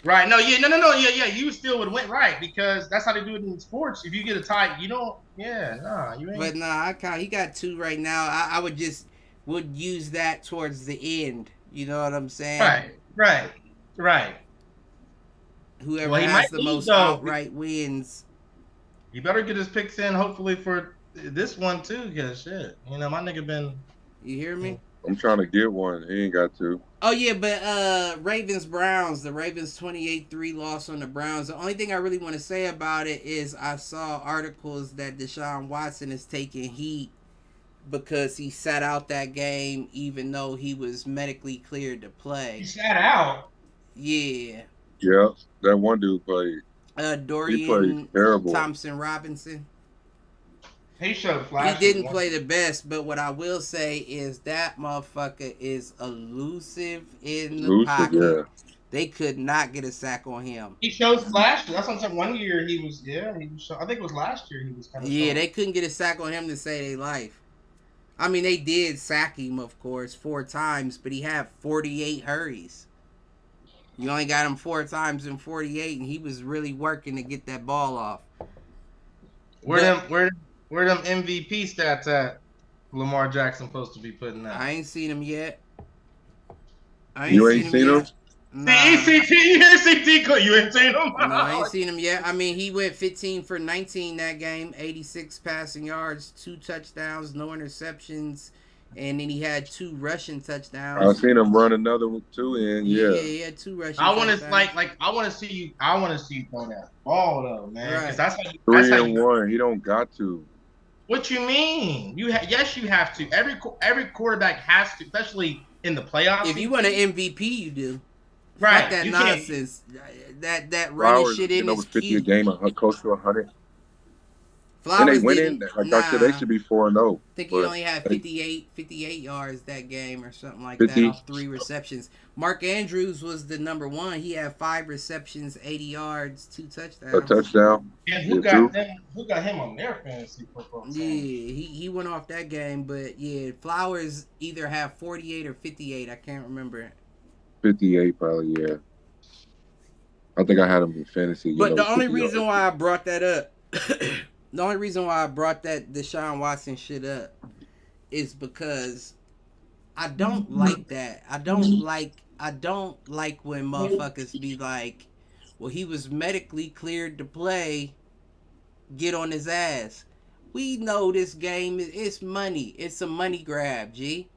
Right. No. Yeah. You still would win, right? Because that's how they do it in sports. If you get a tie, you don't. Yeah. Nah. You ain't. But he got two right now. I would use that towards the end. You know what I'm saying? Right. Whoever has the most outright wins. You better get his picks in, hopefully for this one too, because shit, my nigga been. You hear me? I'm trying to get one. He ain't got to. Oh yeah, but Ravens-Browns. The Ravens 28-3 loss on the Browns. The only thing I really want to say about it is I saw articles that Deshaun Watson is taking heat because he sat out that game even though he was medically cleared to play. He sat out? Yeah. Yeah, that one dude played. Dorian Thompson Robinson. He showed flashes. He didn't play the best, but what I will say is that motherfucker is elusive in the pocket. Yeah. They could not get a sack on him. He shows flashes. That's what I'm saying. 1 year he was. I think it was last year he was kind of. Yeah, they couldn't get a sack on him to save their life. I mean, they did sack him, of course, 4 times, but he had 48 hurries. You only got him 4 times in 48, and he was really working to get that ball off. Where them MVP stats at? Lamar Jackson supposed to be putting out. I ain't seen him yet. You ain't seen him? Nah. You ain't seen him? No, I ain't seen him yet. I mean, he went 15 for 19 that game, 86 passing yards, 2 touchdowns, no interceptions, and then he had 2 rushing touchdowns. I seen him run another one too, and yeah, he had 2 rushing. I want to see you throw that ball though, man. Right. That's 3-1. He don't got to. What you mean? Yes, you have to. Every quarterback has to, especially in the playoffs. If you want an MVP, you do. Right. Fuck that nonsense. That running shit in is 50 cute. a game, close to 100. Flowers and they winning. Like I said, they should be 4-0. I think he only had 58 yards that game or something like that off 3 receptions. Mark Andrews was the number 1. He had 5 receptions, 80 yards, 2 touchdowns. A touchdown. And who got him on their fantasy football team? Yeah, he went off that game, but yeah, Flowers either have 48 or 58. I can't remember. 58 probably, yeah. I think I had him in fantasy. But the only reason why I brought that up, the only reason why I brought that Deshaun Watson shit up is because I don't like that. I don't like when motherfuckers be like, well, he was medically cleared to play, get on his ass. We know this game, it's money. It's a money grab, G.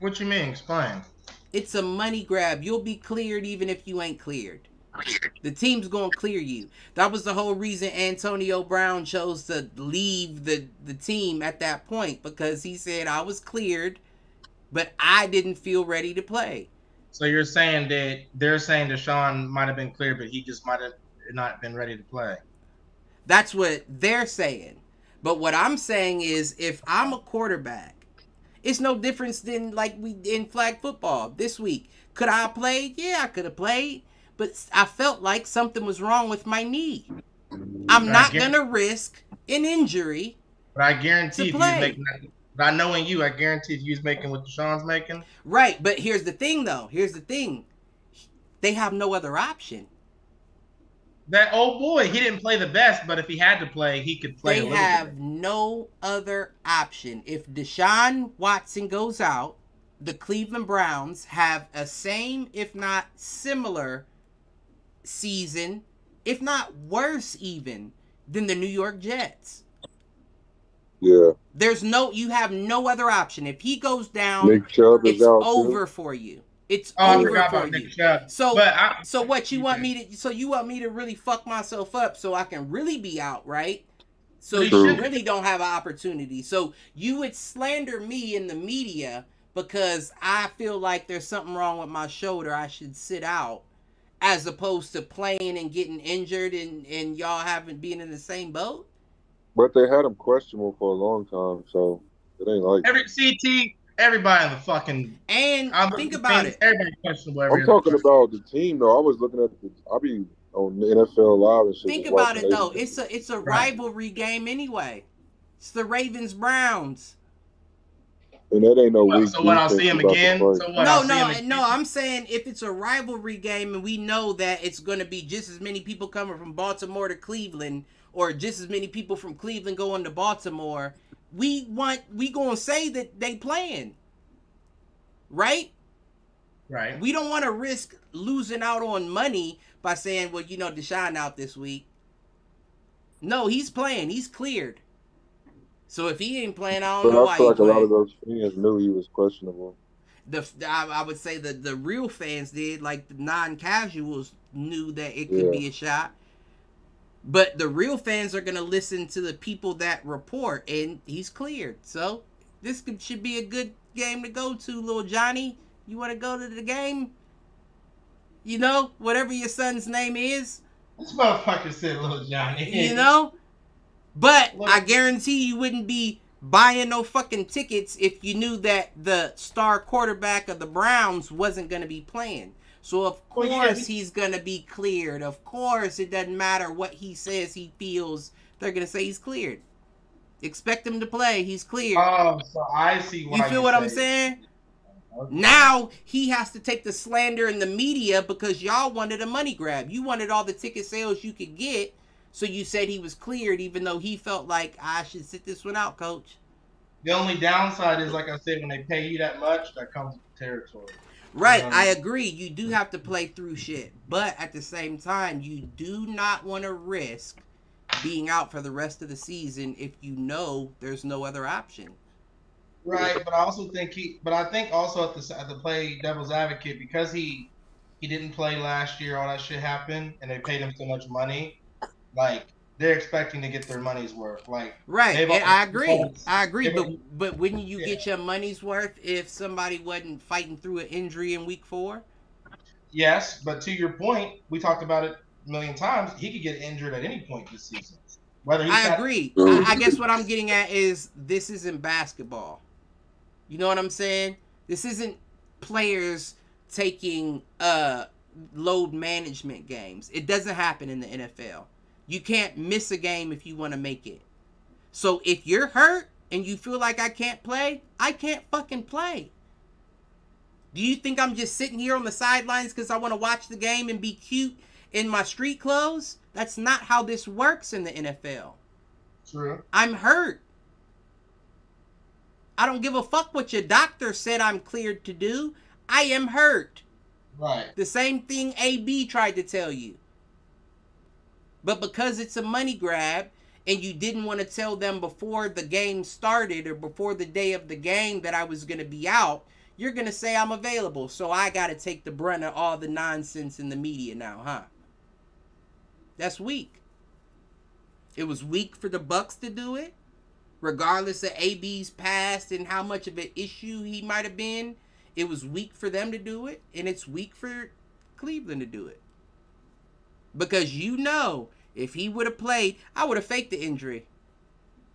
What you mean? Explain. It's a money grab. You'll be cleared even if you ain't cleared. The team's going to clear you. That was the whole reason Antonio Brown chose to leave the team at that point, because he said, I was cleared, but I didn't feel ready to play. So you're saying that they're saying Deshaun might have been cleared, but he just might have not been ready to play. That's what they're saying. But what I'm saying is, if I'm a quarterback, it's no difference than like we in flag football this week. Could I have played? Yeah, I could have played. But I felt like something was wrong with my knee. I'm not going to risk an injury. But I guarantee if you was making that, by knowing you, I guarantee if you was making what Deshaun's making. Right, but here's the thing, though. Here's the thing. They have no other option. That old boy, he didn't play the best, but if he had to play, he could play. They have no other option. If Deshaun Watson goes out, the Cleveland Browns have a same, if not similar, season, if not worse even, than the New York Jets. Yeah. You have no other option. If he goes down, it's over for you. It's over for you. So what you want me to? So you want me to really fuck myself up so I can really be out, right? So you really don't have an opportunity. So you would slander me in the media because I feel like there's something wrong with my shoulder. I should sit out, as opposed to playing and getting injured and y'all haven't been in the same boat. But they had him questionable for a long time, so it ain't like everybody in the fucking think about it. Everybody questionable. I'm talking about the team though. I was looking at I be on the NFL Live and shit. Think about it though. It's a rivalry game anyway. It's the Ravens Browns. And that ain't no weak. So when I'll see him again. No. I'm saying if it's a rivalry game and we know that it's going to be just as many people coming from Baltimore to Cleveland, or just as many people from Cleveland going to Baltimore, we gonna say that they playing, right? Right. We don't want to risk losing out on money by saying, well, Deshaun out this week. No, he's playing. He's cleared. So if he ain't playing, I don't know why. I feel like a lot of those fans knew he was questionable. I would say that the real fans did, like the non-casuals knew that it could be a shot. But the real fans are going to listen to the people that report, and he's cleared. So this should be a good game to go to, little Johnny. You want to go to the game? Whatever your son's name is. This motherfucker said little Johnny. But I guarantee you wouldn't be buying no fucking tickets if you knew that the star quarterback of the Browns wasn't going to be playing. So, of course, he's going to be cleared. Of course, it doesn't matter what he says he feels. They're going to say he's cleared. Expect him to play. He's cleared. Oh, so I see why you feel what I'm saying? Okay. Now, he has to take the slander in the media because y'all wanted a money grab. You wanted all the ticket sales you could get, so you said he was cleared, even though he felt like, I should sit this one out, coach. The only downside is, like I said, when they pay you that much, that comes with the territory. Right, I agree. You do have to play through shit. But at the same time, you do not want to risk being out for the rest of the season if you know there's no other option. Right, but I think also at the play devil's advocate, because he didn't play last year, all that shit happened, and they paid him so much money, like they're expecting to get their money's worth. Like, right, and I agree. But wouldn't you get your money's worth if somebody wasn't fighting through an injury in week 4? Yes, but to your point, we talked about it a million times. He could get injured at any point this season. I agree. I guess what I'm getting at is this isn't basketball. You know what I'm saying? This isn't players taking load management games. It doesn't happen in the NFL. You can't miss a game if you want to make it. So if you're hurt and you feel like I can't play, I can't fucking play. Do you think I'm just sitting here on the sidelines because I want to watch the game and be cute in my street clothes? That's not how this works in the NFL. True. I'm hurt. I don't give a fuck what your doctor said I'm cleared to do. I am hurt. Right. The same thing AB tried to tell you. But because it's a money grab and you didn't want to tell them before the game started or before the day of the game that I was going to be out, you're going to say I'm available. So I got to take the brunt of all the nonsense in the media now, huh? That's weak. It was weak for the Bucks to do it. Regardless of AB's past and how much of an issue he might have been, it was weak for them to do it, and it's weak for Cleveland to do it. Because you know, if he would have played, I would have faked the injury.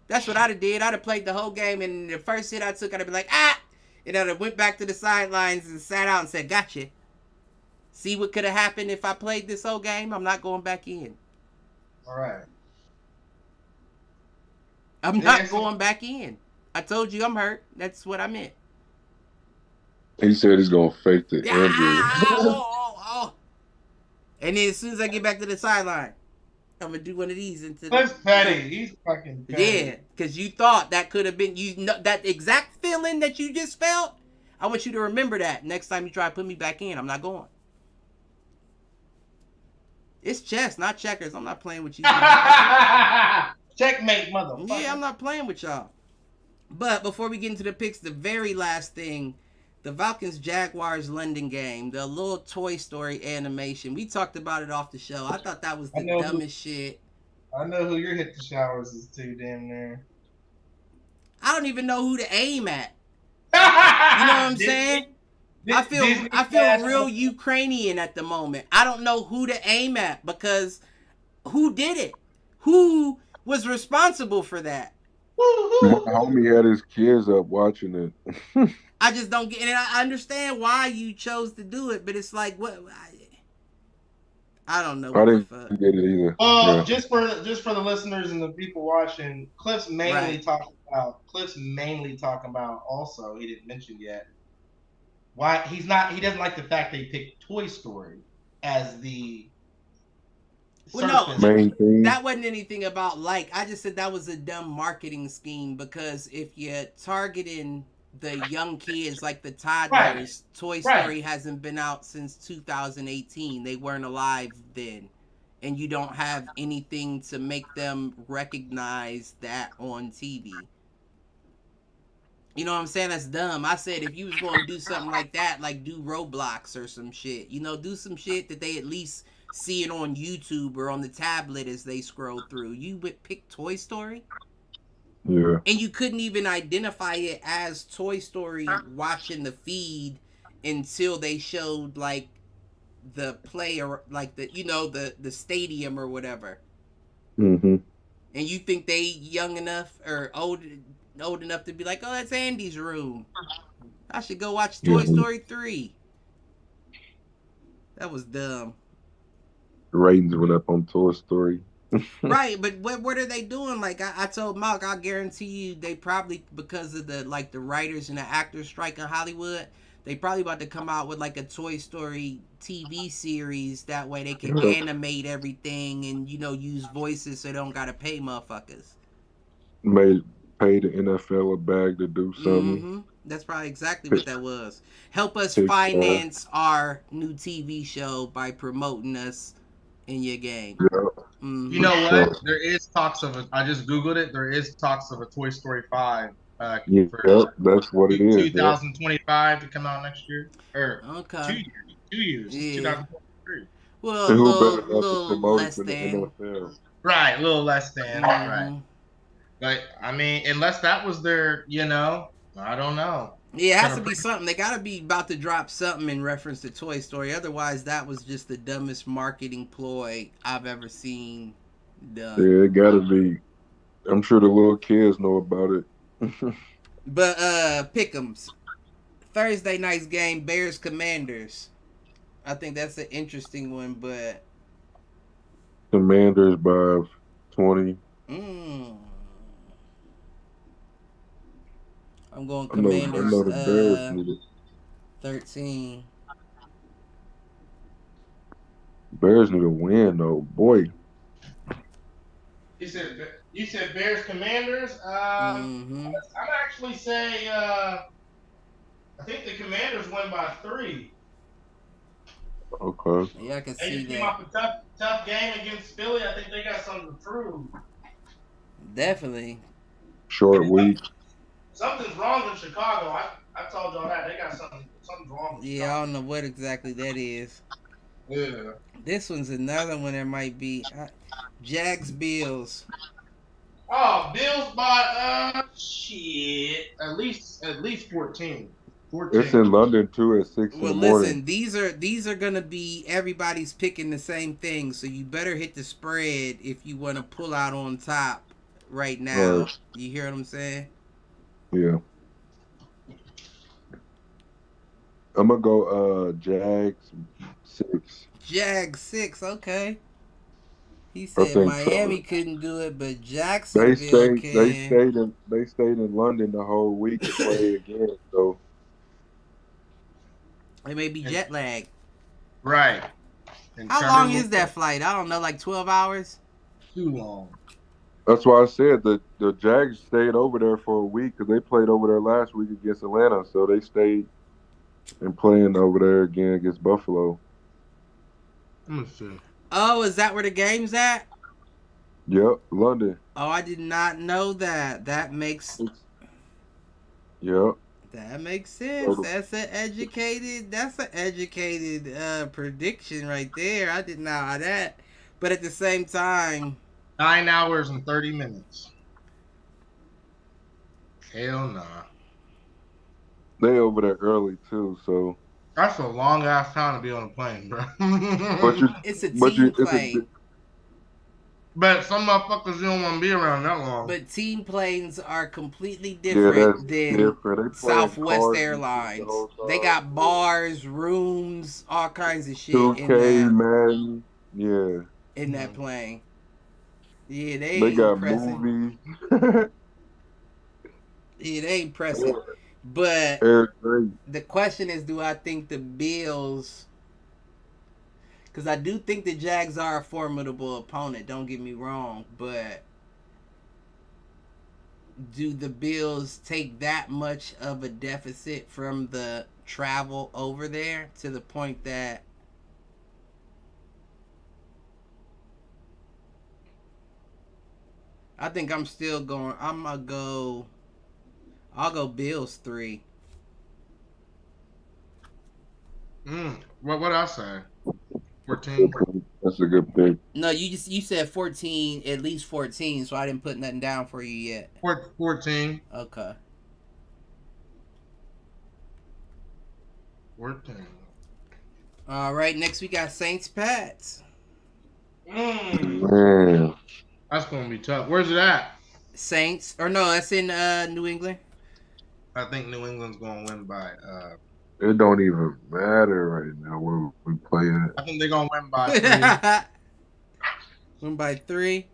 That's what I'd have did. I'd have played the whole game, and the first hit I took, I'd have been like, ah! And I'd have went back to the sidelines and sat out and said, gotcha. See what could have happened if I played this whole game? I'm not going back in. All right. I'm not going back in. I told you I'm hurt. That's what I meant. He said he's going to fake the injury. And then as soon as I get back to the sideline, I'm going to do one of these. That's petty. He's fucking petty. Yeah, because you thought that could have been, that exact feeling that you just felt, I want you to remember that. Next time you try to put me back in, I'm not going. It's chess, not checkers. I'm not playing with you. Checkmate, motherfucker. Yeah, I'm not playing with y'all. But before we get into the picks, the very last thing, the Falcons-Jaguars London game, the little Toy Story animation. We talked about it off the show. I thought that was the dumbest shit. I know who your hit the showers is too, damn near. I don't even know who to aim at. You know what I'm saying? I feel real Ukrainian at the moment. I don't know who to aim at because who did it? Who was responsible for that? My homie had his kids up watching it. I just don't get it. I understand why you chose to do it, but it's like, what? I don't know. I didn't get it either. Well, yeah. just for the listeners and the people watching, Cliff's mainly talking about. Also, he didn't mention yet why he doesn't like the fact they picked Toy Story as the. Well, no, that wasn't anything about I just said that was a dumb marketing scheme because if you're targeting the young kids like the toddlers, Toy Story hasn't been out since 2018. They weren't alive then. And you don't have anything to make them recognize that on TV. You know what I'm saying? That's dumb. I said if you was going to do something like that, like do Roblox or some shit. You know, do some shit that they at least see it on YouTube or on the tablet as they scroll through. You would pick Toy Story? Yeah. And you couldn't even identify it as Toy Story watching the feed until they showed the play or the stadium or whatever. Mm-hmm. And you think they young enough or old enough to be like, oh, that's Andy's room. I should go watch Toy Story 3. That was dumb. The ratings went up on Toy Story. Right, but what are they doing? Like I told Mark, I guarantee you they probably, because of the writers and the actors strike in Hollywood, they probably about to come out with like a Toy Story TV series. That way they can animate everything and use voices so they don't gotta pay motherfuckers. Pay the NFL a bag to do something. Mm-hmm. That's probably exactly what that was. Help us finance our new TV show by promoting us in your game. Yeah. Mm-hmm. You know what? There is talks of I just Googled it. There is talks of a Toy Story 5. That's what it is. 2025 to come out next year. Or okay. 2 years. Yeah. 2023. Well, a little less than. Right, a little less than. Mm-hmm. Right. But I mean, unless that was their, I don't know. Yeah, it has to be something. They got to be about to drop something in reference to Toy Story. Otherwise, that was just the dumbest marketing ploy I've ever seen done. Yeah, it got to be. I'm sure the little kids know about it. But Pick'ems. Thursday night's game, Bears Commanders. I think that's an interesting one, but Commanders by 20. I'm going Commanders 13. Bears need to win though, boy. You said Bears Commanders? I'd actually say I think the Commanders win by 3. Okay. Yeah, I can see that. They came off a tough game against Philly. I think they got something to prove. Definitely. Short week. Something's wrong in Chicago. I told y'all that. They got something's wrong with Chicago. I don't know what exactly that is. Yeah. This one's another one that might be Jags Bills. Oh, Bills by shit. At least 14. It's in London too at 6 in the morning. Listen, these are gonna be everybody's picking the same thing, so you better hit the spread if you want to pull out on top right now. Right. You hear what I'm saying? Yeah. I'm gonna go Jags 6. Jags 6, okay. He said Miami couldn't do it, but Jacksonville can. They stayed in London the whole week to play again, so it may be jet lag. Right. How long is that flight? I don't know, like 12 hours? Too long. That's why I said the Jags stayed over there for a week because they played over there last week against Atlanta, so they stayed and playing over there again against Buffalo. Let me see. Oh, is that where the game's at? Yep, London. Oh, I did not know that. That makes. Yep. That makes sense. That's an educated prediction right there. I didn't know that. But at the same time, 9 hours and 30 minutes. Hell nah. They over there early too, so. That's a long ass time to be on a plane, bro. It's a team plane. But some motherfuckers don't want to be around that long. But team planes are completely different than Southwest Airlines. They got bars, rooms, all kinds of shit 2K, man. Yeah. In that plane. Yeah, they got movies. Yeah, they impressive. But the question is, do I think the Bills... Because I do think the Jags are a formidable opponent, don't get me wrong, but do the Bills take that much of a deficit from the travel over there to the point that I think I'm still going, I'll go Bills 3. What would I say? 14. That's a good pick. No, you said 14, at least 14, so I didn't put nothing down for you yet. 14. Okay. 14. All right, next we got Saints Pats. Man. That's gonna be tough. Where's it at? Saints, or no, that's in New England. I think New England's gonna win by. It don't even matter right now when we play it. I think they're gonna win by 3. Win by 3.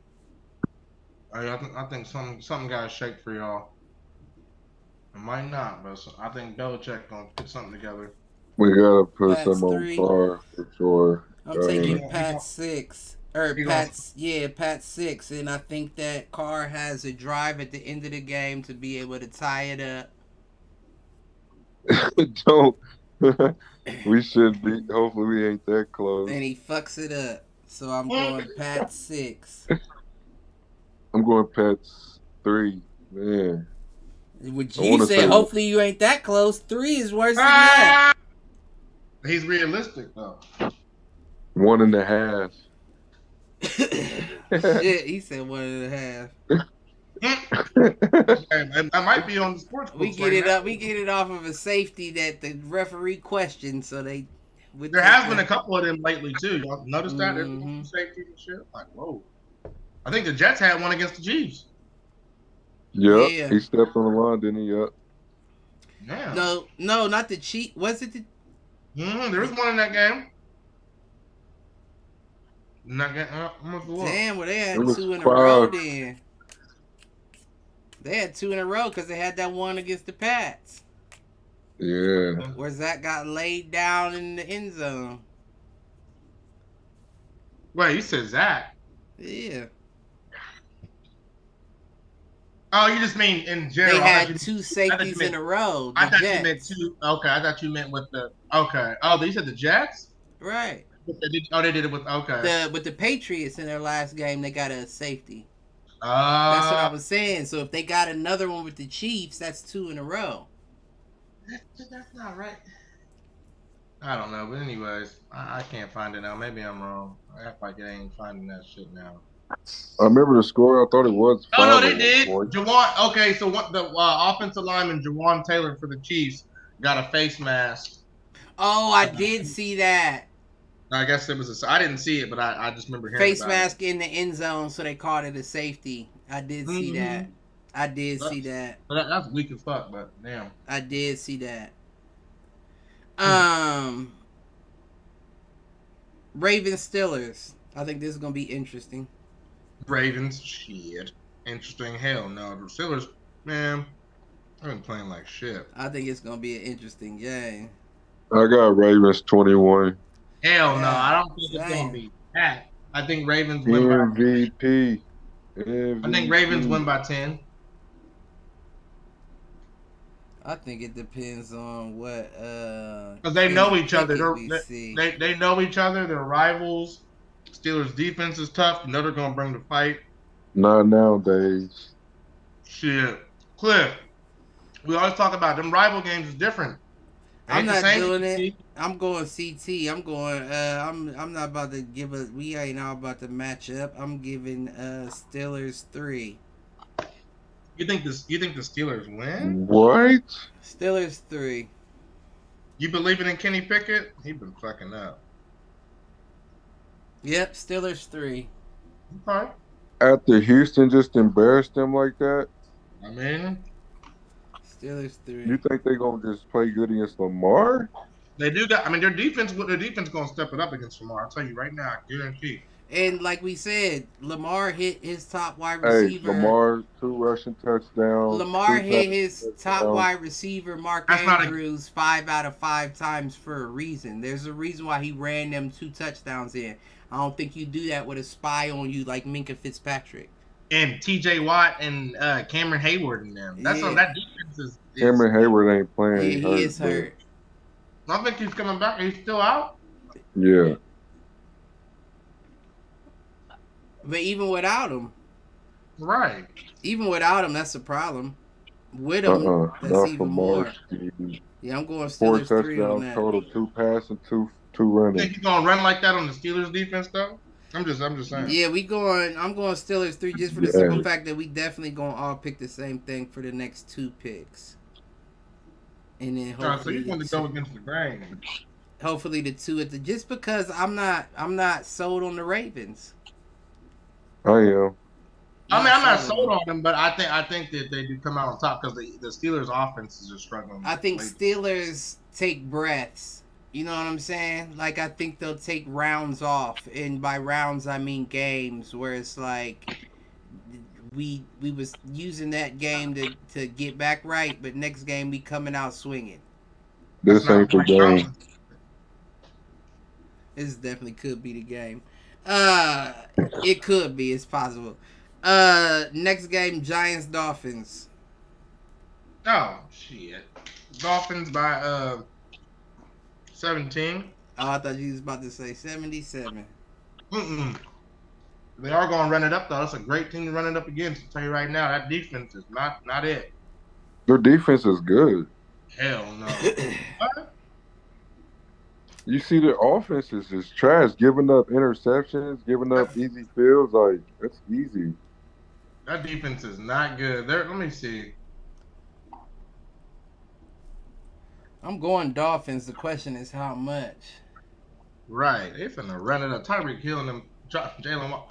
I think something got to shake for y'all. It might not, but I think Belichick gonna put something together. We gotta put some on par for sure. I'm taking Pat 6. Or Pat 6, and I think that Carr has a drive at the end of the game to be able to tie it up. Don't. We should be. Hopefully, we ain't that close. And he fucks it up. So I'm going Pat 6. I'm going Pat 3. Man. What you said, hopefully you ain't that close. 3 is worse than that. He's realistic, though. 1.5. Shit, he said 1.5. I might be on the sports books. We get it off of a safety that the referee questioned, so they. There has been a couple of them lately too. Y'all notice that? There's some safety and shit. Like, whoa. I think the Jets had one against the Chiefs. Yep, yeah. He stepped on the line, didn't he? Yep. Yeah. No, not the Chiefs. Was it the? There was one in that game. Damn, well they had 2 in a row then. They had 2 in a row because they had that one against the Pats. Yeah. Where Zach got laid down in the end zone. Wait, you said Zach? Yeah. Oh, you just mean in general? They had 2 safeties in a row. I thought you meant 2. Okay, I thought you meant with the. Okay. Oh, you said the Jets? Right. They did it with. Okay. With the Patriots in their last game, they got a safety. That's what I was saying. So if they got another one with the Chiefs, that's 2 in a row. That's not right. I don't know, but anyways, I can't find it now. Maybe I'm wrong. I act like it ain't finding that shit now. I remember the score. I thought it was. Oh no, they did. Jawan. Okay, so what the offensive lineman Jawan Taylor for the Chiefs got a face mask. Oh, I did see that. I guess it was I didn't see it, but I just remember hearing face mask in the end zone, so they called it a safety. I did see that. I did see that. That's weak as fuck, but damn. I did see that. Ravens Steelers. I think this is gonna be interesting. Ravens, shit. Interesting. Hell no. The Steelers, man, I've been playing like shit. I think it's gonna be an interesting game. I got Ravens 21. Hell no, I don't think it's gonna be that. I think Ravens win MVP. I think Ravens win by 10. I think it depends on what. Because they know each other. They know each other. They're rivals. Steelers defense is tough. You know they're gonna bring the fight. Not nowadays. Shit, Cliff. We always talk about them rival games is different. I'm not doing it. I'm going CT. I'm going. I'm not about to give a. We ain't all about to match up. I'm giving Steelers 3. You think the Steelers win? What? Steelers 3. You believing in Kenny Pickett? He been fucking up. Yep, Steelers 3. Okay. After Houston just embarrassed them like that? I mean, Steelers 3. You think they gonna just play good against Lamar? They do got. I mean, their defense gonna step it up against Lamar. I'll tell you right now, I guarantee. And like we said, Lamar hit his top wide receiver. Hey, Lamar 2 rushing touchdowns. Lamar hit his top wide receiver, Mark Andrews, 5 out of 5 times for a reason. There's a reason why he ran them 2 touchdowns in. I don't think you do that with a spy on you like Minkah Fitzpatrick. And T.J. Watt and Cameron Hayward and them. That's on that defense is Cameron Hayward ain't playing. Yeah, he is hurt. I think he's coming back. He's still out? Yeah. But even without him. Right. Even without him, that's a problem. With him, that's even more. Yeah, I'm going Steelers 3 on that. 4 touchdowns total, 2 passing, 2 running. You think he's gonna run like that on the Steelers defense though? I'm just saying. Yeah, I'm going Steelers 3 just for the simple fact that we definitely gonna all pick the same thing for the next 2 picks. And then hopefully so you want to go against the grain. Hopefully the 2 at the just because I'm not sold on the Ravens. I am. I mean, I'm not sold on them, but I think that they do come out on top because the Steelers' offense is just struggling. I think Steelers take breaths. You know what I'm saying? Like, I think they'll take rounds off, and by rounds I mean games where it's like we was using that game to get back right, but next game we coming out swinging. This ain't the game. This definitely could be the game. It could be. It's possible. Next game, Giants Dolphins. Oh shit! Dolphins by 17. Oh, I thought you was about to say 77. They are going to run it up though. That's a great team to run it up against. I'll tell you right now, that defense is not it. Their defense is good. Hell no. You see, their offense is just trash, giving up interceptions, giving up easy fields. Like, that's easy. That defense is not good. Let me see. I'm going Dolphins. The question is how much. Right. They finna run it up. Tyreek Hill and them, Jalen.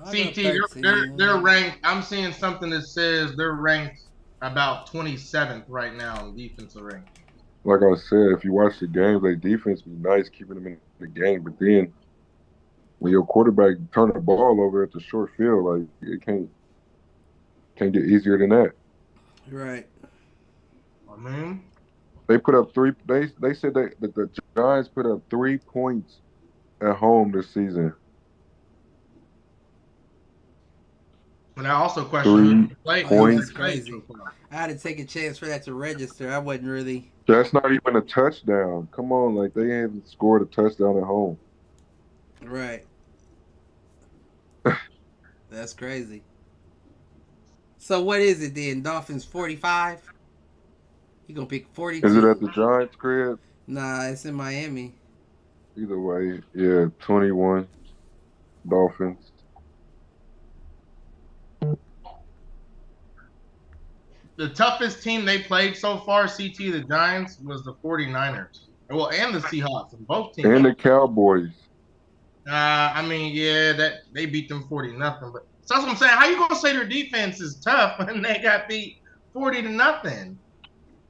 CT, they're ranked. I'm seeing something that says they're ranked about 27th right now in defensive ranking. Like I said, if you watch the games, their defense be nice keeping them in the game. But then when your quarterback turn the ball over at the short field, like it can't get easier than that. Right. I mean, they put up 3. They said that the Giants put up 3 points at home this season. But I also question 3 points. Crazy. I had to take a chance for that to register. I wasn't really. That's not even a touchdown. Come on, like they haven't scored a touchdown at home. Right. That's crazy. So what is it then? Dolphins 45? You gonna pick 42? Is it at the Giants' crib? Nah, it's in Miami. Either way, yeah, 21 Dolphins. The toughest team they played so far, CT, the Giants, was the 49ers. Well, and the Seahawks, and both teams. And the Cowboys. I mean, yeah, that they beat them 40-0. But so that's what I'm saying. How you gonna say their defense is tough when they got beat 40-0?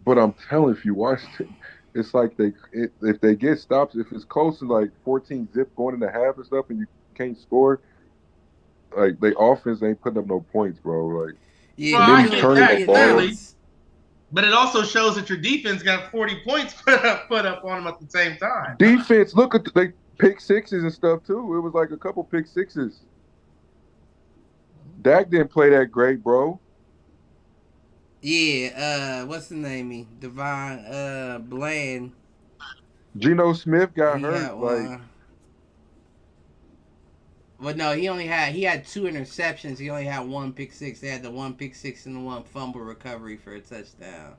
But I'm telling you, if you watch it, it's like if they get stops, if it's close to like 14-zip going in the half and stuff, and you can't score, like they offense ain't putting up no points, bro. Like. Yeah, well, I get that, clearly. But it also shows that your defense got 40 points put up on them at the same time. Defense, look at they pick sixes and stuff too. It was like a couple pick sixes. Dak didn't play that great, bro. Yeah, what's the name? Devon Bland. Geno Smith got hurt. Like. Well, no, he had 2 interceptions. He only had 1 pick six. They had the 1 pick six and the 1 fumble recovery for a touchdown.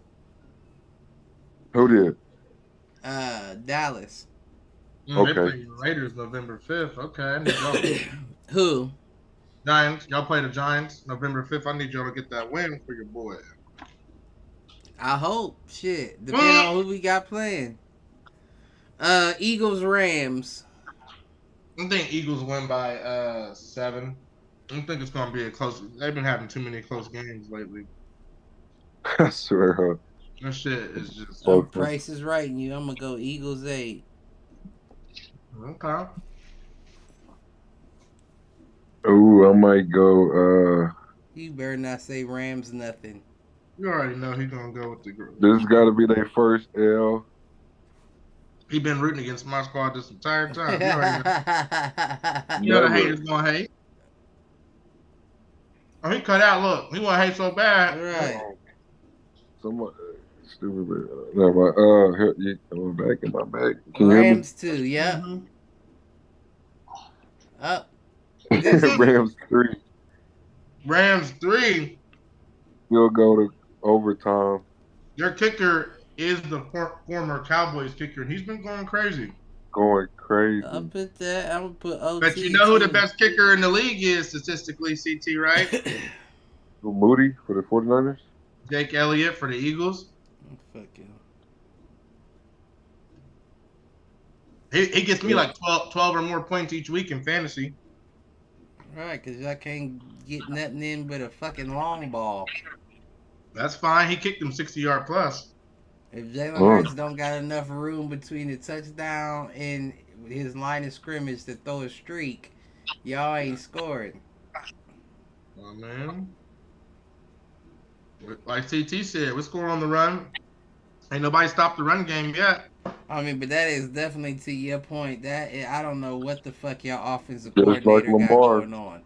Who did? Dallas. Okay. They play the Raiders November 5th. Okay. Who? Giants. Y'all play the Giants November 5th. I need y'all to get that win for your boy. I hope. Shit. Depending on who we got playing. Eagles Rams. I think Eagles win by 7. I don't think it's going to be a close. They've been having too many close games lately. I swear. That shit is just. Price is right, and I'm gonna go Eagles 8. Okay. Ooh, I might go. You better not say Rams nothing. You already know he's gonna go with the group. This has got to be their first L. He been rooting against my squad this entire time. You know the haters gonna hate. Oh, he cut out. Look, he want to hate so bad. Right. Someone stupid. No, you coming back in my bag. Rams 2, yeah. Mm-hmm. Up. Rams 3. Rams 3. You'll go to overtime. Their kicker is the former Cowboys kicker, and he's been going crazy. Going crazy. I'll put that. I'm gonna put OT. But you know who the best kicker in the league is statistically, CT, right? Moody for the 49ers? Jake Elliott for the Eagles. Fuck you. He gets me like 12 or more points each week in fantasy. Right, because y'all can't get nothing in but a fucking long ball. That's fine. He kicked him 60-yard plus. If Jalen Hurts don't got enough room between the touchdown and his line of scrimmage to throw a streak, y'all ain't scored. Oh, man. Like CT said, we're scoring on the run. Ain't nobody stopped the run game yet. I mean, but that is definitely to your point. That I don't know what the fuck y'all offensive coordinator got going on.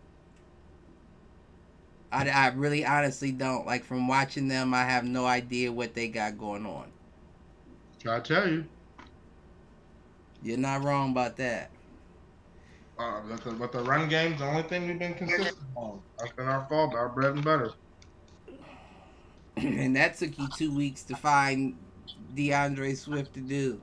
I really honestly don't. Like, from watching them, I have no idea what they got going on. Try to tell you. You're not wrong about that. But the run game's the only thing we've been consistent on. That's been our fault, our bread and butter. And that took you 2 weeks to find DeAndre Swift to do.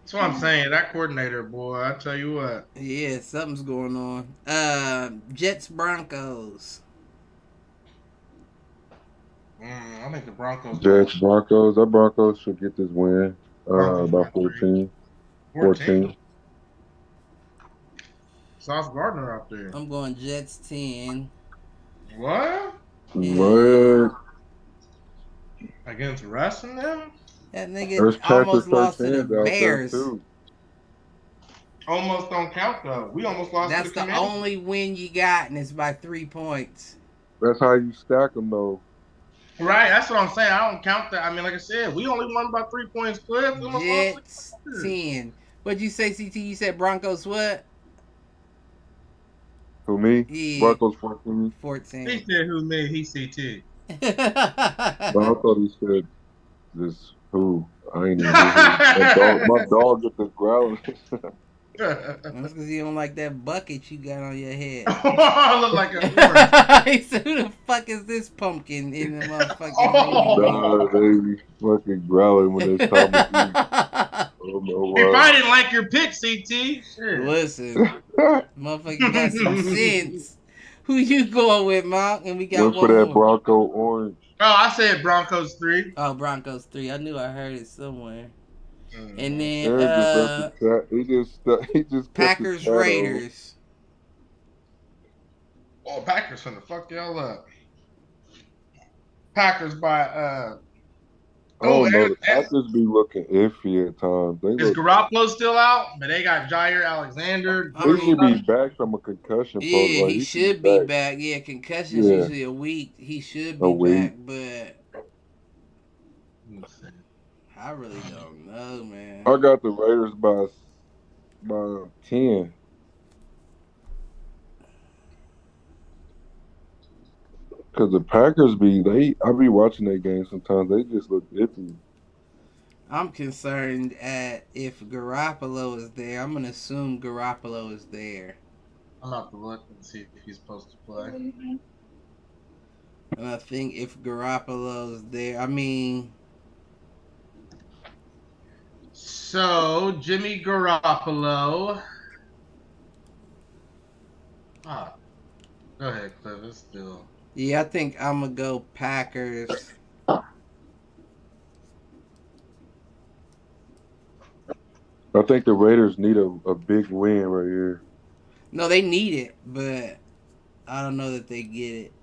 That's what I'm saying. That coordinator, boy, I tell you what. Yeah, something's going on. Jets Broncos. I think the Broncos. Jets Broncos. Our Broncos should get this win. About 14. 14. Sauce Gardner out there. I'm going Jets 10. What? Yeah. What? Against Russ and them? That nigga almost lost to the Bears. Almost don't count, though. We almost lost That's to the the only win you got, and it's by 3 points. That's how you stack them, though. Right, that's what I'm saying. I don't count that. I mean, like I said, we only won by 3 points split. Jets 10. What'd you say, CT? You said Broncos what? Who, me? Yeah. Broncos 14. 14. He said who, me? He CT. But I thought he said this who. I ain't even my dog get the growling. That's because you don't like that bucket you got on your head. I look like a horse. He said, who the fuck is this pumpkin in the motherfucking Nah, they be fucking growling when it's time to eat. If I didn't like your pick, CT, shit. Listen, motherfucker got some sense. Who you going with, Mark? And we got went for that Bronco orange. Oh, I said Broncos 3. Oh, Broncos 3. I knew I heard it somewhere. And then he just Packers Raiders. Oh, Packers finna fuck y'all up. Packers by no, the Packers be looking iffy at times. Is Garoppolo still out? But they got Jair Alexander. He should be back from a concussion. Yeah, he should be back. Yeah, concussion's usually a week. He should be back, but I really don't know, man. I got the Raiders by 10. Because the Packers I be watching their games sometimes. They just look iffy. I'm concerned at if Garoppolo is there. I'm going to assume Garoppolo is there. I'm about to look and see if he's supposed to play. And I think if Garoppolo is there, I mean... So, Jimmy Garoppolo. Go ahead, Cliff. It's still... Yeah, I think I'm going to go Packers. I think the Raiders need a big win right here. No, they need it, but I don't know that they get it.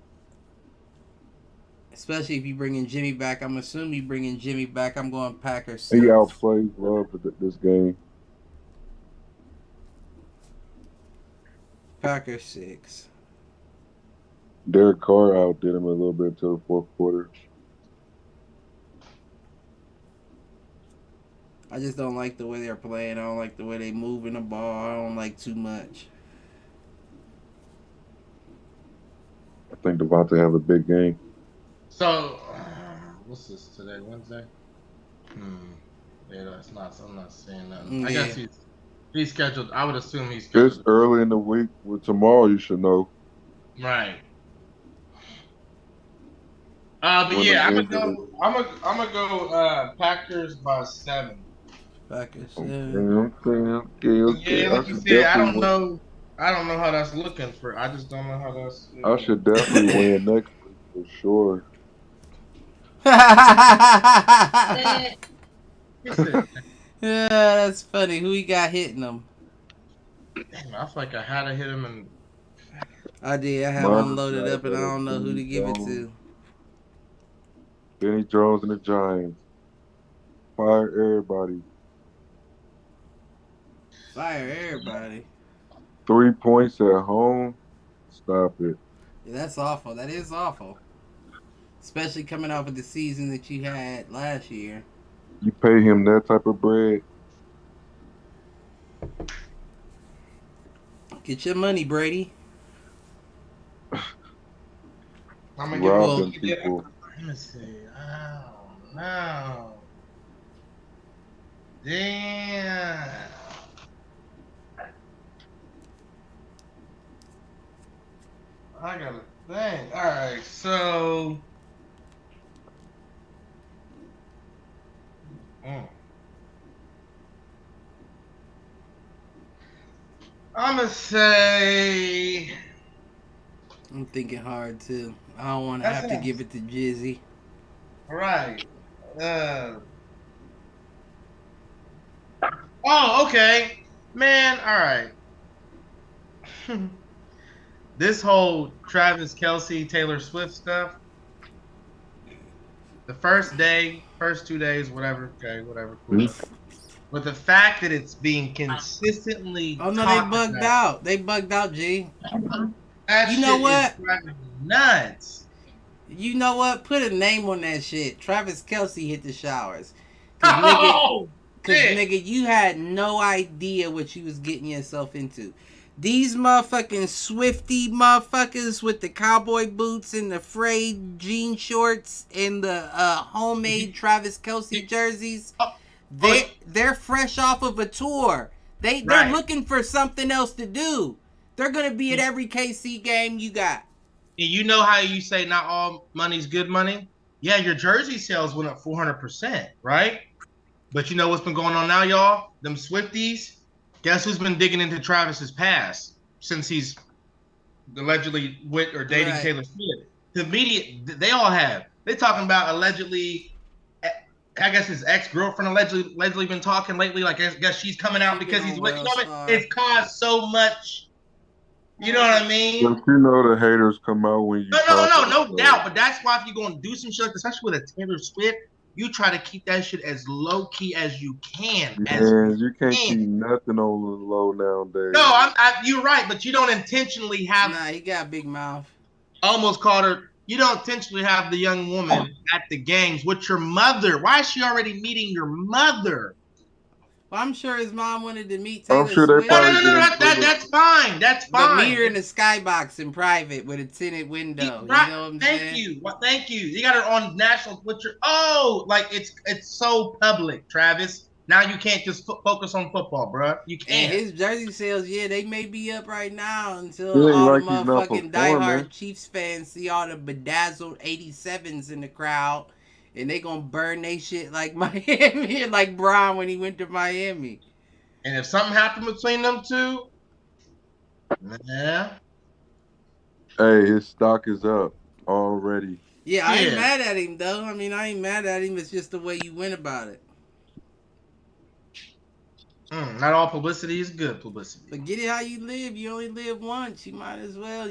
Especially if you bring in Jimmy back. I'm assuming you bring in Jimmy back. I'm going Packers 6. He outplays Love for this game. Packers 6. Derek Carr outdid him a little bit until the fourth quarter. I just don't like the way they're playing. I don't like the way they moving the ball. I don't like too much. I think Devontae have a big game. So, what's this today? Wednesday? Yeah, that's not. I'm not saying nothing. I guess he's scheduled. I would assume he's scheduled. It's early in the week. Well, tomorrow you should know. Right. But yeah, I'm gonna go Packers by 7. Packers 7. Okay. Yeah, like you said, I don't know how that's looking for. I just don't know how that's. I should definitely win next week for sure. Yeah, that's funny. Who he got hitting them? Damn, I feel like I had to hit him and. I did. I have one loaded up, and I don't know who to give it to. Benny Jones and the Giants. Fire everybody. Fire everybody. 3 points at home. Stop it. Yeah, that's awful. That is awful. Especially coming off of the season that you had last year. You pay him that type of bread. Get your money, Brady. I'm gonna rob them people. Let me see. Oh no. Damn. I gotta think. All right, so. I'm gonna say. I'm thinking hard too. I don't want to have to give it to Jizzy. Right. Oh, okay. Man, all right. This whole Travis Kelce, Taylor Swift stuff. The first 2 days, whatever. Okay, whatever. Cool. But the fact that it's being consistently. Oh no, they bugged out. They bugged out, G. That you know what? Nuts. You know what? Put a name on that shit. Travis Kelce hit the showers. Cause nigga, you had no idea what you was getting yourself into. These motherfucking Swiftie motherfuckers with the cowboy boots and the frayed jean shorts and the homemade Travis Kelce jerseys. They're fresh off of a tour. They're looking for something else to do. They're gonna be at every KC game you got. And you know how you say not all money's good money? Yeah, your jersey sales went up 400%, right? But you know what's been going on now, y'all? Them Swifties. Guess who's been digging into Travis's past since he's allegedly with or dating Taylor Swift? The media, they all have. They're talking about allegedly. I guess his ex-girlfriend allegedly been talking lately. Like, I guess she's coming out because he's with. You know what I mean? It's caused so much. You know what I mean? But you know the haters come out when you. No doubt. But that's why if you're going to do some shit, especially with a Taylor Swift, you try to keep that shit as low key as you can. Man, you can't keep nothing on the low nowadays. No, you're right, but you don't intentionally have. Nah, he got a big mouth. Almost called her. You don't intentionally have the young woman at the games with your mother. Why is she already meeting your mother? Well, I'm sure his mom wanted to meet Taylor I'm sure Swift. No, that's fine. That's fine. But meet her in the skybox in private with a tinted window. You know what I'm saying? Thank you. You got her on national with your it's so public, Travis. Now you can't just focus on football, bro. You can't. And his jersey sales, they may be up right now until all the motherfucking diehard Chiefs fans see all the bedazzled 87s in the crowd. And they gonna burn they shit like Miami, like Brian when he went to Miami. And if something happened between them two, yeah. Hey, his stock is up already. Yeah, I ain't mad at him though. I mean, I ain't mad at him. It's just the way you went about it. Not all publicity is good publicity. But get it how you live. You only live once. You might as well,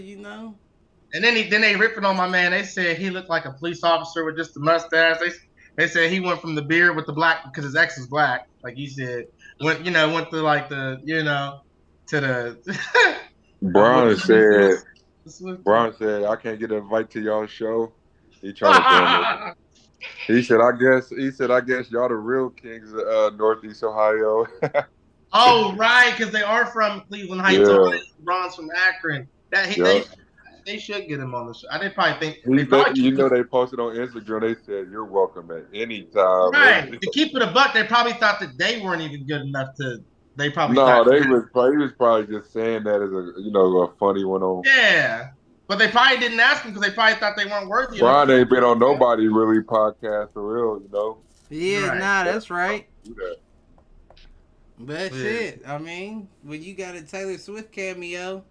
And then they ripping on my man. They said he looked like a police officer with just a mustache. They said he went from the beard with the black because his ex is black, like he said. Went to like the to the. Brian said I can't get an invite to y'all show. He tried to. He said I guess y'all the real kings of Northeast Ohio. Oh right, because they are from Cleveland Heights. Yeah. Ron's from Akron. They should get him on the show. I didn't probably think. They posted on Instagram. They said you're welcome at any time. Right. To keep it a buck, they probably thought that they weren't even good enough to. They probably he was probably just saying that as a funny one on. Yeah, but they probably didn't ask him because they probably thought they weren't worthy. Brian ain't been on nobody really podcast for real, Yeah, right. That's right. But shit, I mean, when you got a Taylor Swift cameo.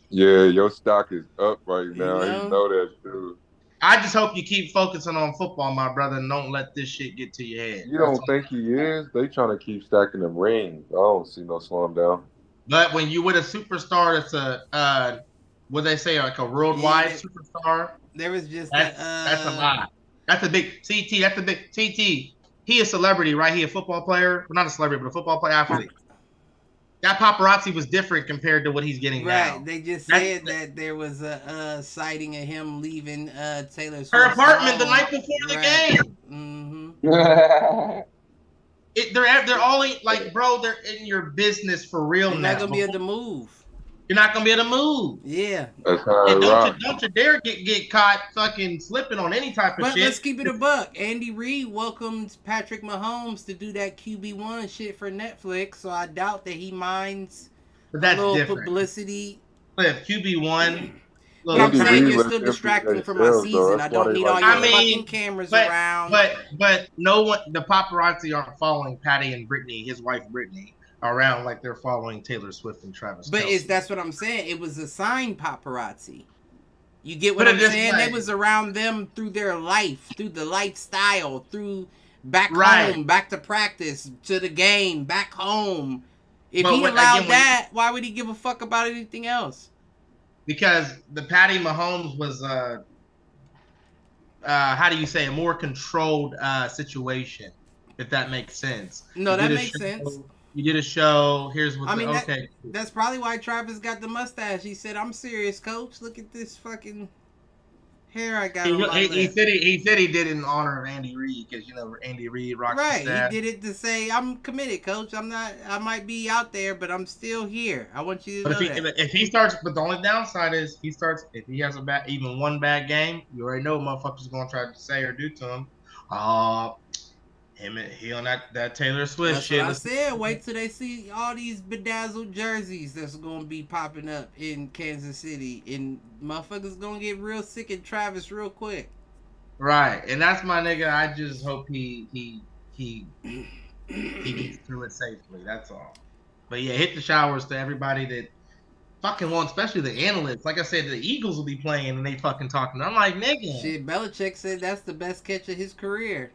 Yeah, your stock is up right now. You know that too. I just hope you keep focusing on football, my brother, and don't let this shit get to your head. You don't think he is? They trying to keep stacking them rings. I don't see no slowing down. But when you with a superstar, that's a what they say, like a worldwide superstar. There was just that's a lot. That's a big CT. That's a big CT. He a celebrity, right? He a football player, well, not a celebrity, but a football player athlete. That paparazzi was different compared to what he's getting now. Right. They just said that there was a sighting of him leaving Taylor Swift's her apartment the night before the game. Mm-hmm. They're all like, bro, they're in your business for real now. You're not gonna be able to move. You're not gonna be able to move. Yeah. And don't you dare get caught fucking slipping on any type of shit. But let's keep it a buck. Andy Reid welcomed Patrick Mahomes to do that QB1 shit for Netflix, so I doubt that he minds a little different. Publicity. But QB1. Look, I'm saying you're still distracting from my season. I don't need all your fucking cameras around. But no one, the paparazzi aren't following Patty and Brittany, his wife Brittany, around like they're following Taylor Swift and Travis Kelce. That's what I'm saying. It was assigned paparazzi. You get what I'm saying? They was around them through their life, through the lifestyle, through back home, back to practice, to the game, back home. If he allowed that, why would he give a fuck about anything else? Because the Patty Mahomes was how do you say, a more controlled situation, if that makes sense. No, that makes sense. You did a show. Here's what. That's probably why Travis got the mustache. He said, "I'm serious, coach. Look at this fucking hair I got." He said he did it in honor of Andy Reid, because Andy Reid rocks the staff. Right, he did it to say, "I'm committed, coach. I'm not. I might be out there, but I'm still here. I want you to know that." If he starts, but the only downside is if he has even one bad game, you already know what motherfuckers gonna try to say or do to him. He on that Taylor Swift shit. What I said, wait till they see all these bedazzled jerseys that's gonna be popping up in Kansas City, and motherfuckers gonna get real sick of Travis real quick. Right, and that's my nigga. I just hope he gets through it safely. That's all. But yeah, hit the showers to everybody that fucking wants, especially the analysts. Like I said, the Eagles will be playing and they fucking talking. I'm like, nigga. Shit, Belichick said that's the best catch of his career.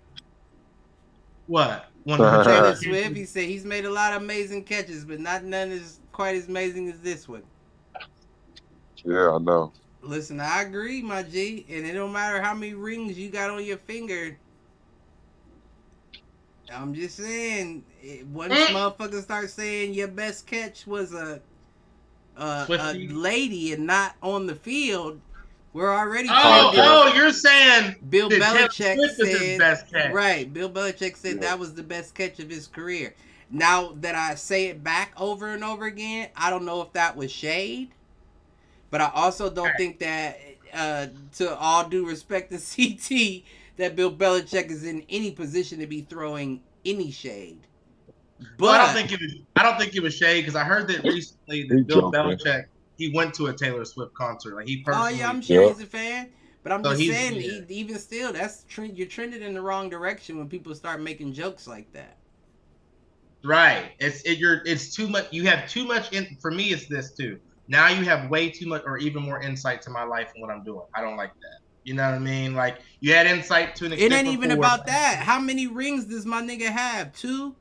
What? Taylor Swift, he said he's made a lot of amazing catches, but none is quite as amazing as this one. Yeah, I know. Listen, I agree, my G, and it don't matter how many rings you got on your finger. I'm just saying, once motherfuckers start saying your best catch was a lady and not on the field, we're already. You're saying Bill Belichick said his best catch. Right. Bill Belichick said that was the best catch of his career. Now that I say it back over and over again, I don't know if that was shade, but I also don't think that, to all due respect to CT, that Bill Belichick is in any position to be throwing any shade. But well, I don't think it was shade, because I heard that recently that Bill Belichick. He went to a Taylor Swift concert. Like, he personally. Oh yeah, I'm sure he's a fan. But I'm just saying, even still, you're trending in the wrong direction when people start making jokes like that. Right. It's too much. You have too much. For me, it's this too. Now you have way too much, or even more insight to my life and what I'm doing. I don't like that. You know what I mean? Like, you had insight to an extent. It ain't even about that. How many rings does my nigga have? 2?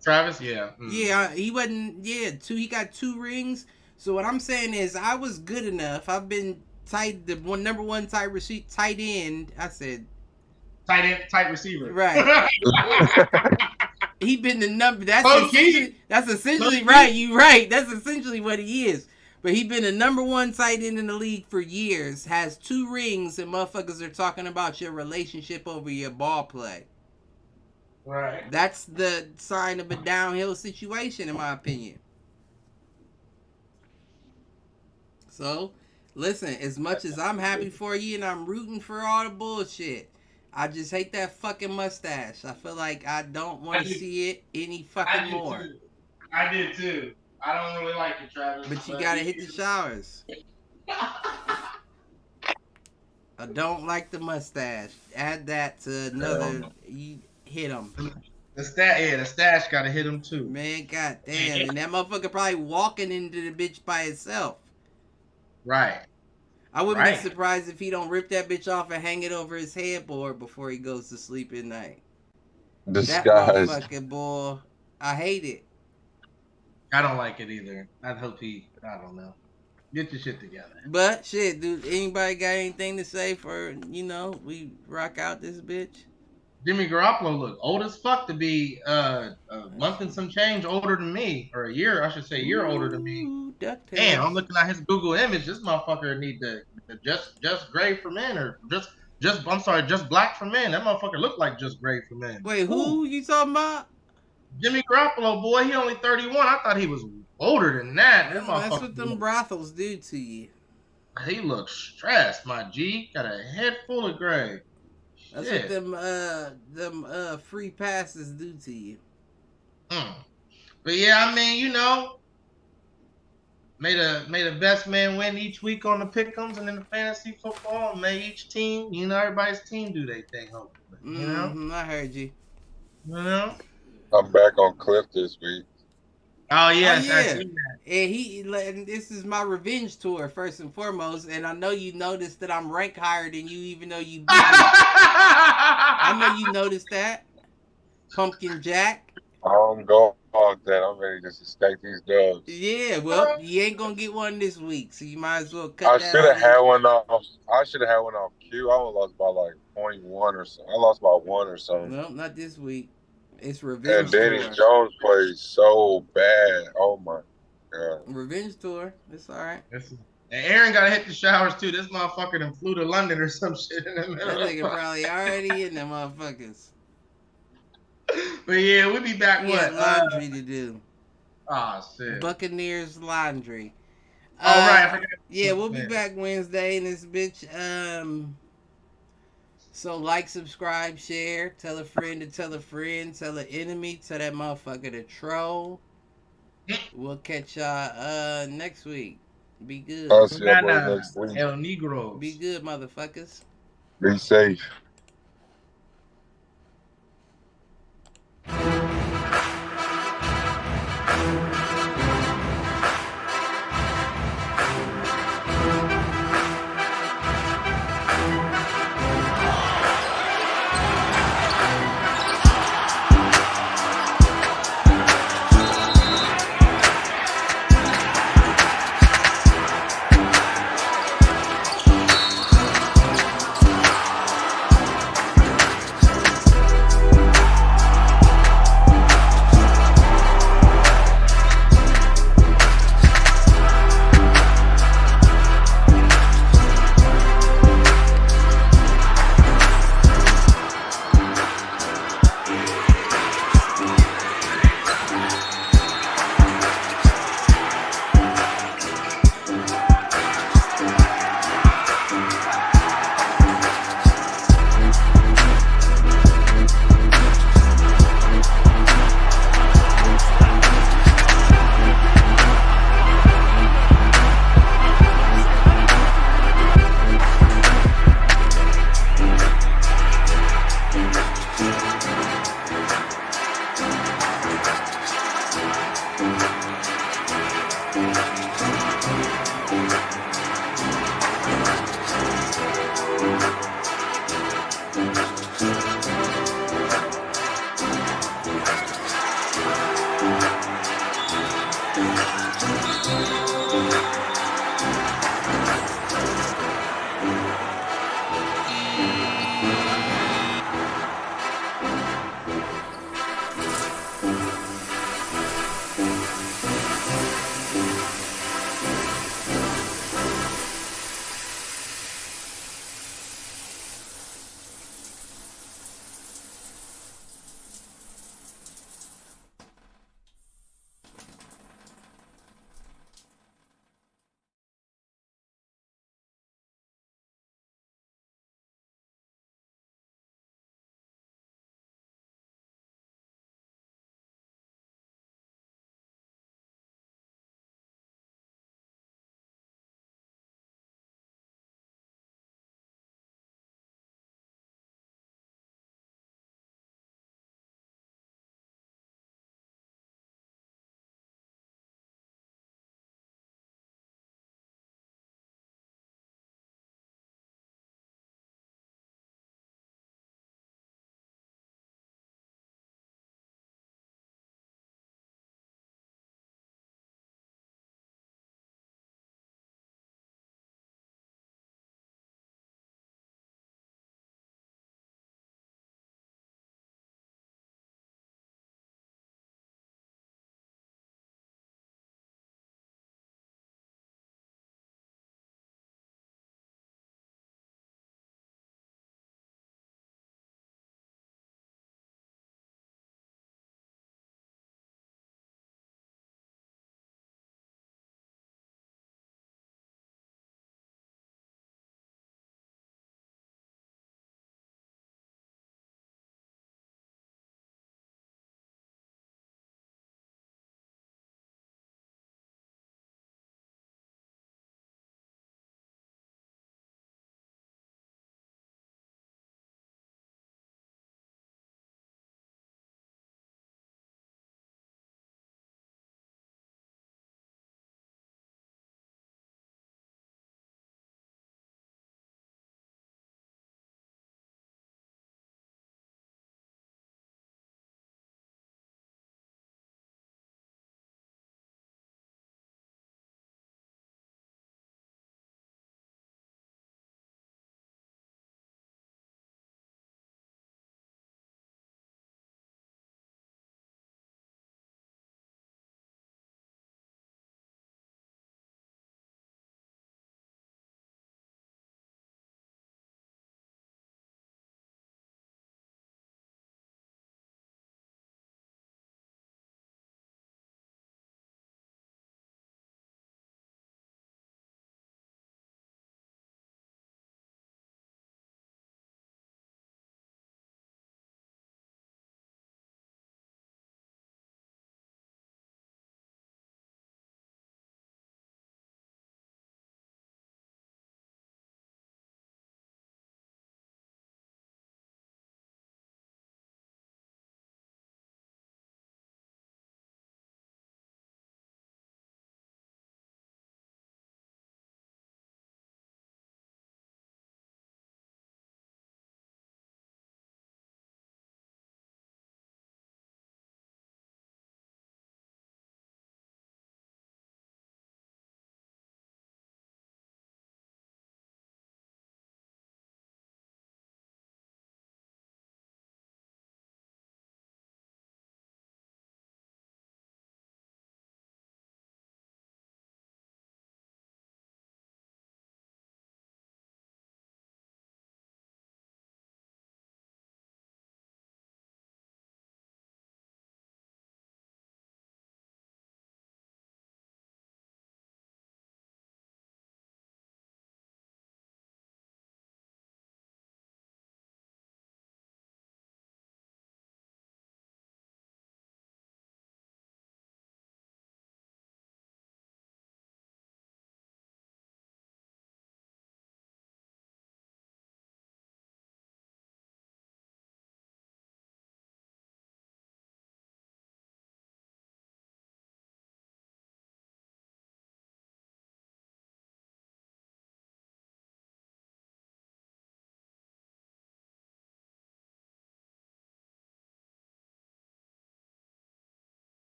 Travis, yeah. Yeah, he wasn't. Yeah, 2. He got 2 rings. So what I'm saying is, I was good enough. I've been number one tight end. I said tight receiver. Right. He been the number. That's essentially right. You right. That's essentially what he is. But he been the number one tight end in the league for years. Has 2 rings, and motherfuckers are talking about your relationship over your ball play. Right. That's the sign of a downhill situation, in my opinion. So, listen, as much as I'm happy for you and I'm rooting for all the bullshit, I just hate that fucking mustache. I feel like I don't want to see it any fucking more. I did too. I don't really like it, Travis. But you gotta hit the showers. I don't like the mustache. Add that to another. You hit him. The stash gotta hit him too. Man, goddamn. And that motherfucker probably walking into the bitch by itself. Right. I wouldn't be surprised if he don't rip that bitch off and hang it over his headboard before he goes to sleep at night. Disguise. That motherfucking boy. I hate it. I don't like it either. I hope I don't know. Get your shit together. But shit, dude, anybody got anything to say for, we rock out this bitch? Jimmy Garoppolo look old as fuck to be a month and some change older than me, or a year, I should say, a year older than me. Damn, I'm looking at his Google image. This motherfucker need the just gray for men, or just black for men. That motherfucker look like just gray for men. Wait, who you talking about? Jimmy Garoppolo, boy, he only 31. I thought he was older than that. That's what them brothels do to you. He looks stressed, my G. Got a head full of gray. That's what them free passes do to you. But yeah, I mean, may the best man win each week on the pick'ems and in the fantasy football. May each team, everybody's team do their thing. Hopefully, I heard you. I'm back on Cliff this week. Oh yes, and this is my revenge tour first and foremost, and I know you noticed that I'm ranked higher than you, even though you beat me. I know you noticed that, Pumpkin Jack. I don't go about that. I'm ready to stack these dubs. Yeah, well, you ain't gonna get one this week, so you might as well cut. I should have had one off. I should have had one off Q. I lost by like 0.1 or something. I lost by 1 or something. Nope, not this week. It's revenge. And Danny Jones plays so bad. Oh my god. Revenge tour. It's all right. And Aaron got to hit the showers too. This motherfucker done flew to London or some shit in the middle. That nigga probably already in them motherfuckers. But yeah, we'll be back. What laundry to do? Shit. Buccaneers laundry. All right. Yeah, we'll be back Wednesday in this bitch. So like, subscribe, share, tell a friend to tell a friend, tell an enemy, tell that motherfucker to troll. We'll catch y'all next week. Be good. I'll see y'all next week. El Negro. Be good, motherfuckers. Be safe.